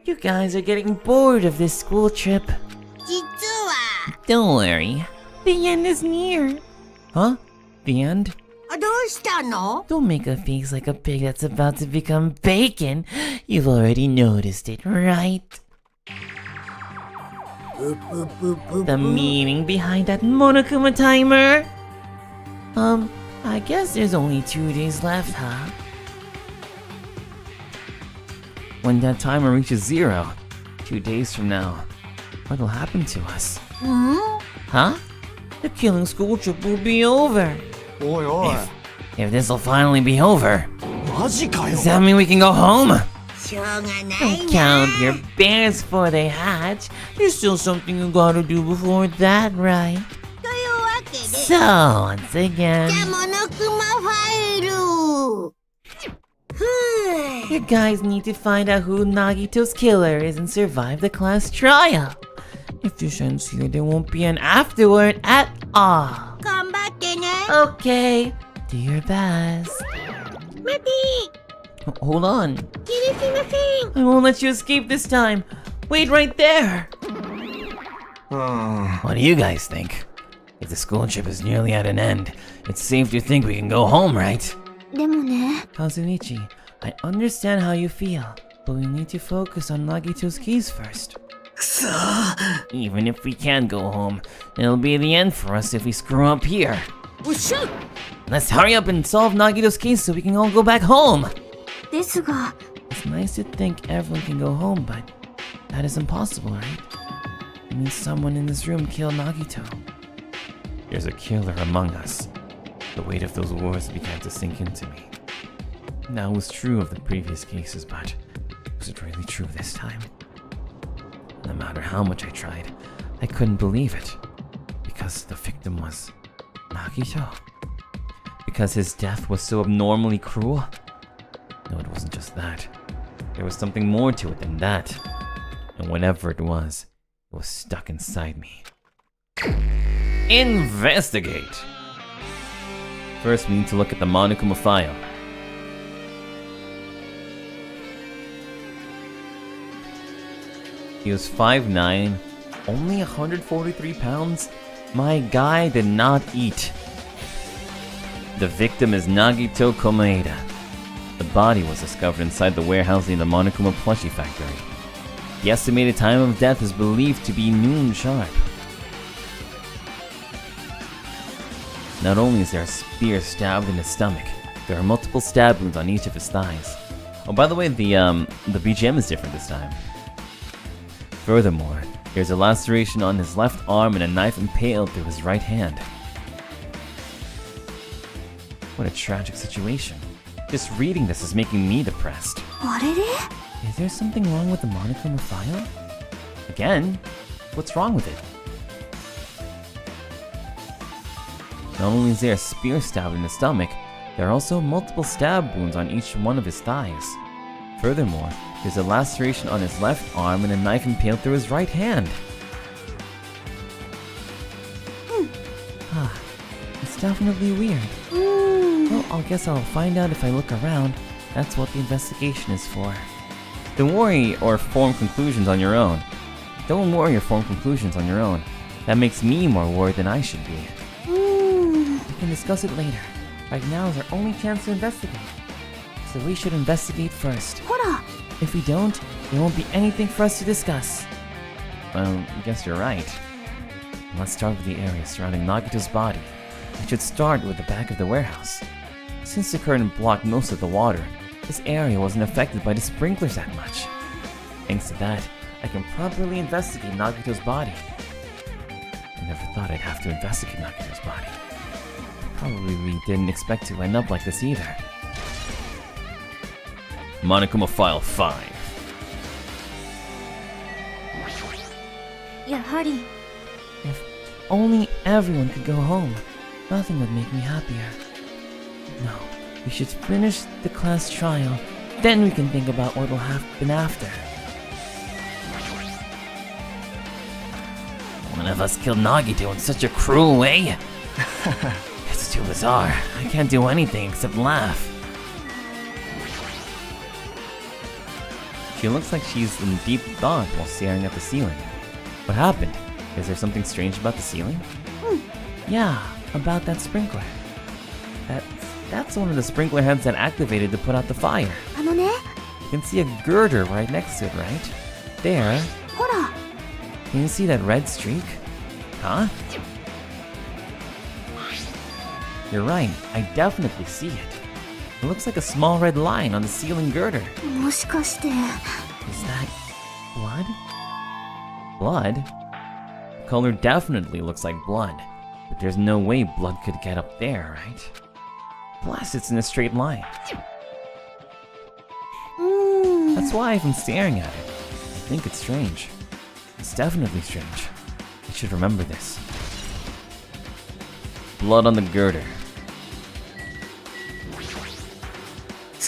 you guys are getting bored of this school trip. 実は Don't worry, the end is near. Huh? The end? どうしたの Don't make a face like a pig that's about to become bacon. You've already noticed it, right? The meaning behind that Monokuma timer? I guess there's only 2 days left, huh? When that timer reaches 0, 2 days from now, what'll happen to us? うん Huh? The killing school trip will be over. おいおい If this'll finally be over, マジかよ does that mean we can go home? しょうがない Don't な count your bears before they hatch. There's still something you gotta do before that, right? というわけで So, once again, じゃモノクマファイルふぅ you guys need to find out who Nagito's killer is and survive the class trial. If you shan't see it, there won't be an afterword at all. 頑張ってね Okay, do your best. 待て Hold on. 許しません I won't let you escape this time. Wait right there. うん What do you guys think? If the school trip is nearly at an end, it's safe to think we can go home, right? でもね Kazunichi, I understand how you feel, but we need to focus on Nagito's keys first. くそ Even if we can't go home, it'll be the end for us if we screw up here. おっしゃ Let's hurry up and solve Nagito's case so we can all go back home. ですが It's nice to think everyone can go home, but that is impossible, right? It means someone in this room killed Nagito. There's a killer among us. The weight of those words began to sink into me. That was true of the previous cases, but was it really true this time? No matter how much I tried, I couldn't believe it. Because the victim was Nagito. Because his death was so abnormally cruel. No, it wasn't just that. There was something more to it than that. And whatever it was stuck inside me. Investigate! First, we need to look at the Monokuma file. He was 5'9", only 143 pounds? My guy did not eat. The victim is Nagito KOMAEDA. The body was discovered inside the warehouse near the Monokuma plushie factory. The estimated time of death is believed to be noon sharp. Not only is there a spear stabbed in his stomach, there are multiple stab wounds on each of his thighs. Oh, by the way, the BGM is different this time. Furthermore, there's a laceration on his left arm and a knife impaled through his right hand. What a tragic situation. Just reading this is making me depressed. Is there something wrong with the Monokuma file? Again? What's wrong with it? Not only is there a spear stabbed in his stomach, there are also multiple stab wounds on each one of his thighs. Furthermore, there's a laceration on his left arm and a knife impaled through his right hand. It's definitely weird. Well, I guess I'll find out if I look around. That's what the investigation is for. Don't worry or form conclusions on your own. Don't worry or form conclusions on your own. That makes me more worried than I should be. We can discuss it later. Right now is our only chance to investigate. So we should investigate first. If we don't, there won't be anything for us to discuss. Well, I guess you're right. Let's start with the area surrounding Nagito's body. We should start with the back of the warehouse. Since the curtain blocked most of the water, this area wasn't affected by the sprinklers that much. Thanks to that, I can properly investigate Nagito's body. I never thought I'd have to investigate Nagito's body. Probably didn't expect to end up like this either. Monokuma File 5. If only everyone could go home, nothing would make me happier. No, we should finish the class trial, then we can think about what will happen after. One of us killed Nagito in such a cruel way. It's too bizarre. I can't do anything except laugh. She looks like she's in deep thought while staring at the ceiling. What happened? Is there something strange about the ceiling? Yeah, about that sprinkler. That's one of the sprinkler heads that activated to put out the fire. You can see a girder right next to it, right? There. Can you see that red streak? Huh? You're right, I definitely see it. It looks like a small red line on the ceiling girder. Is that blood? Blood? The color definitely looks like blood, but there's no way blood could get up there, right? Plus, it's in a straight line. That's why I've been staring at it. I think it's strange. It's definitely strange. I should remember this. Blood on the girder.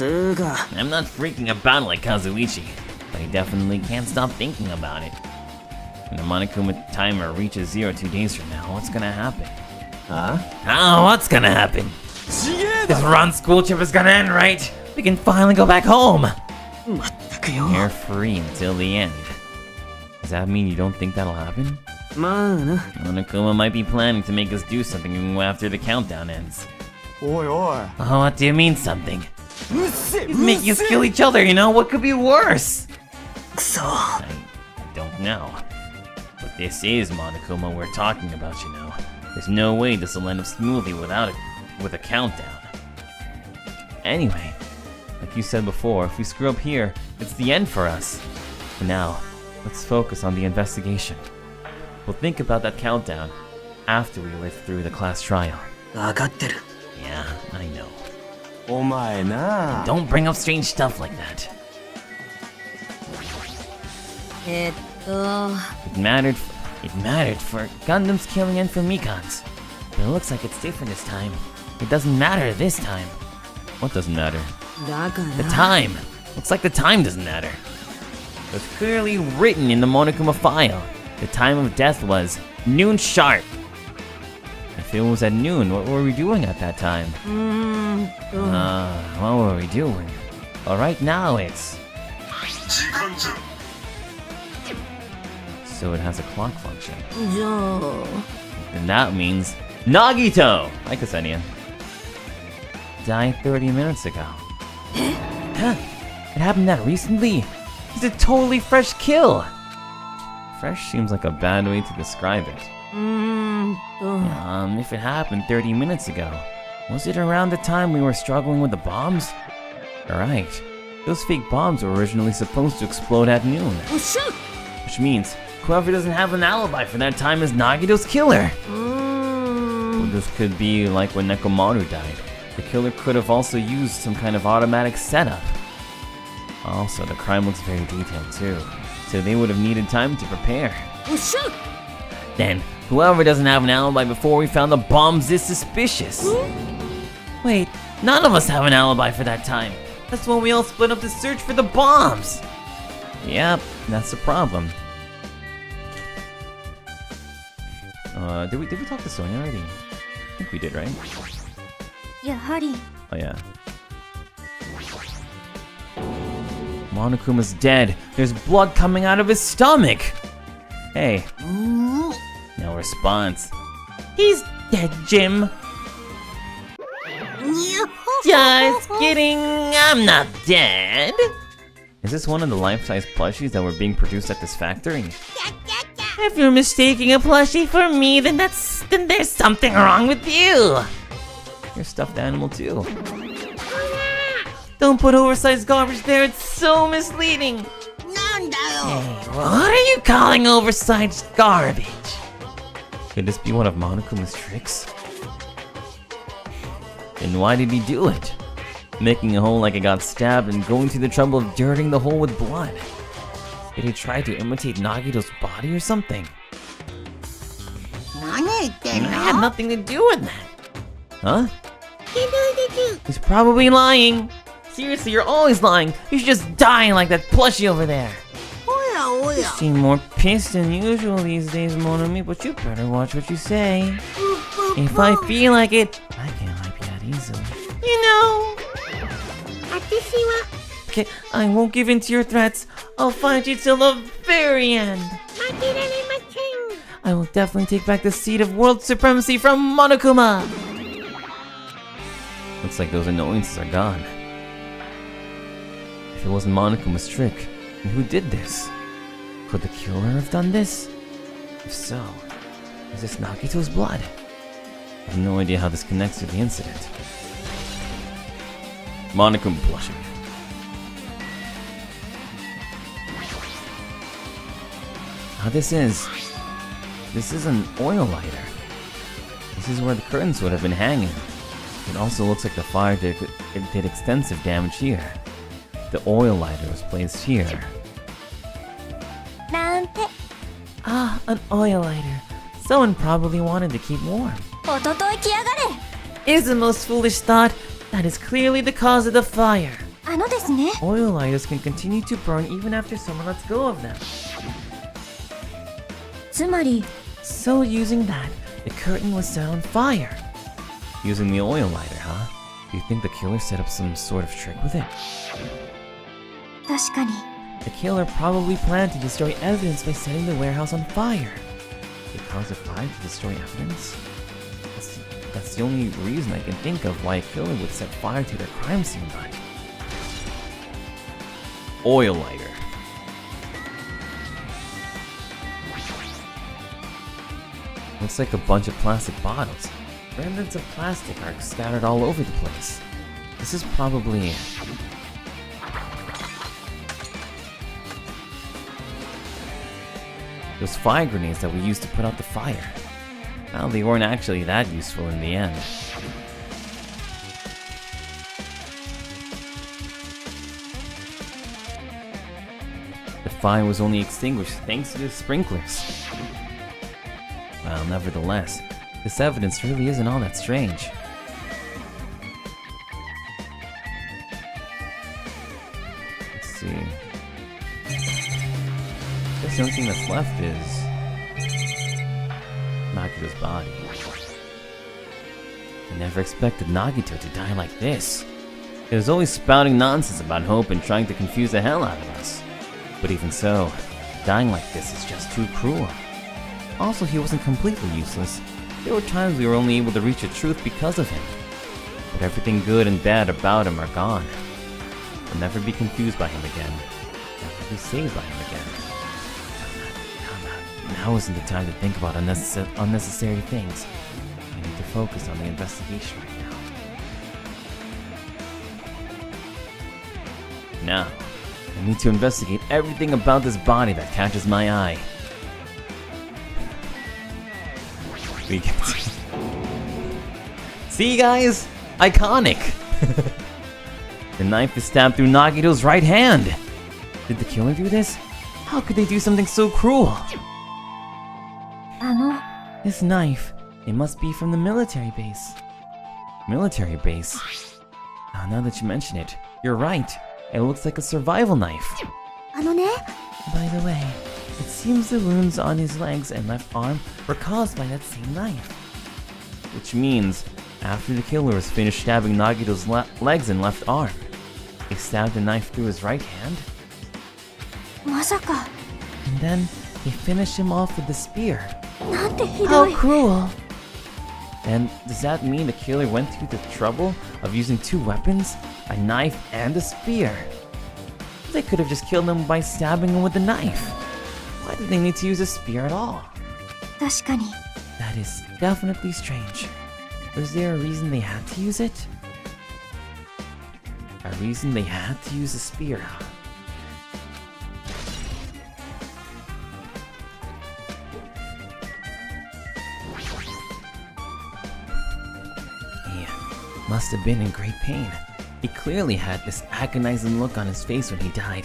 I'm not freaking about like Kazuichi, but I definitely can't stop thinking about it. When the Monokuma timer reaches 0 2 days from now, what's gonna happen? Oh, what's gonna happen? This run school trip is gonna end, right? We can finally go back home! You're free until the end. Does that mean you don't think that'll happen? Monokuma might be planning to make us do something after the countdown ends. Oh, what do you mean something? He's making us kill each other, you know? What could be worse? I don't know. But this is Monokuma we're talking about, you know. There's no way this will end up smoothly with a countdown. Anyway, like you said before, if we screw up here, it's the end for us. For now, let's focus on the investigation. We'll think about that countdown after we live through the class trial. Yeah, I know. Don't bring up strange stuff like that. It mattered for Gundam's killing and for Mikan's. But it looks like it's different this time. It doesn't matter this time. What doesn't matter? The time. Looks like the time doesn't matter. It's clearly written in the Monokuma file. The time of death was noon sharp. I If it was at noon, what were we doing at that time? What were we doing? Well, right now it's... So it has a clock function. And that means... Nagito! Hi, Ksenia. Died 30 minutes ago. Huh? It happened that recently? It's a totally fresh kill! Fresh seems like a bad way to describe it. If it happened 30 minutes ago, was it around the time we were struggling with the bombs? Alright, those fake bombs were originally supposed to explode at noon. Which means, whoever doesn't have an alibi for that time is Nagito's killer. Or this could be like when Nekomaru died. The killer could have also used some kind of automatic setup. Also, the crime looks very detailed too, so they would have needed time to prepare. Then, whoever doesn't have an alibi before we found the bombs is suspicious. Wait, none of us have an alibi for that time. That's when we all split up to search for the bombs. Yep, that's the problem. Did we talk to Sonia already? I think we did, right? Oh yeah. Monokuma's dead. There's blood coming out of his stomach. Hey. No response. He's dead, Jim. Just kidding. I'm not dead. Is this one of the life-size plushies that were being produced at this factory? If you're mistaking a plushie for me, then there's something wrong with you. You're a stuffed animal too. Don't put oversized garbage there, it's so misleading. Hey, what are you calling oversized garbage? Could this be one of Monokuma's tricks? Then why did he do it? Making a hole like it got stabbed and going to the trouble of dirtying the hole with blood. Did he try to imitate Nagito's body or something? I had nothing to do with that. Huh? He's probably lying. Seriously, you're always lying. You should just die like that plushie over there. You seem more pissed than usual these days, Monami, but you better watch what you say. If I feel like it, I can't wipe you out easily. You know. Okay, I won't give in to your threats. I'll fight you till the very end. I will definitely take back the seat of world supremacy from Monokuma. Looks like those annoyances are gone. If it wasn't Monokuma's trick, then who did this? Could the killer have done this? If so, is this Nagito's blood? I have no idea how this connects to the incident. Monokuma blushing. Now this is an oil lighter. This is where the curtains would have been hanging. It also looks like the fire did extensive damage here. The oil lighter was placed here. Ah, an oil lighter. Someone probably wanted to keep warm. Is the most foolish thought. That is clearly the cause of the fire. Oil lighters can continue to burn even after someone lets go of them. So using that, the curtain was set on fire. Using the oil lighter, huh? Do you think the killer set up some sort of trick with it? The killer probably planned to destroy evidence by setting the warehouse on fire. Did it cause a fire to destroy evidence? That's the only reason I can think of why a killer would set fire to their crime scene, but... Oil lighter. Looks like a bunch of plastic bottles. Remnants of plastic are scattered all over the place. This is probably... those fire grenades that we used to put out the fire. Well, they weren't actually that useful in the end. The fire was only extinguished thanks to the sprinklers. Well, nevertheless, this evidence really isn't all that strange. Let's see. I guess the only thing that's left is Nagito's body. I never expected Nagito to die like this. He was always spouting nonsense about hope and trying to confuse the hell out of us. But even so, dying like this is just too cruel. Also, he wasn't completely useless. There were times we were only able to reach the truth because of him. But everything good and bad about him are gone. We'll never be confused by him again. Never be saved by him again. Now isn't the time to think about unnecessary things. I need to focus on the investigation right now. Now, I need to investigate everything about this body that catches my eye. We get to... See, guys? Iconic! The knife is stabbed through Nagito's right hand! Did the killer do this? How could they do something so cruel? This knife, it must be from the military base. Military base? Oh, now that you mention it, you're right. It looks like a survival knife. By the way, it seems the wounds on his legs and left arm were caused by that same knife. Which means, after the killer was finished stabbing Nagito's legs and left arm, they stabbed the knife through his right hand? And then, they finished him off with the spear. How cruel! And does that mean the killer went through the trouble of using two weapons? A knife and a spear? They could have just killed him by stabbing him with the knife. Why did they need to use a spear at all? That is definitely strange. Was there a reason they had to use it? A reason they had to use a spear? Must have been in great pain. He clearly had this agonizing look on his face when he died.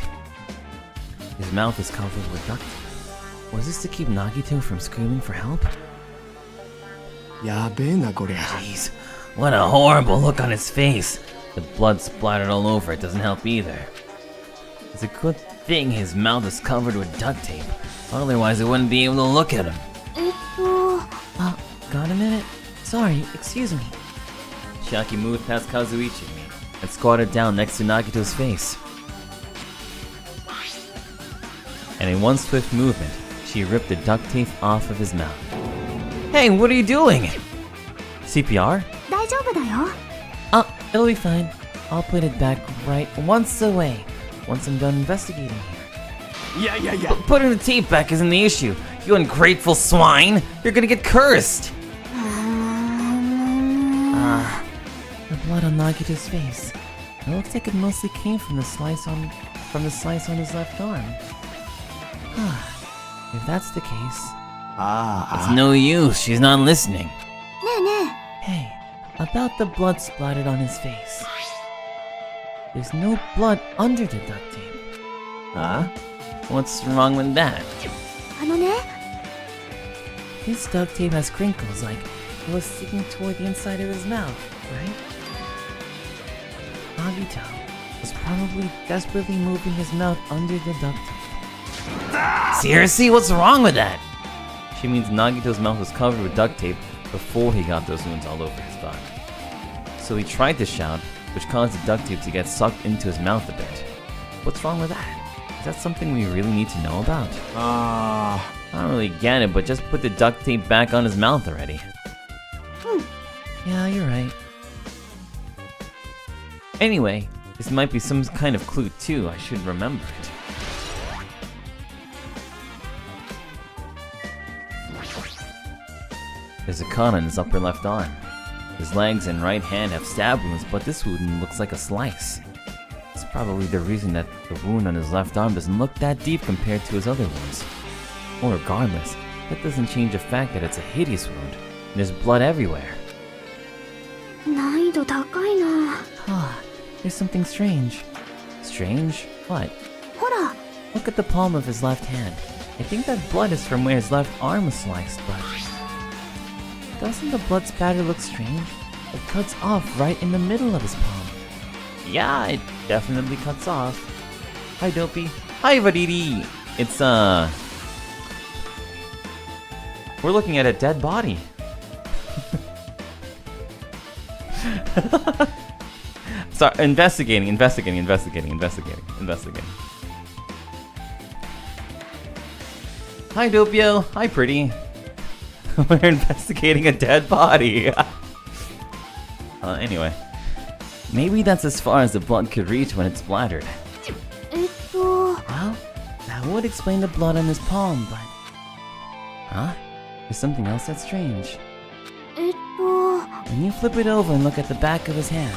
His mouth was covered with duct tape. Was this to keep Nagito from screaming for help? Jeez, what a horrible look on his face. The blood splattered all over it doesn't help either. It's a good thing his mouth is covered with duct tape. Otherwise I wouldn't be able to look at him. Got a minute? Sorry, excuse me. Chiaki moved past Kazuichi and squatted down next to Nagito's face. And in one swift movement, she ripped the duct tape off of his mouth. Hey, what are you doing? CPR? It'll be fine. I'll put it back right once away, once I'm done investigating here. Yeah. Putting the tape back isn't the issue. You ungrateful swine! You're gonna get cursed! The blood on Nagito's face. It looks like it mostly came from the slice on his left arm. If that's the case, it's no use. She's not listening. Hey, about the blood splattered on his face. There's no blood under the duct tape. What's wrong with that? This duct tape has crinkles, like it was sticking toward the inside of his mouth, right? Nagito was probably desperately moving his mouth under the duct tape. Seriously, what's wrong with that? She means Nagito's mouth was covered with duct tape before he got those wounds all over his body. So he tried to shout, which caused the duct tape to get sucked into his mouth a bit. What's wrong with that? Is that something we really need to know about? I don't really get it, but just put the duct tape back on his mouth already. Yeah, you're right. Anyway, this might be some kind of clue too, I should remember it. There's a cut on his upper left arm. His legs and right hand have stab wounds, but this wound looks like a slice. It's probably the reason that the wound on his left arm doesn't look that deep compared to his other wounds. Or regardless, that doesn't change the fact that it's a hideous wound, and there's blood everywhere. There's something strange. Strange? What? Look at the palm of his left hand. I think that blood is from where his left arm was sliced, but... doesn't the blood spatter look strange? It cuts off right in the middle of his palm. Yeah, it definitely cuts off. Hi, Dopey. Hi, Variri. It's, we're looking at a dead body. Sorry, investigating. Hi, Doppio. Hi, pretty. We're investigating a dead body. Anyway. Maybe that's as far as the blood could reach when it's splattered. Well, that would explain the blood on his palm, but... Huh? There's something else that's strange. When you flip it over and look at the back of his hand,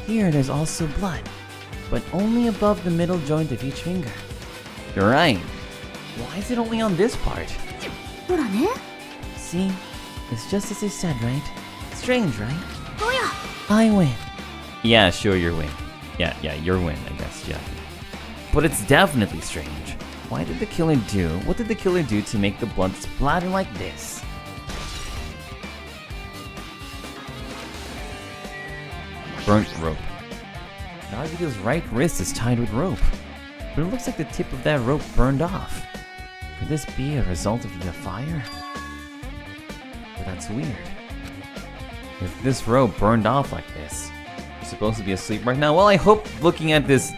here there's also blood, but only above the middle joint of each finger. You're right. Why is it only on this part? See? It's just as I said, right? Strange, right? I win. Yeah, sure, you're win. Yeah, you're win, I guess, yeah. But it's definitely strange. What did the killer do to make the blood splatter like this? Burnt rope. Nagito's right wrist is tied with rope, but it looks like the tip of that rope burned off. Could this be a result of the fire? But that's weird. If this rope burned off like this, you're supposed to be asleep right now. Well, I hope looking at this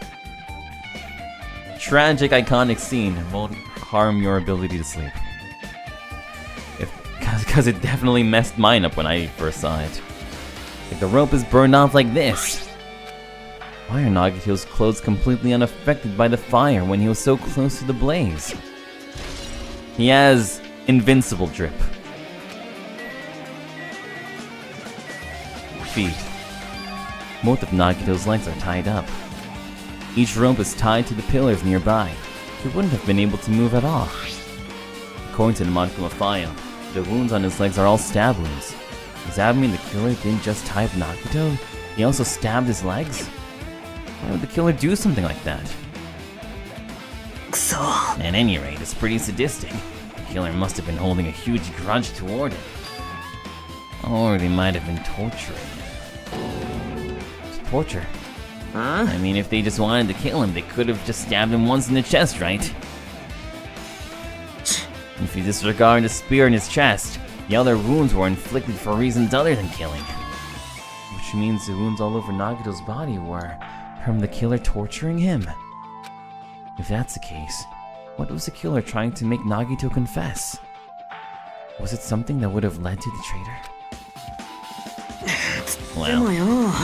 tragic, iconic scene won't harm your ability to sleep. Because it definitely messed mine up when I first saw it. Like the rope is burned off like this. Why are Nagito's clothes completely unaffected by the fire when he was so close to the blaze? He has invincible drip. Feet. Both of Nagito's legs are tied up. Each rope is tied to the pillars nearby. He wouldn't have been able to move at all. According to the Monokuma file, the wounds on his legs are all stab wounds. Does that mean the killer didn't just tie up Nagito? He also stabbed his legs? Why would the killer do something like that? At any rate, it's pretty sadistic. The killer must have been holding a huge grudge toward him. Or they might have been torturing him. Torture? Huh? I mean, if they just wanted to kill him, they could have just stabbed him once in the chest, right? If you disregard the spear in his chest, the other wounds were inflicted for reasons other than killing. Which means the wounds all over Nagito's body were from the killer torturing him. If that's the case, what was the killer trying to make Nagito confess? Was it something that would have led to the traitor? Well,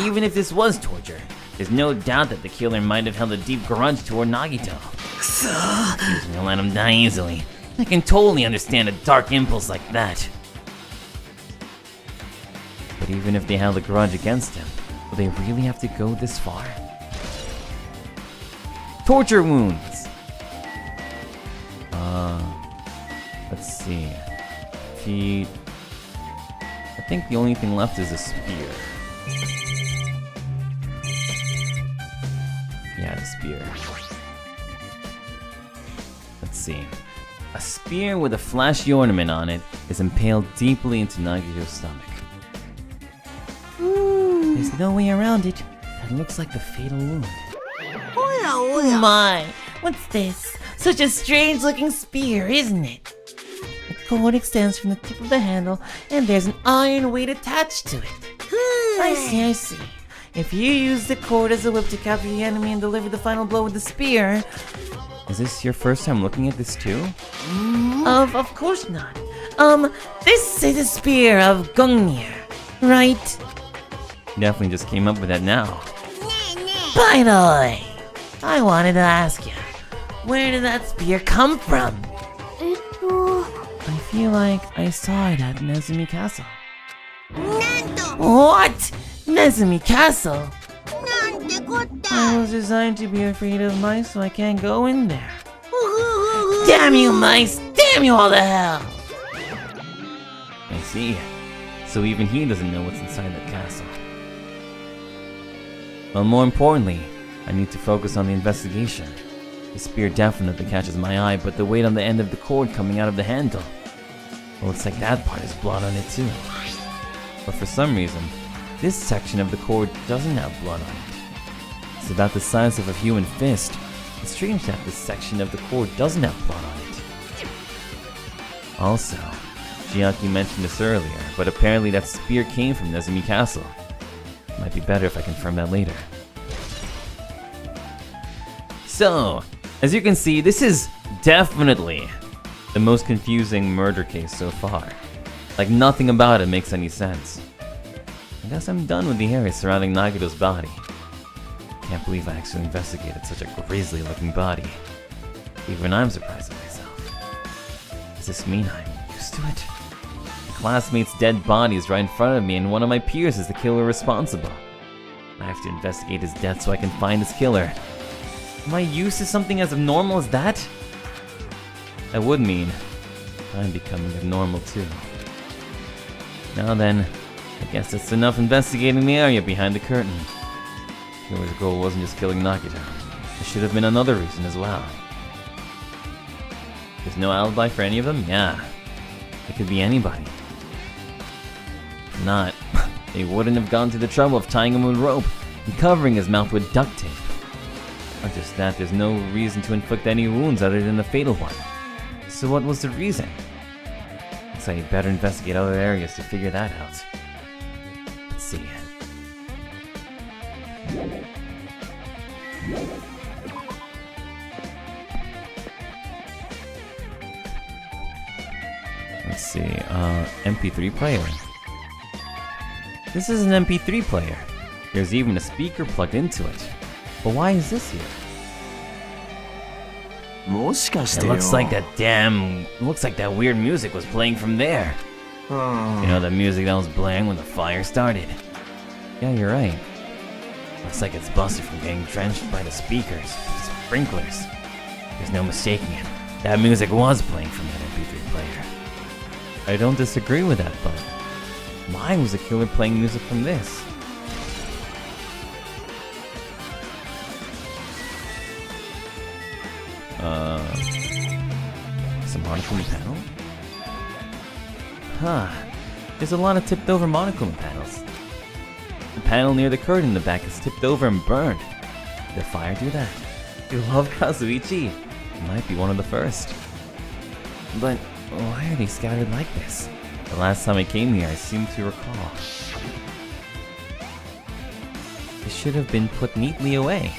even if this was torture, there's no doubt that the killer might have held a deep grudge toward Nagito. He's gonna let him die easily. I can totally understand a dark impulse like that. But even if they held a grudge against him, will they really have to go this far? Torture wounds! Let's see. Feet. I think the only thing left is a spear. Yeah, the spear. Let's see. A spear with a flashy ornament on it is impaled deeply into Nagito's stomach. There's no way around it. That looks like the fatal wound. Oh My, what's this? Such a strange looking spear, isn't it? The cord extends from the tip of the handle, and there's an iron weight attached to it. I see. If you use the cord as a whip to capture the enemy and deliver the final blow with the spear... Is this your first time looking at this too? Of course not. This is a spear of Gungnir, right? You definitely just came up with that now. By the way, I wanted to ask you, where did that spear come from? I feel like I saw it at Nezumi Castle. What? Nezumi Castle? I was designed to be afraid of mice, so I can't go in there. Damn you mice! Damn you all to hell! I see. So even he doesn't know what's inside that castle. Well, more importantly, I need to focus on the investigation. The spear definitely catches my eye, but the weight on the end of the cord coming out of the handle. Well, looks like that part has blood on it too. But for some reason, this section of the cord doesn't have blood on it. It's about the size of a human fist. It's strange that this section of the cord doesn't have blood on it. Also, Chiaki mentioned this earlier, but apparently that spear came from Nezumi Castle. Might be better if I confirm that later. So, as you can see, this is definitely the most confusing murder case so far. Like, nothing about it makes any sense. I guess I'm done with the area surrounding Nagito's body. Can't believe I actually investigated such a grisly looking body. Even I'm surprised at myself. Does this mean I'm used to it? My classmate's dead body is right in front of me, and one of my peers is the killer responsible. I have to investigate his death so I can find his killer. Am I used to something as abnormal as that? That would mean I'm becoming abnormal too. Now then, I guess that's enough investigating the area behind the curtain. Killer's goal wasn't just killing Nagito. There should have been another reason as well. There's no alibi for any of them? Yeah. It could be anybody. If not, they wouldn't have gone to the trouble of tying him with rope and covering his mouth with duct tape. Not just that, there's no reason to inflict any wounds other than the fatal one. So what was the reason? Looks like you better investigate other areas to figure that out. Let's see. Let's see, MP3 player. This is an MP3 player. There's even a speaker plugged into it. But why is this here? It looks like that weird music was playing from there. You know, the music that was blaring when the fire started. Yeah, you're right. Looks like it's busted from getting drenched by the speakers, sprinklers. There's no mistaking it. That music was playing from that MP3 player. I don't disagree with that, but why was the killer playing music from this? Some monochrome panel? Huh. There's a lot of tipped over monochrome panels. The panel near the curtain in the back is tipped over and burned. Did the fire do that? You love Kazuichi. It might be one of the first. But why are they scattered like this? The last time I came here, I seem to recall. They should have been put neatly away.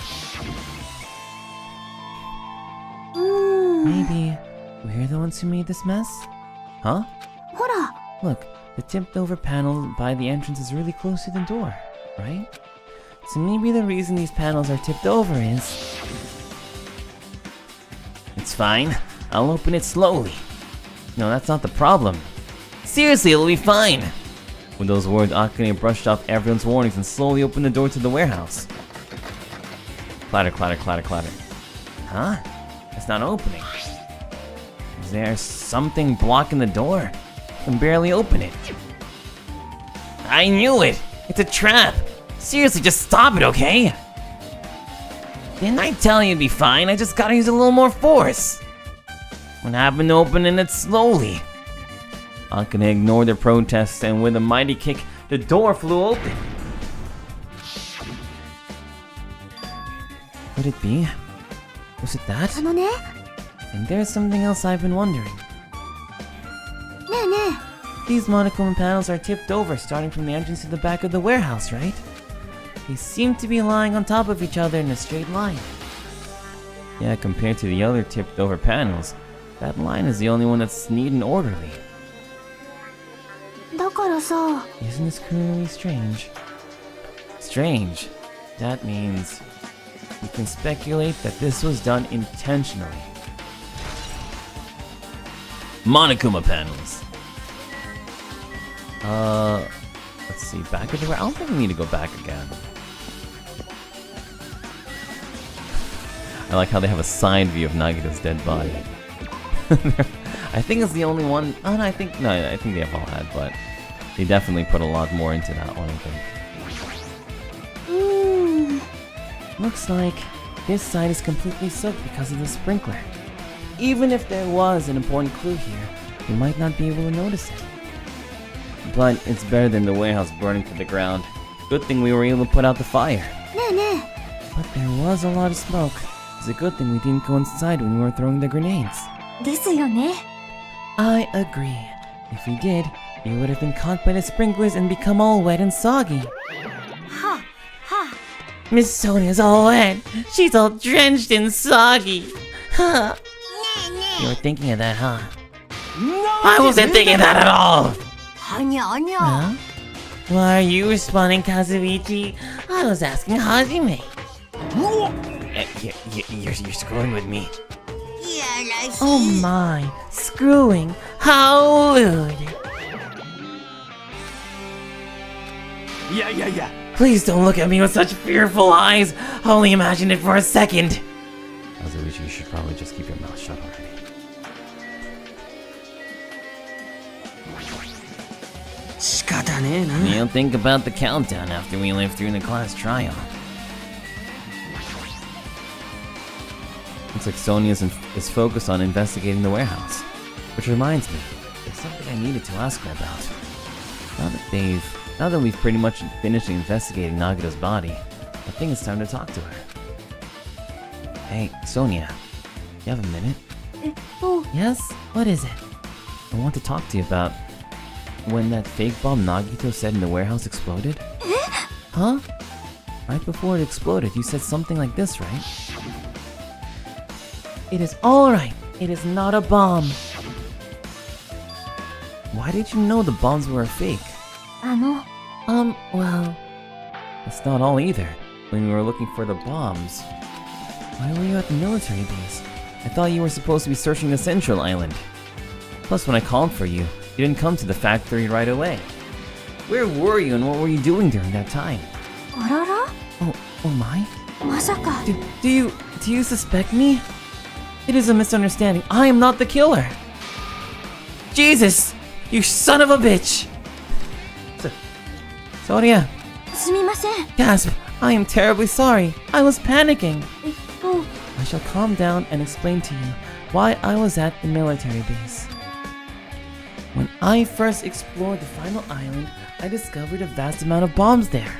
Maybe we're the ones who made this mess? Huh? Hora! Look, the tipped over panel by the entrance is really close to the door, right? So maybe the reason these panels are tipped over is... It's fine. I'll open it slowly. No, that's not the problem. Seriously, it'll be fine! With those words, Akane brushed off everyone's warnings and slowly opened the door to the warehouse. Clatter, clatter, clatter, clatter. Huh? It's not opening. Is there something blocking the door? I can barely open it. I knew it! It's a trap! Seriously, just stop it, okay? Didn't I tell you it'd be fine? I just gotta use a little more force. What happened to opening it slowly? Akane ignored their protests, and with a mighty kick, the door flew open. Could it be? Was it that? あのね、 And there's something else I've been wondering. ねえね These monochrome panels are tipped over, starting from the entrance to the back of the warehouse, right? They seem to be lying on top of each other in a straight line. Yeah, compared to the other tipped over panels, that line is the only one that's neat and orderly. え。だからさ、 Isn't this clearly strange? Strange? That means we can speculate that this was done intentionally. Monokuma panels. Let's see, back of the warehouse? I don't think we need to go back again. I like how they have a side view of Nagito's dead body. I think it's the only one. Oh, no, I think they have all had, but they definitely put a lot more into that one, I think. Looks like this side is completely soaked because of the sprinkler. Even if there was an important clue here, we might not be able to notice it. But it's better than the warehouse burning to the ground. Good thing we were able to put out the fire. ねえね But there was a lot of smoke. It's a good thing we didn't go inside when we were throwing the grenades. え。ですよね。 I agree. If he did, he would have been caught by the sprinklers and become all wet and soggy. Miss Sonia's all wet. She's all drenched and soggy. Huh. You were thinking of that, huh? I wasn't thinking that at all. Huh? Why are you responding, Kazuichi? I was asking Hajime. You're screwing with me. Oh my, screwing. How rude. Yeah. Please don't look at me with such fearful eyes. I only imagined it for a second. Kazuichi, you should probably just keep your mouth shut already. You'll think about the countdown after we live through the class tryout. Looks like Sonia is focused on investigating the warehouse. Which reminds me, there's something I needed to ask her about. Now that we've pretty much finished investigating Nagito's body, I think it's time to talk to her. Hey, Sonia, you have a minute? Yes? What is it? I want to talk to you about when that fake bomb Nagito said in the warehouse exploded. Huh? Right before it exploded, you said something like this, right? It is alright. It is not a bomb. Why did you know the bombs were a fake? Well... That's not all either. When we were looking for the bombs, why were you at the military base? I thought you were supposed to be searching the Central Island. Plus, when I called for you, you didn't come to the factory right away. Where were you and what were you doing during that time? Oh my? Do you suspect me? It is a misunderstanding. I am not the killer. Jesus! You son of a bitch! Sonia! Gasp! I am terribly sorry. I was panicking. I shall calm down and explain to you why I was at the military base. When I first explored the final island, I discovered a vast amount of bombs there.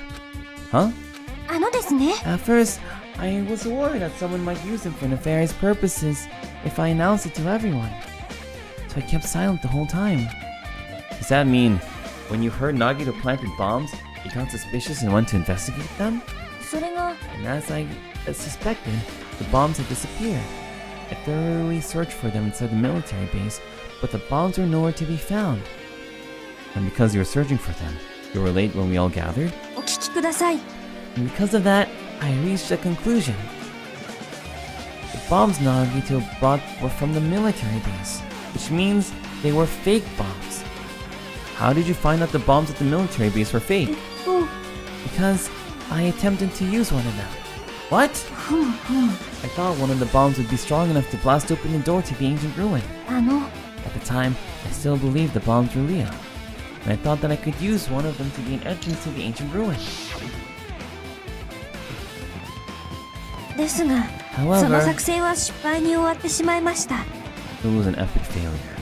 Huh? At first, I was worried that someone might use them for nefarious purposes if I announced it to everyone. So I kept silent the whole time. Does that mean when you heard Nagito planted bombs, you got suspicious and went to investigate them? And as I suspected, the bombs had disappeared. I thoroughly searched for them inside the military base, but the bombs were nowhere to be found. And because you were searching for them, you were late when we all gathered? And because of that, I reached a conclusion. The bombs Nagito brought were from the military base, which means they were fake bombs. How did you find out the bombs at the military base were fake? Because I attempted to use one of them. What? I thought one of the bombs would be strong enough to blast open the door to the ancient ruin. At the time, I still believed the bombs were real, and I thought that I could use one of them to gain entrance to the ancient ruin. However, it was an epic failure.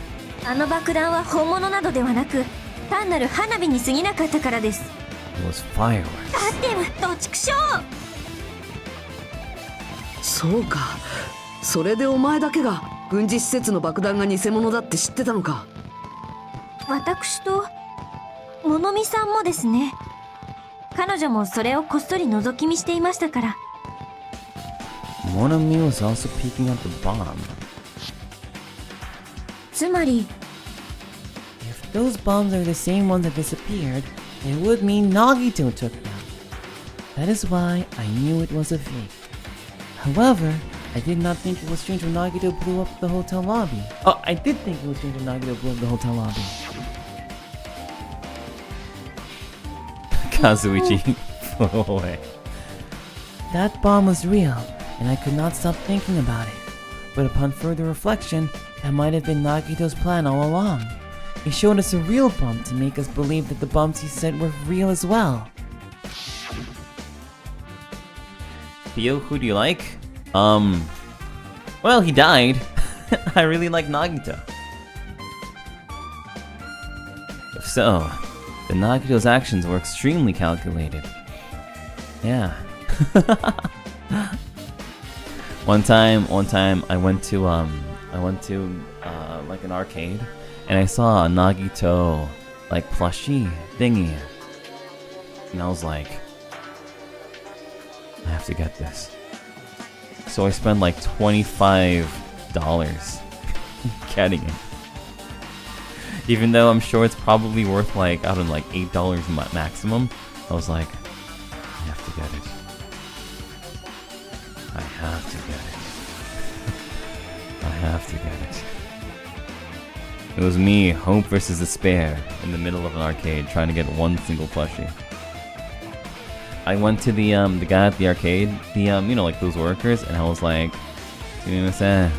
It was fireworks. そうか。それでお前だけが軍事施設の爆弾が偽物だって知ってたのか。私と物見さんもですね。彼女もそれをこっそり覗き見していましたから。Monami was also peeking at the bomb. つまり、 If those bombs are the same ones that disappeared, it would mean Nagito took them. That is why I knew it was a fake. However, I did not think it was strange when Nagito blew up the hotel lobby. Oh, I did think it was strange when Nagito blew up the hotel lobby. Kazuichi flew away. That bomb was real, and I could not stop thinking about it. But upon further reflection, that might have been Nagito's plan all along. He showed us a real bomb to make us believe that the bombs he said were real as well. Theo, who do you like? Well, he died. I really like Nagito. If so, then Nagito's actions were extremely calculated. Yeah. One time I went to like an arcade, and I saw a Nagito like plushie thingy, and I was like, I have to get this. So I spent like $25 getting it. Even though I'm sure it's probably worth like, I don't know, like $8 maximum. I was like, I have to get it. I have to get it. I have to get it. It was me, hope versus despair, in the middle of an arcade, trying to get one single plushie. I went to the guy at the arcade, the you know, like those workers, and I was like, "Sumimasen,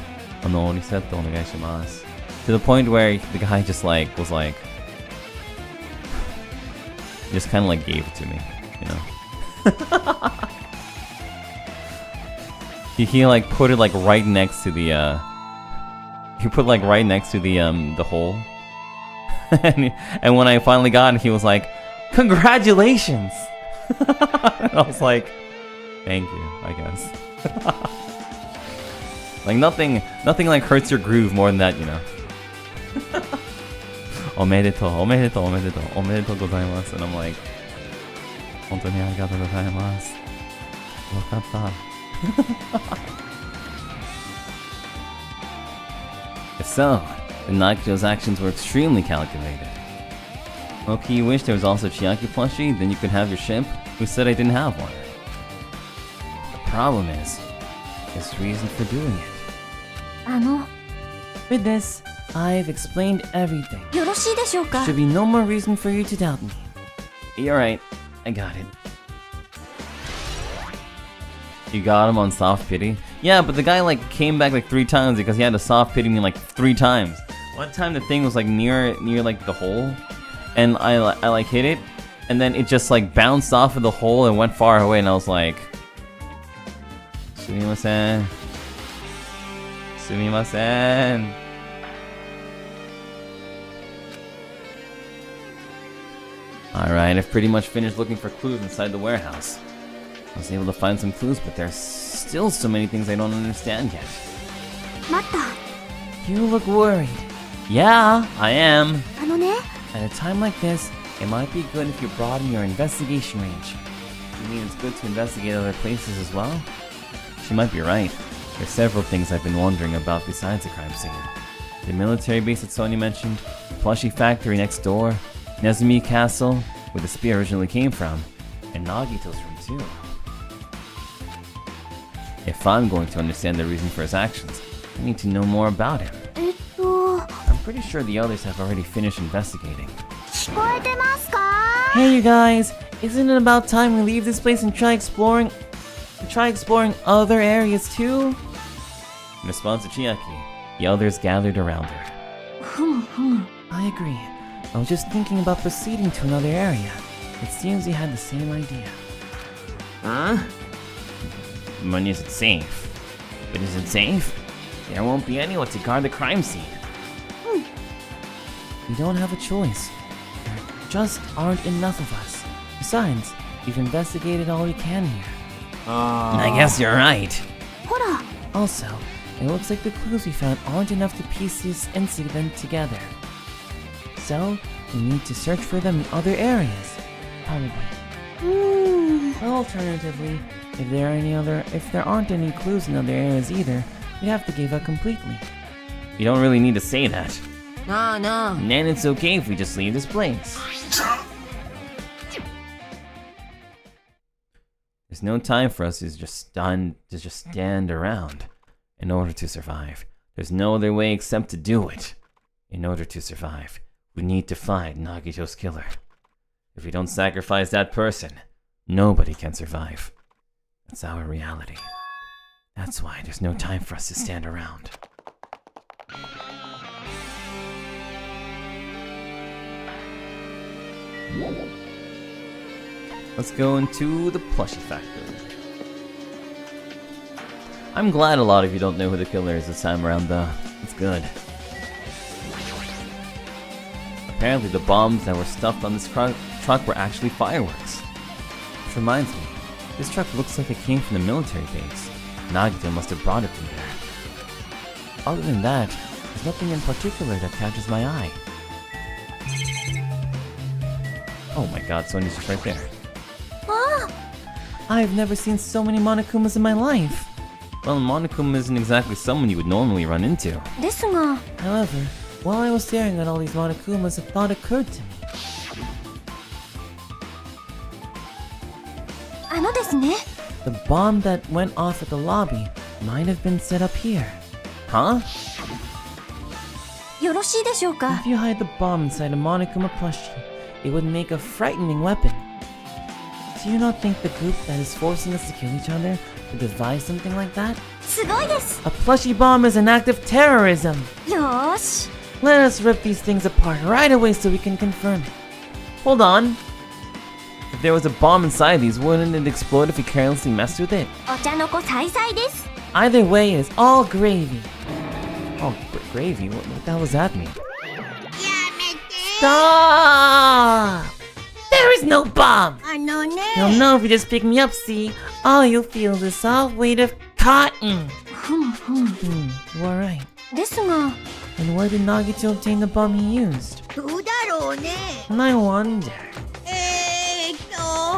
reset onegaishimasu." To the point where the guy just like was like, just kind of like gave it to me, you know. he like put it like right next to the he put like right next to the hole. and when I finally got it, he was like, "Congratulations!" And I was like, "Thank you, I guess." Like nothing like hurts your groove more than that, you know. Omedetou, omedetou, omedetou, omedetou gozaimasu. And I'm like, hontou ni arigatou gozaimasu. Yokatta. If so, then Nagito's actions were extremely calculated. Okay, you wish there was also Chiaki plushie, then you could have your ship. Who said I didn't have one? The problem is, his reason for doing it. With this, I've explained everything. よろしいでしょうか? Should be no more reason for you to doubt me. You're right. I got it. You got him on soft pity? Yeah, but the guy like came back like 3 times because he had to soft pity me like 3 times. One time the thing was like near like the hole, and I like hit it, and then it just like bounced off of the hole and went far away, and I was like, "Sumimasen. Sumimasen." Alright, I've pretty much finished looking for clues inside the warehouse. I was able to find some clues, but there's still so many things I don't understand yet. 待った。 You look worried. Yeah, I am. ね。 At a time like this, it might be good if you broaden your investigation range. You mean it's good to investigate other places as well? She might be right. There's several things I've been wondering about besides the crime scene. The military base that Sonya mentioned, the plushie factory next door, Nezumi Castle, where the spear originally came from, and Nagito's room too. If I'm going to understand the reason for his actions, I need to know more about him. I'm pretty sure the others have already finished investigating. 聞こえてますか? Hey you guys, isn't it about time we leave this place and try exploring other areas too? In response to Chiaki, the others gathered around her. I agree. I was just thinking about proceeding to another area. It seems we had the same idea. Huh? But is it safe? But is it safe? There won't be anyone to guard the crime scene. We don't have a choice. There just aren't enough of us. Besides, we've investigated all we can here. I guess you're right. ほら。 Also, it looks like the clues we found aren't enough to piece this incident together. So, we need to search for them in other areas. Probably. Alternatively, if there aren't any clues in other areas either, we'd have to give up completely. You don't really need to say that. No. And it's okay if we just leave this place. There's no time for us to just stand around in order to survive. There's no other way except to do it. In order to survive, we need to find Nagito's killer. If we don't sacrifice that person, nobody can survive. That's our reality. That's why there's no time for us to stand around. Let's go into the plushie factory. I'm glad a lot of you don't know who the killer is this time around though. It's good. Apparently the bombs that were stuffed on this truck were actually fireworks. Which reminds me, this truck looks like it came from the military base. Nagito must have brought it from there. Other than that, There's nothing in particular that catches my eye. Oh my god, Sonya's just right there. I've never seen so many Monokumas in my life. Well, Monokuma isn't exactly someone you would normally run into. ですが、 However, while I was staring at all these Monokumas, a thought occurred to me. あのですね。 The bomb that went off at the lobby might have been set up here. Huh? よろしいでしょうか。 If you hide the bomb inside a Monokuma plushie, it would make a frightening weapon. Do you not think the group that is forcing us to kill each other would devise something like that? すごいです。 A plushie bomb is an act of terrorism. よーし。 Let us rip these things apart right away so we can confirm it. Hold on. If there was a bomb inside these, wouldn't it explode if we carelessly messed with it? お茶の子さいさいです。 Either way, it's all gravy. Oh, gravy? What the hell does that mean? やめて。 Stop! There is no bomb! あのね。 You'll know if you just pick me up, see? All you'll feel is the soft weight of cotton. ふむふむ。 You are right. ですが、 And where did Nagito obtain the bomb he used? どうだろうね。 And I wonder.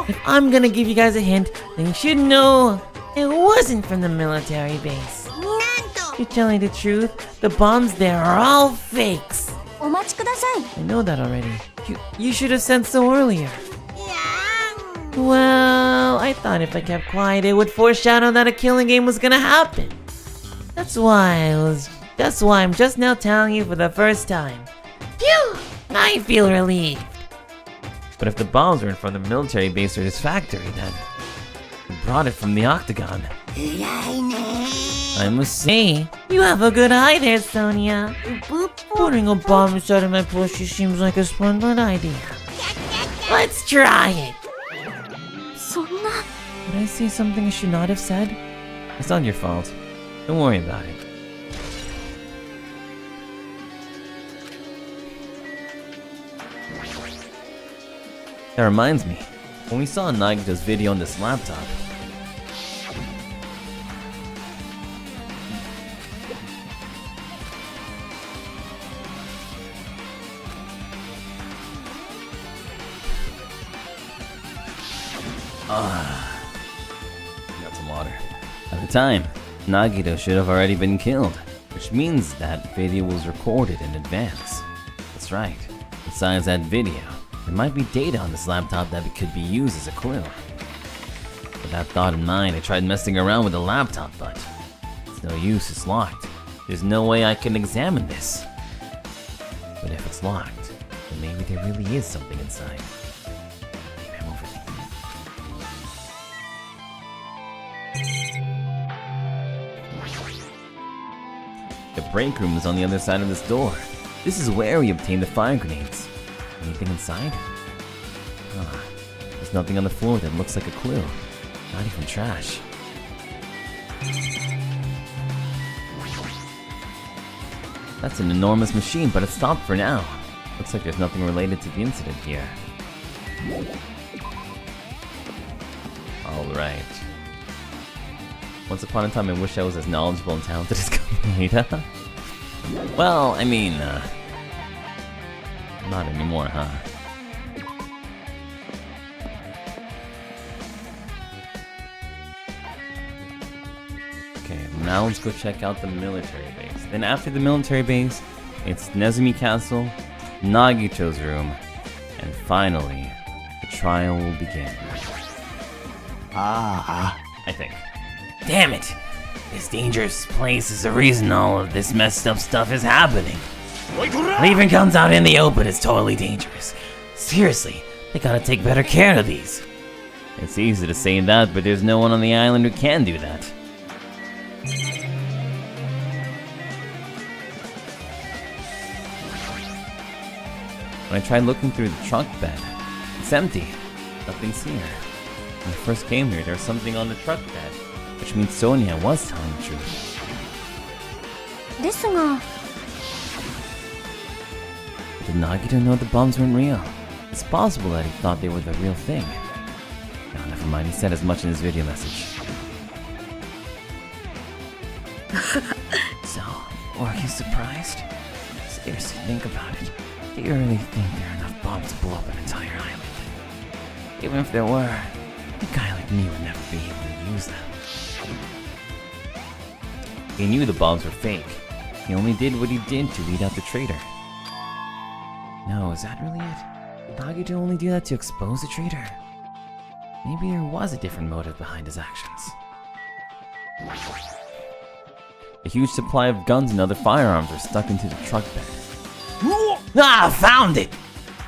If I'm gonna give you guys a hint, then you should know it wasn't from the military base. なんと。 You're telling the truth, the bombs there are all fakes. お待ちください。 I know that already. You should have said so earlier. やーん。 Well, I thought if I kept quiet, it would foreshadow that a killing game was gonna happen. That's why I'm just now telling you for the first time. Phew! I feel relieved. But if the bombs were in front of the military base or this factory, then we brought it from the Octagon. 偉いね。 I must say, Hey, you have a good eye there, Sonia. Putting a bomb inside of my plushie seems like a splendid idea. Let's try it. そんな。 Did I say something I should not have said? it's not your fault. Don't worry about it. That reminds me, when we saw Nagito's video on this laptop, got some water. At the time, Nagito should have already been killed, which means that video was recorded in advance. That's right. Besides that video, there might be data on this laptop that could be used as a clue. With that thought in mind, I tried messing around with the laptop, but it's no use, it's locked. There's no way I can examine this. But if it's locked, then maybe there really is something inside. Maybe I'm overthinking it. The break room is on the other side of this door. This is where we obtain the fire grenades. Anything inside? There's nothing on the floor that looks like a clue. Not even trash. That's an enormous machine, but it's stopped for now. Looks like there's nothing related to the incident here. Alright. Once upon a time I wish I was as knowledgeable and talented as KOMAEDA. Well, I mean, not anymore, huh? Okay, now let's go check out the military base. Then after the military base, it's Nezumi Castle, Nagito's room, and finally, the trial will begin. I think. Damn it! This dangerous place is the reason all of this messed up stuff is happening. Leaving guns out in the open is totally dangerous. Seriously, they gotta take better care of these. It's easy to say that, but there's no one on the island who can do that. When I tried looking through the truck bed, it's empty. Nothing's here. When I first came here, there was something on the truck bed, which means Sonia was telling the truth. ですが、 Did Nagito know the bombs weren't real? It's possible that he thought they were the real thing. No, never mind, he said as much in his video message. So, Or are you surprised? Seriously, think about it. Do you really think there are enough bombs to blow up an entire island? Even if there were, a guy like me would never be able to use them. He knew the bombs were fake. He only did what he did to weed out the traitor. No, is that really it? Did Nagito only do that to expose the traitor? Maybe there was a different motive behind his actions. A huge supply of guns and other firearms were stuck into the truck bed. Ah, found it!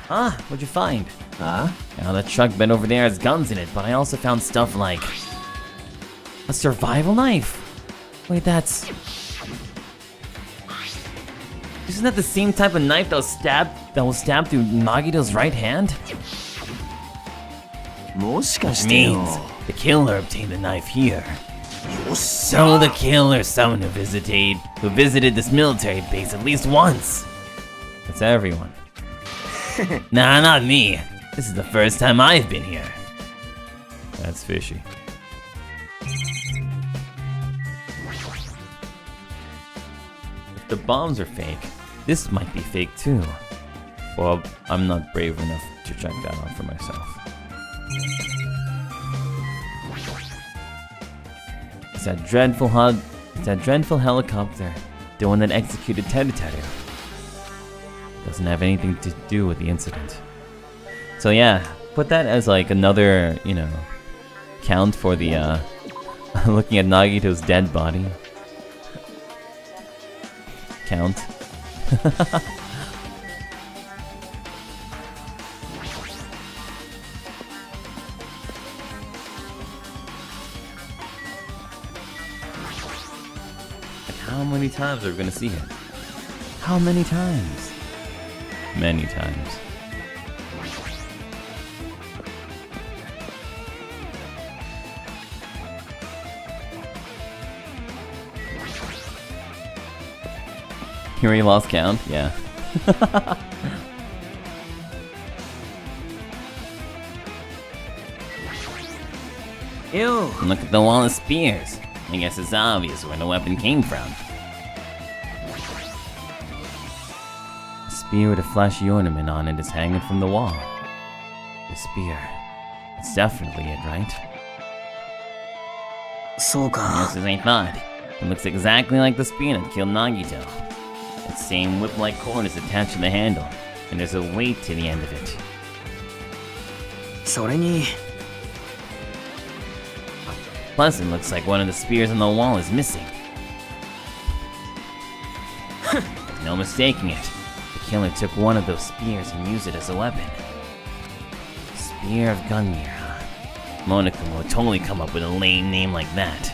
Ah, what'd you find? Huh? Now the truck bed over there has guns in it, but I also found stuff like A survival knife! Wait, that's... Isn't that the same type of knife that was stabbed through Nagito's right hand? もしか Which してよ means the killer obtained the knife here. So the killer is someone who visited this military base at least once. That's everyone. Nah, not me. This is the first time I've been here. That's fishy. If the bombs are fake, this might be fake too. Well, I'm not brave enough to check that out for myself. It's that dreadful helicopter, the one that executed Teru. Doesn't have anything to do with the incident. So yeah, put that as like another, count for the looking at Nagito's dead body. Count. And how many times are we gonna see him? How many times? Many times. You already lost count? Yeah. Ew. Look at the wall of spears. I guess it's obvious where the weapon came from. A spear with a flashy ornament on it is hanging from the wall. The spear. That's definitely it, right? そうか Just as I thought. It looks exactly like the spear that killed Nagito. That same whip-like cord is attached to the handle, and there's a weight to the end of it. それに Plus, it looks like one of the spears on the wall is missing. There's no mistaking it. The killer took one of those spears and used it as a weapon. Spear of Gungnir, huh? Monokuma would totally come up with a lame name like that.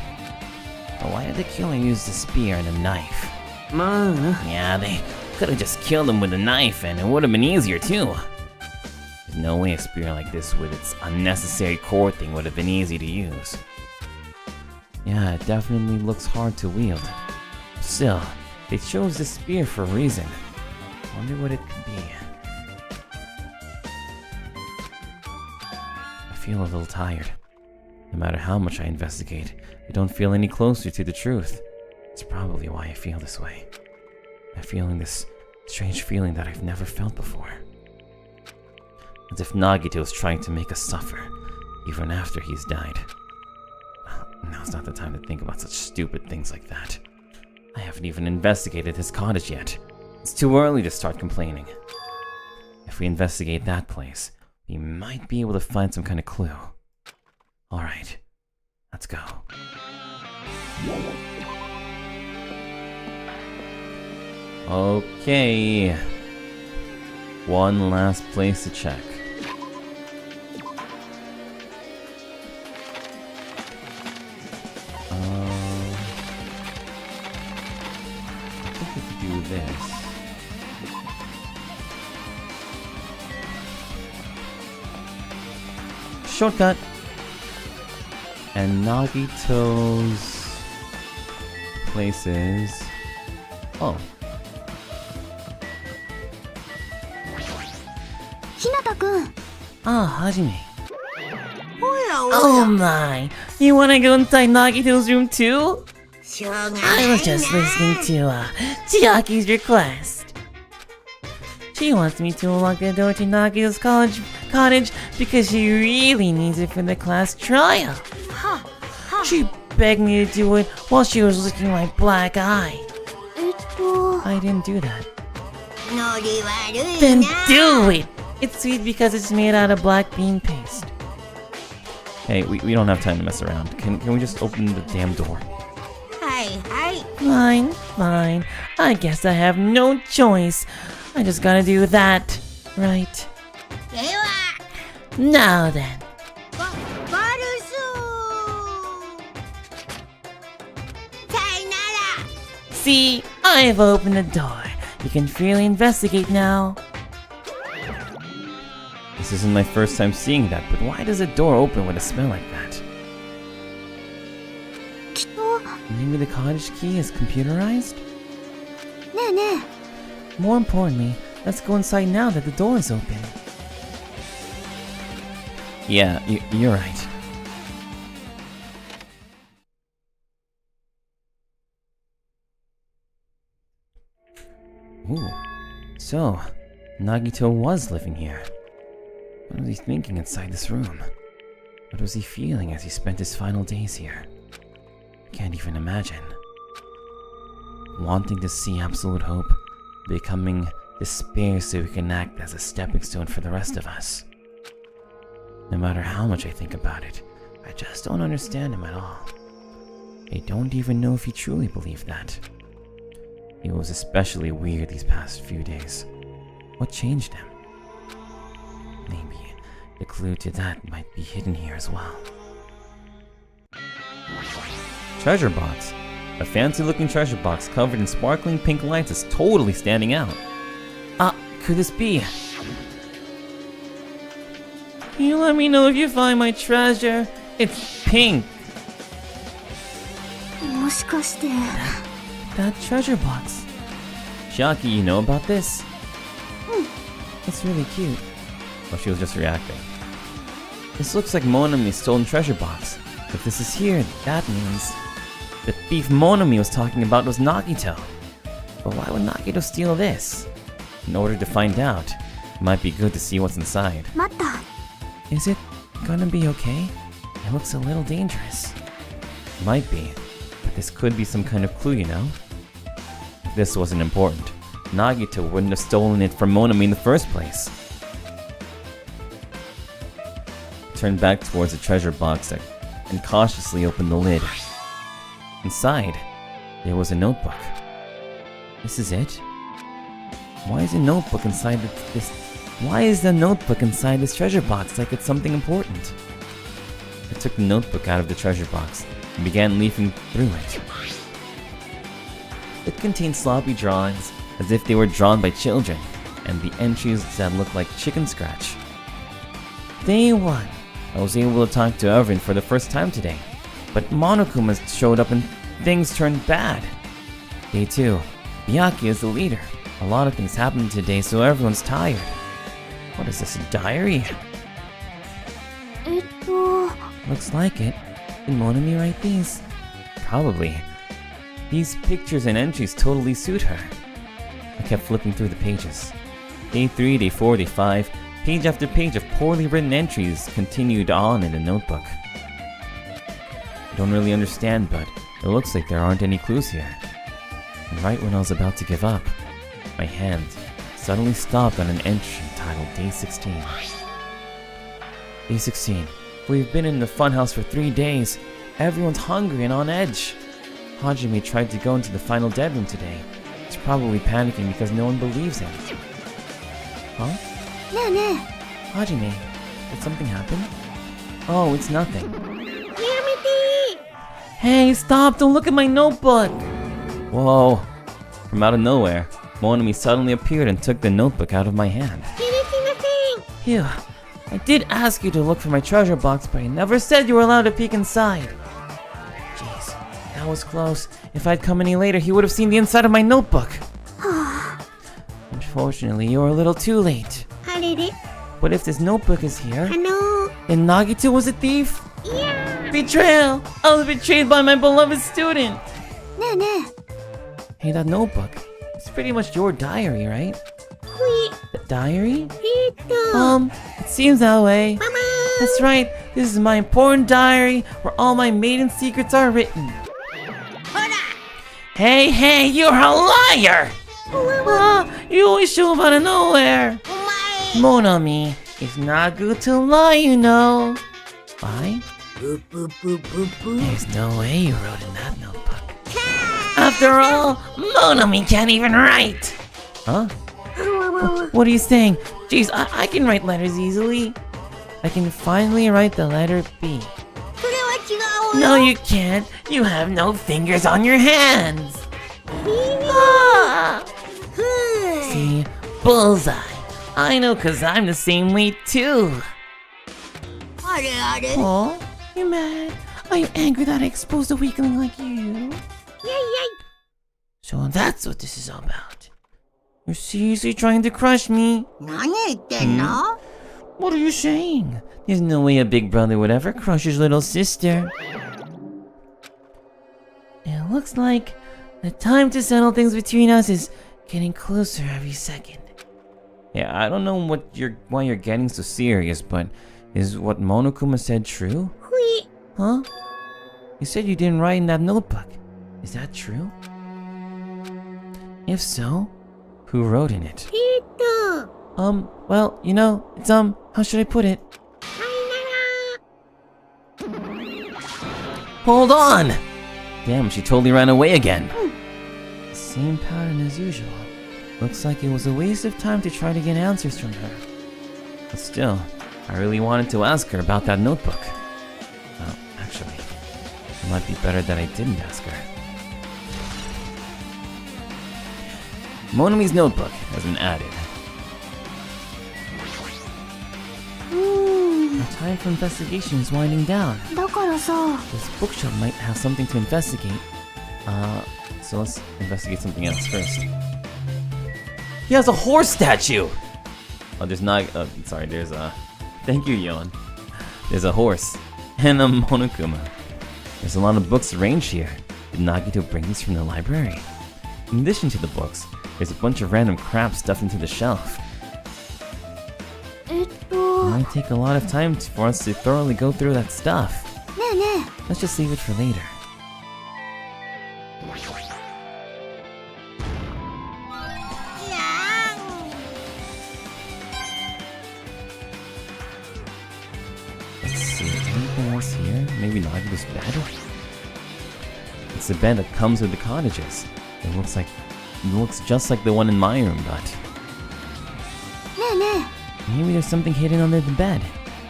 But why did the killer use the spear and a knife? まあな Yeah, they could have just killed him with a knife and it would have been easier too. There's no way a spear like this with its unnecessary core thing would have been easy to use. Yeah, it definitely looks hard to wield. Still, they chose this spear for a reason. Wonder what it could be. I feel a little tired. No matter how much I investigate, I don't feel any closer to the truth. It's probably why I feel this way. I'm feeling this strange feeling that I've never felt before. As if Nagito's trying to make us suffer, even after he's died. Now's not the time to think about such stupid things like that. I haven't even investigated his cottage yet. It's too early to start complaining. If we investigate that place, we might be able to find some kind of clue. Alright, let's go. Okay. One last place to check. I think we could do this. Shortcut! And Nagito's places. Oh, ひなたくん Ah, Hajime. Oh my! You wanna go inside Nagito's room too? I was just listening to Chiaki's request. She wants me to unlock the door to Nagito's cottage because she really needs it for the class trial. She begged me to do it while she was licking my black eye. I didn't do that. Then do it! It's sweet because it's made out of black bean paste. Hey, we don't have time to mess around. Can we just open the damn door? Fine. I guess I have no choice. I just gotta do that, right? Now then. See, I've opened the door. You can freely investigate now. This isn't my first time seeing that, but why does a door open with a smell like that? Maybe the cottage key is computerized? More importantly, let's go inside now that the door is open. Yeah, you're right. Ooh. So, Nagito was living here. What was he thinking inside this room? What was he feeling as he spent his final days here? Can't even imagine. Wanting to see absolute hope, becoming despair so he can act as a stepping stone for the rest of us. No matter how much I think about it, I just don't understand him at all. I don't even know if he truly believed that. He was especially weird these past few days. What changed him? Maybe the clue to that might be hidden here as well. Treasure box. A fancy-looking treasure box covered in sparkling pink lights is totally standing out. Could this be? Can you let me know if you find my treasure? It's pink! That treasure box. Chiaki, you know about this? It's really cute. Well, she was just reacting. This looks like Monami's stolen treasure box. If this is here, that means the thief Monami was talking about was Nagito. But why would Nagito steal this? In order to find out, it might be good to see what's inside. Is it gonna be okay? It looks a little dangerous. Might be, but this could be some kind of clue, you know? If this wasn't important, Nagito wouldn't have stolen it from Monami in the first place. He turned back towards the treasure box and cautiously opened the lid. Inside, there was a notebook. This is it? Why is the notebook inside Why is the notebook inside this treasure box like it's something important? I took the notebook out of the treasure box and began leafing through it. It contained sloppy drawings as if they were drawn by children, and the entries that looked like chicken scratch. Day 1, I was able to talk to everyone for the first time today, but Monokuma showed up and things turned bad. Day 2, Miyake is the leader. A lot of things happened today, so everyone's tired. What is this, a diary? Looks like it. Did Monami write these? Probably. These pictures and entries totally suit her. I kept flipping through the pages. Day 3, day 4, day 5, page after page of poorly written entries continued on in the notebook. I don't really understand, but it looks like there aren't any clues here. And right when I was about to give up, my hand suddenly stopped on an entry titled Day 16. Day 16. We've been in the funhouse for 3 days. Everyone's hungry and on edge. Hajime tried to go into the final dead room today. He's probably panicking because no one believes him. Huh? Hajime, did something happen? Oh, it's nothing. Hey, stop! Don't look at my notebook! Whoa. From out of nowhere, Monami suddenly appeared and took the notebook out of my hand. Phew. I did ask you to look for my treasure box, but I never said you were allowed to peek inside. Jeez, that was close. If I'd come any later, he would have seen the inside of my notebook. Unfortunately, you were a little too late. But if this notebook is here, then Nagito was a thief? Yeah. Betrayal! I was betrayed by my beloved student! ねえね Hey, that notebook. It's pretty much your diary, right? え。ほい。 The diary? と。 It seems that way. That's right. This is my important diary where all my maiden secrets are written. ほら Hey, you're a liar! You always show up out of nowhere. お前 Monami, it's not good to lie, you know. Why? ブブブブブ There's no way you wrote in that notebook. After all, Monami can't even write. Huh? What are you saying? Jeez, I can write letters easily. I can finally write the letter B. それは違う No, you can't. You have no fingers on your hands. Ah! ふう See, bullseye. I know, cause I'm the same way too. あれあれ Oh, you mad? Are you angry that I exposed a weakling like you? So that's what this is all about. You're seriously trying to crush me? 何言ってんの What are you saying? There's no way a big brother would ever crush his little sister. It looks like the time to settle things between us is getting closer every second. Yeah, I don't know why you're getting so serious, but is what Monokuma said true? ほい Huh? You said you didn't write in that notebook. Is that true? If so, who wrote in it? と Well, you know, it's how should I put it? Hold on! Damn, she totally ran away again. Same pattern as usual. Looks like it was a waste of time to try to get answers from her. But still, I really wanted to ask her about that notebook. Well, actually, it might be better that I didn't ask her. Monami's notebook has been added. Our time for investigation is winding down. だからさ、 This bookshop might have something to investigate. So let's investigate something else first. He has a horse statue! Oh, there's not. Sorry, there's a. Thank you, Yon. There's a horse. And a Monokuma. There's a lot of books arranged here. Did Nagito bring these from the library? In addition to the books, there's a bunch of random crap stuffed into the shelf. えっ It と、 might take a lot of time for us to thoroughly go through that stuff. ねえね Let's just save it for later. Let's see, anything else here? Maybe Nagito's bed? It's the bed that comes with the cottages. It looks just like the one in my room, but えねえね maybe there's something hidden under the bed.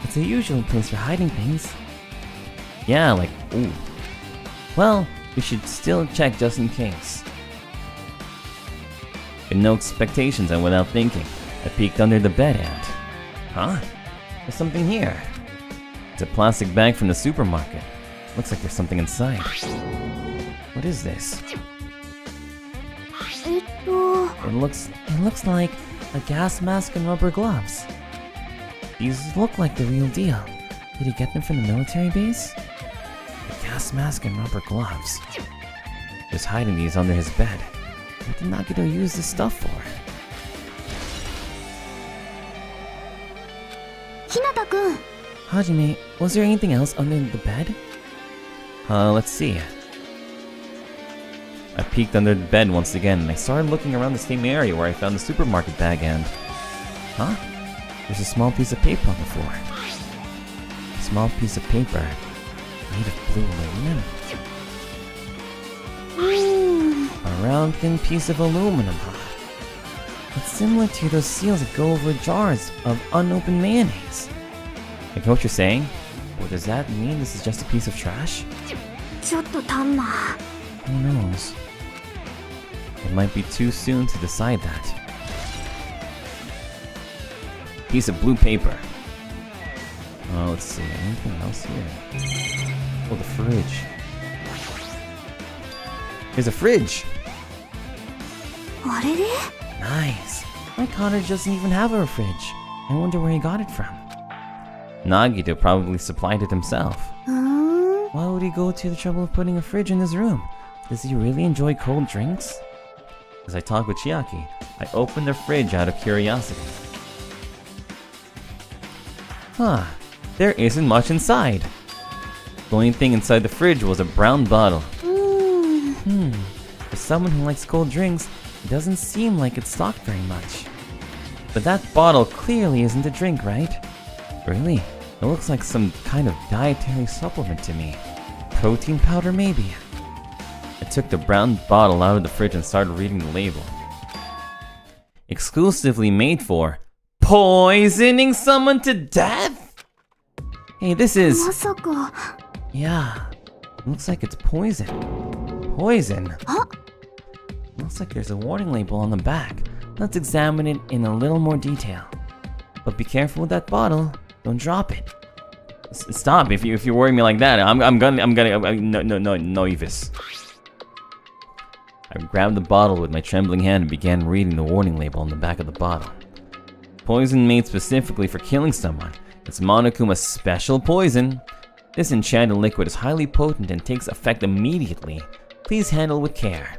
It's a usual place for hiding things. Yeah, like, ooh. Well, we should still check just in case. With no expectations and without thinking, I peeked under the bed and... Huh? There's something here. It's a plastic bag from the supermarket. Looks like there's something inside. What is this? え。えっと、 It looks like a gas mask and rubber gloves. These look like the real deal. Did he get them from the military base? A gas mask and rubber gloves. He was hiding these under his bed. What did Nagito use this stuff for? ひなたくん、 Hajime, was there anything else under the bed? Let's see. I peeked under the bed once again and I started looking around the same area where I found the supermarket bag and... Huh? There's a small piece of paper on the floor. A small piece of paper made of blue aluminum. うーん、 A round thin piece of aluminum, huh? It's similar to those seals that go over jars of unopened mayonnaise. Like what you're saying? Or does that mean this is just a piece of trash? ちょっとタンマー。 Who knows? It might be too soon to decide that. Piece of blue paper. Let's see, anything else here? Oh, the fridge. There's a fridge! あれれ Nice. My cottage doesn't even have a fridge. I wonder where he got it from. Nagito probably supplied it himself. うーん、 Why would he go to the trouble of putting a fridge in his room? Does he really enjoy cold drinks? As I talk with Chiaki, I open the fridge out of curiosity. Huh, there isn't much inside. The only thing inside the fridge was a brown bottle. For someone who likes cold drinks, it doesn't seem like it's stocked very much. But that bottle clearly isn't a drink, right? Really? It looks like some kind of dietary supplement to me. Protein powder, maybe? I took the brown bottle out of the fridge and started reading the label. Exclusively made for poisoning someone to death? Hey, this is... まさか Yeah, looks like it's poison. Poison? Huh? Looks like there's a warning label on the back. Let's examine it in a little more detail. But be careful with that bottle. Don't drop it. Stop! If you're worrying me like that, no, Evis. I grabbed the bottle with my trembling hand and began reading the warning label on the back of the bottle. Poison made specifically for killing someone. It's Monokuma's special poison. This enchanted liquid is highly potent and takes effect immediately. Please handle with care.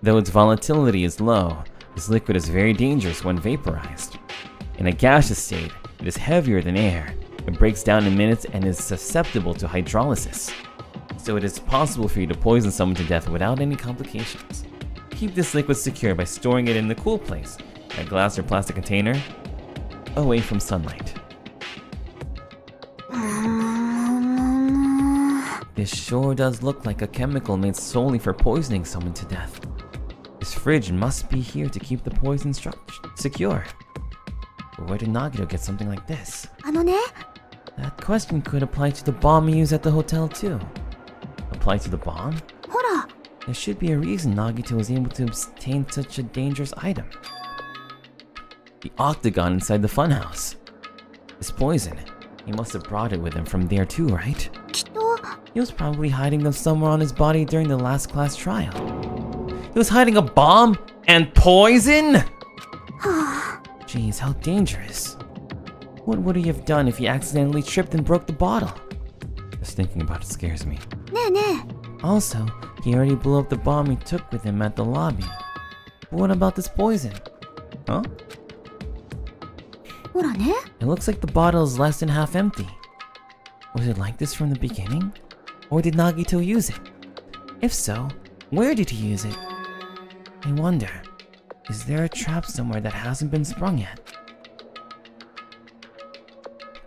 Though its volatility is low, this liquid is very dangerous when vaporized. In a gaseous state, it is heavier than air. It breaks down in minutes and is susceptible to hydrolysis. So it is possible for you to poison someone to death without any complications. Keep this liquid secure by storing it in a cool place, a glass or plastic container, away from sunlight. This sure does look like a chemical made solely for poisoning someone to death. This fridge must be here to keep the poison secure. But where did Nagito get something like this? あのね That question could apply to the bomb we used at the hotel too. Apply to the bomb? ほら There should be a reason Nagito was able to obtain such a dangerous item. The octagon inside the funhouse. This poison. He must have brought it with him from there too, right? きっと He was probably hiding them somewhere on his body during the last class trial. He was hiding a bomb and poison? Jeez, how dangerous. What would he have done if he accidentally tripped and broke the bottle? Just thinking about it scares me. ねえねえ Also, he already blew up the bomb he took with him at the lobby. But what about this poison? Huh? ほらね It looks like the bottle is less than half empty. Was it like this from the beginning? Or did Nagito use it? If so, where did he use it? I wonder, is there a trap somewhere that hasn't been sprung yet?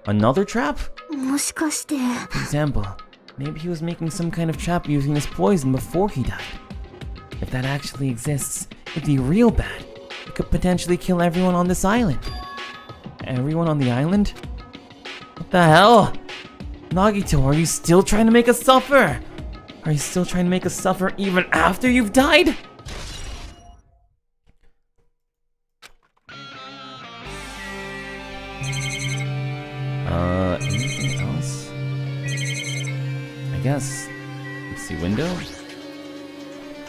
Another trap? もしかして For example, maybe he was making some kind of trap using this poison before he died. If that actually exists, it'd be real bad. It could potentially kill everyone on this island. Everyone on the island? What the hell? Nagito, are you still trying to make us suffer? Are you still trying to make us suffer even after you've died? Anything else? I guess. Let's see, window?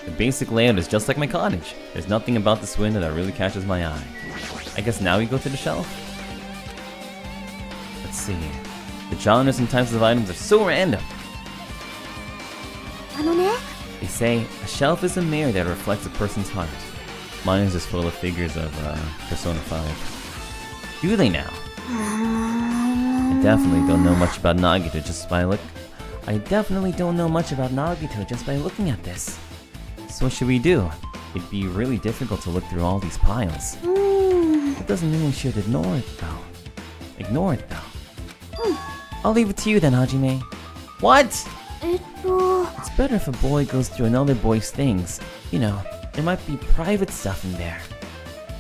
The basic layout is just like my cottage. There's nothing about this window that really catches my eye. I guess now we go to the shelf? Let's see. The genres and types of items are so random. あのね They say a shelf is a mirror that reflects a person's heart. Mine is just full of figures of Persona 5. Do they now? I definitely don't know much about Nagito just by looking at this. So what should we do? It'd be really difficult to look through all these piles. It doesn't mean we should ignore it though. I'll leave it to you then, Hajime. What? えっと It's better if a boy goes through another boy's things. You know, there might be private stuff in there.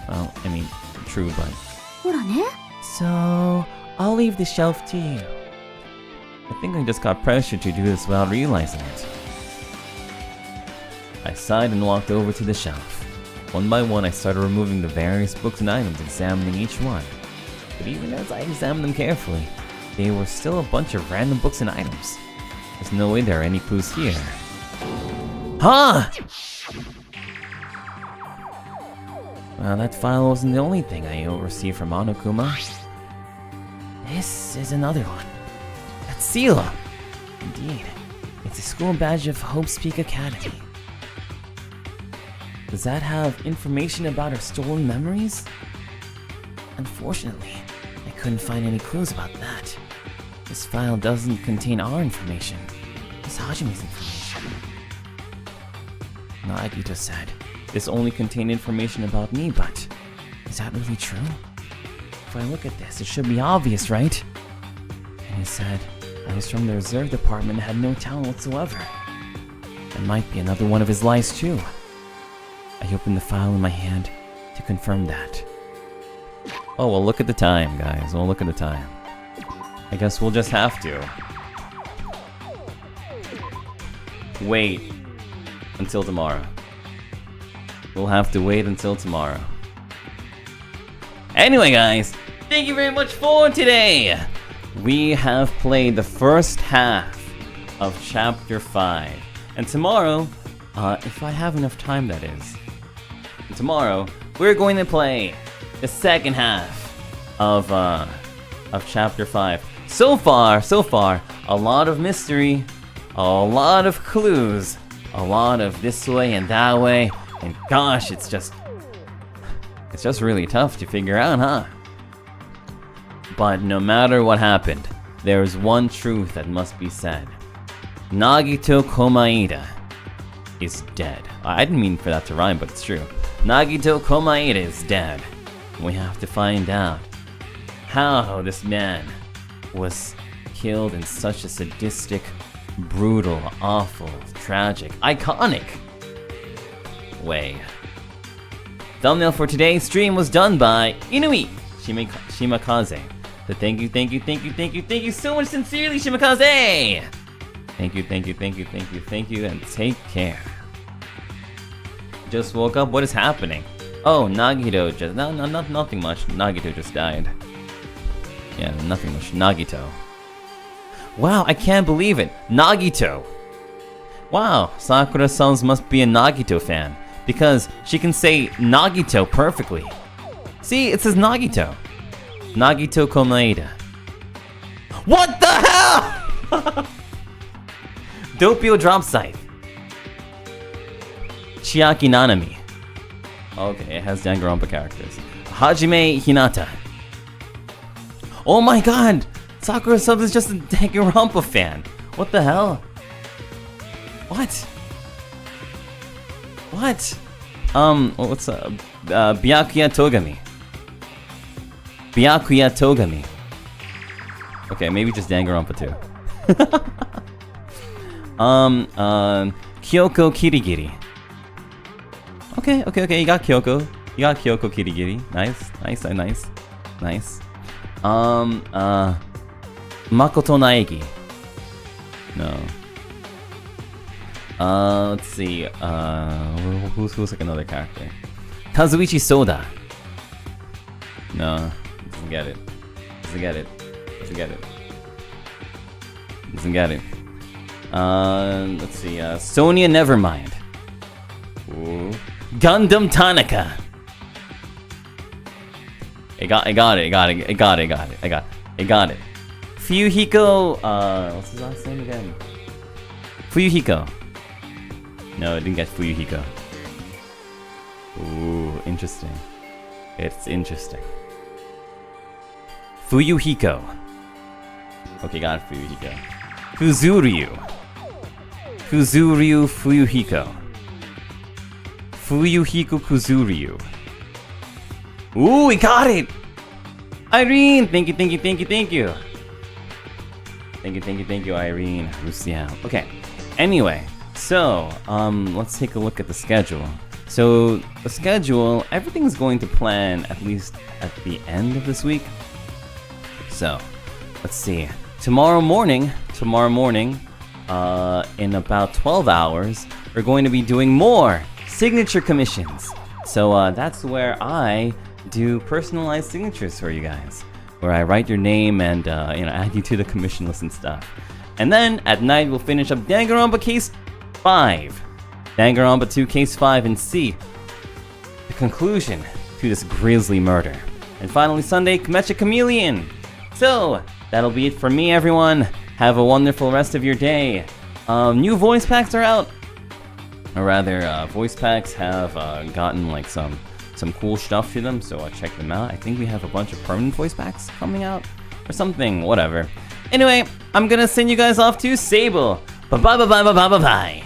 Well, I mean, true, but... ほらね So, I'll leave the shelf to you. I think I just got pressured to do this without realizing it. I sighed and walked over to the shelf. One by one, I started removing the various books and items, examining each one. But even as I examined them carefully, there were still a bunch of random books and items. There's no way there are any clues here. Huh? Well, that file wasn't the only thing I received from Monokuma. This is another one. That's seal! Indeed. It's a school badge of Hope's Peak Academy. Does that have information about her stolen memories? Unfortunately, I couldn't find any clues about that. This file doesn't contain our information. It's Hajime's information. Nagito said this only contained information about me, but is that really true? If I look at this, it should be obvious, right? And he said I was from the reserve department and had no talent whatsoever. That might be another one of his lies too. I opened the file in my hand to confirm that. Oh, well, look at the time, guys. Well, look at the time. I guess we'll just have to wait until tomorrow. We'll have to wait until tomorrow. Anyway, guys, thank you very much for today. We have played the first half of Chapter 5. And tomorrow, if I have enough time, that is. Tomorrow, we're going to play the second half of Chapter 5. So far, a lot of mystery, a lot of clues, a lot of this way and that way, and gosh, it's just really tough to figure out, huh? But no matter what happened, there's one truth that must be said. Nagito KOMAEDA is dead. I didn't mean for that to rhyme, but it's true. Nagito KOMAEDA is dead. We have to find out how this man was killed in such a sadistic, brutal, awful, tragic, iconic way. Thumbnail for today's stream was done by Inui Shimakaze. So thank you so much sincerely, Shimakaze! Thank you, and take care. Just woke up, what is happening? Oh, Nagito just, nothing much, Nagito just died. Yeah, nothing much, Nagito. Wow, I can't believe it, Nagito! Wow, Sakura-san must be a Nagito fan, because she can say Nagito perfectly. See, it says Nagito. Nagito KOMAEDA. What the hell?! Doppio Dropscythe. Chiaki Nanami. Okay, it has Danganronpa characters. Hajime Hinata. Oh my god! Sakura-sub is just a Danganronpa fan. What the hell? What? What's Byakuya Togami. Byakuya Togami. Okay, maybe just Danganronpa too. Kyoko Kirigiri. Okay, you got Kyoko. You got Kyoko Kirigiri. Nice. Makoto Naegi. No. Let's see. Who's like another character? Kazuichi Soda. No, doesn't get it. Let's see. Sonia Nevermind. Ooh. Gundam Tanaka. I got it. Fuyuhiko. What's his last name again? Fuyuhiko. No, I didn't get Fuyuhiko. Ooh, interesting. It's interesting. Fuyuhiko. Okay, got it, Fuyuhiko. Fuzuryu Fuyuhiko. Fuyuhiko Kuzuryu. Ooh, we got it! Irene! Thank you. Thank you, Irene. Lucian. Okay. Anyway, so, let's take a look at the schedule. So, the schedule, everything's going to plan at least at the end of this week. So, let's see. Tomorrow morning, in about 12 hours, we're going to be doing more signature commissions. So, that's where I do personalized signatures for you guys, where I write your name and add you to the commission list and stuff. And then at night we'll finish up Danganronpa Case 5, Danganronpa 2 Case 5, and see the conclusion to this grisly murder. And finally Sunday, Mecha Chameleon. So that'll be it for me, everyone. Have a wonderful rest of your day. New voice packs are out. or rather, voice packs have gotten like some cool stuff to them, so check them out. I think we have a bunch of permanent voice packs coming out or something, whatever. Anyway, I'm gonna send you guys off to Sable. Bye bye bye bye bye bye bye bye.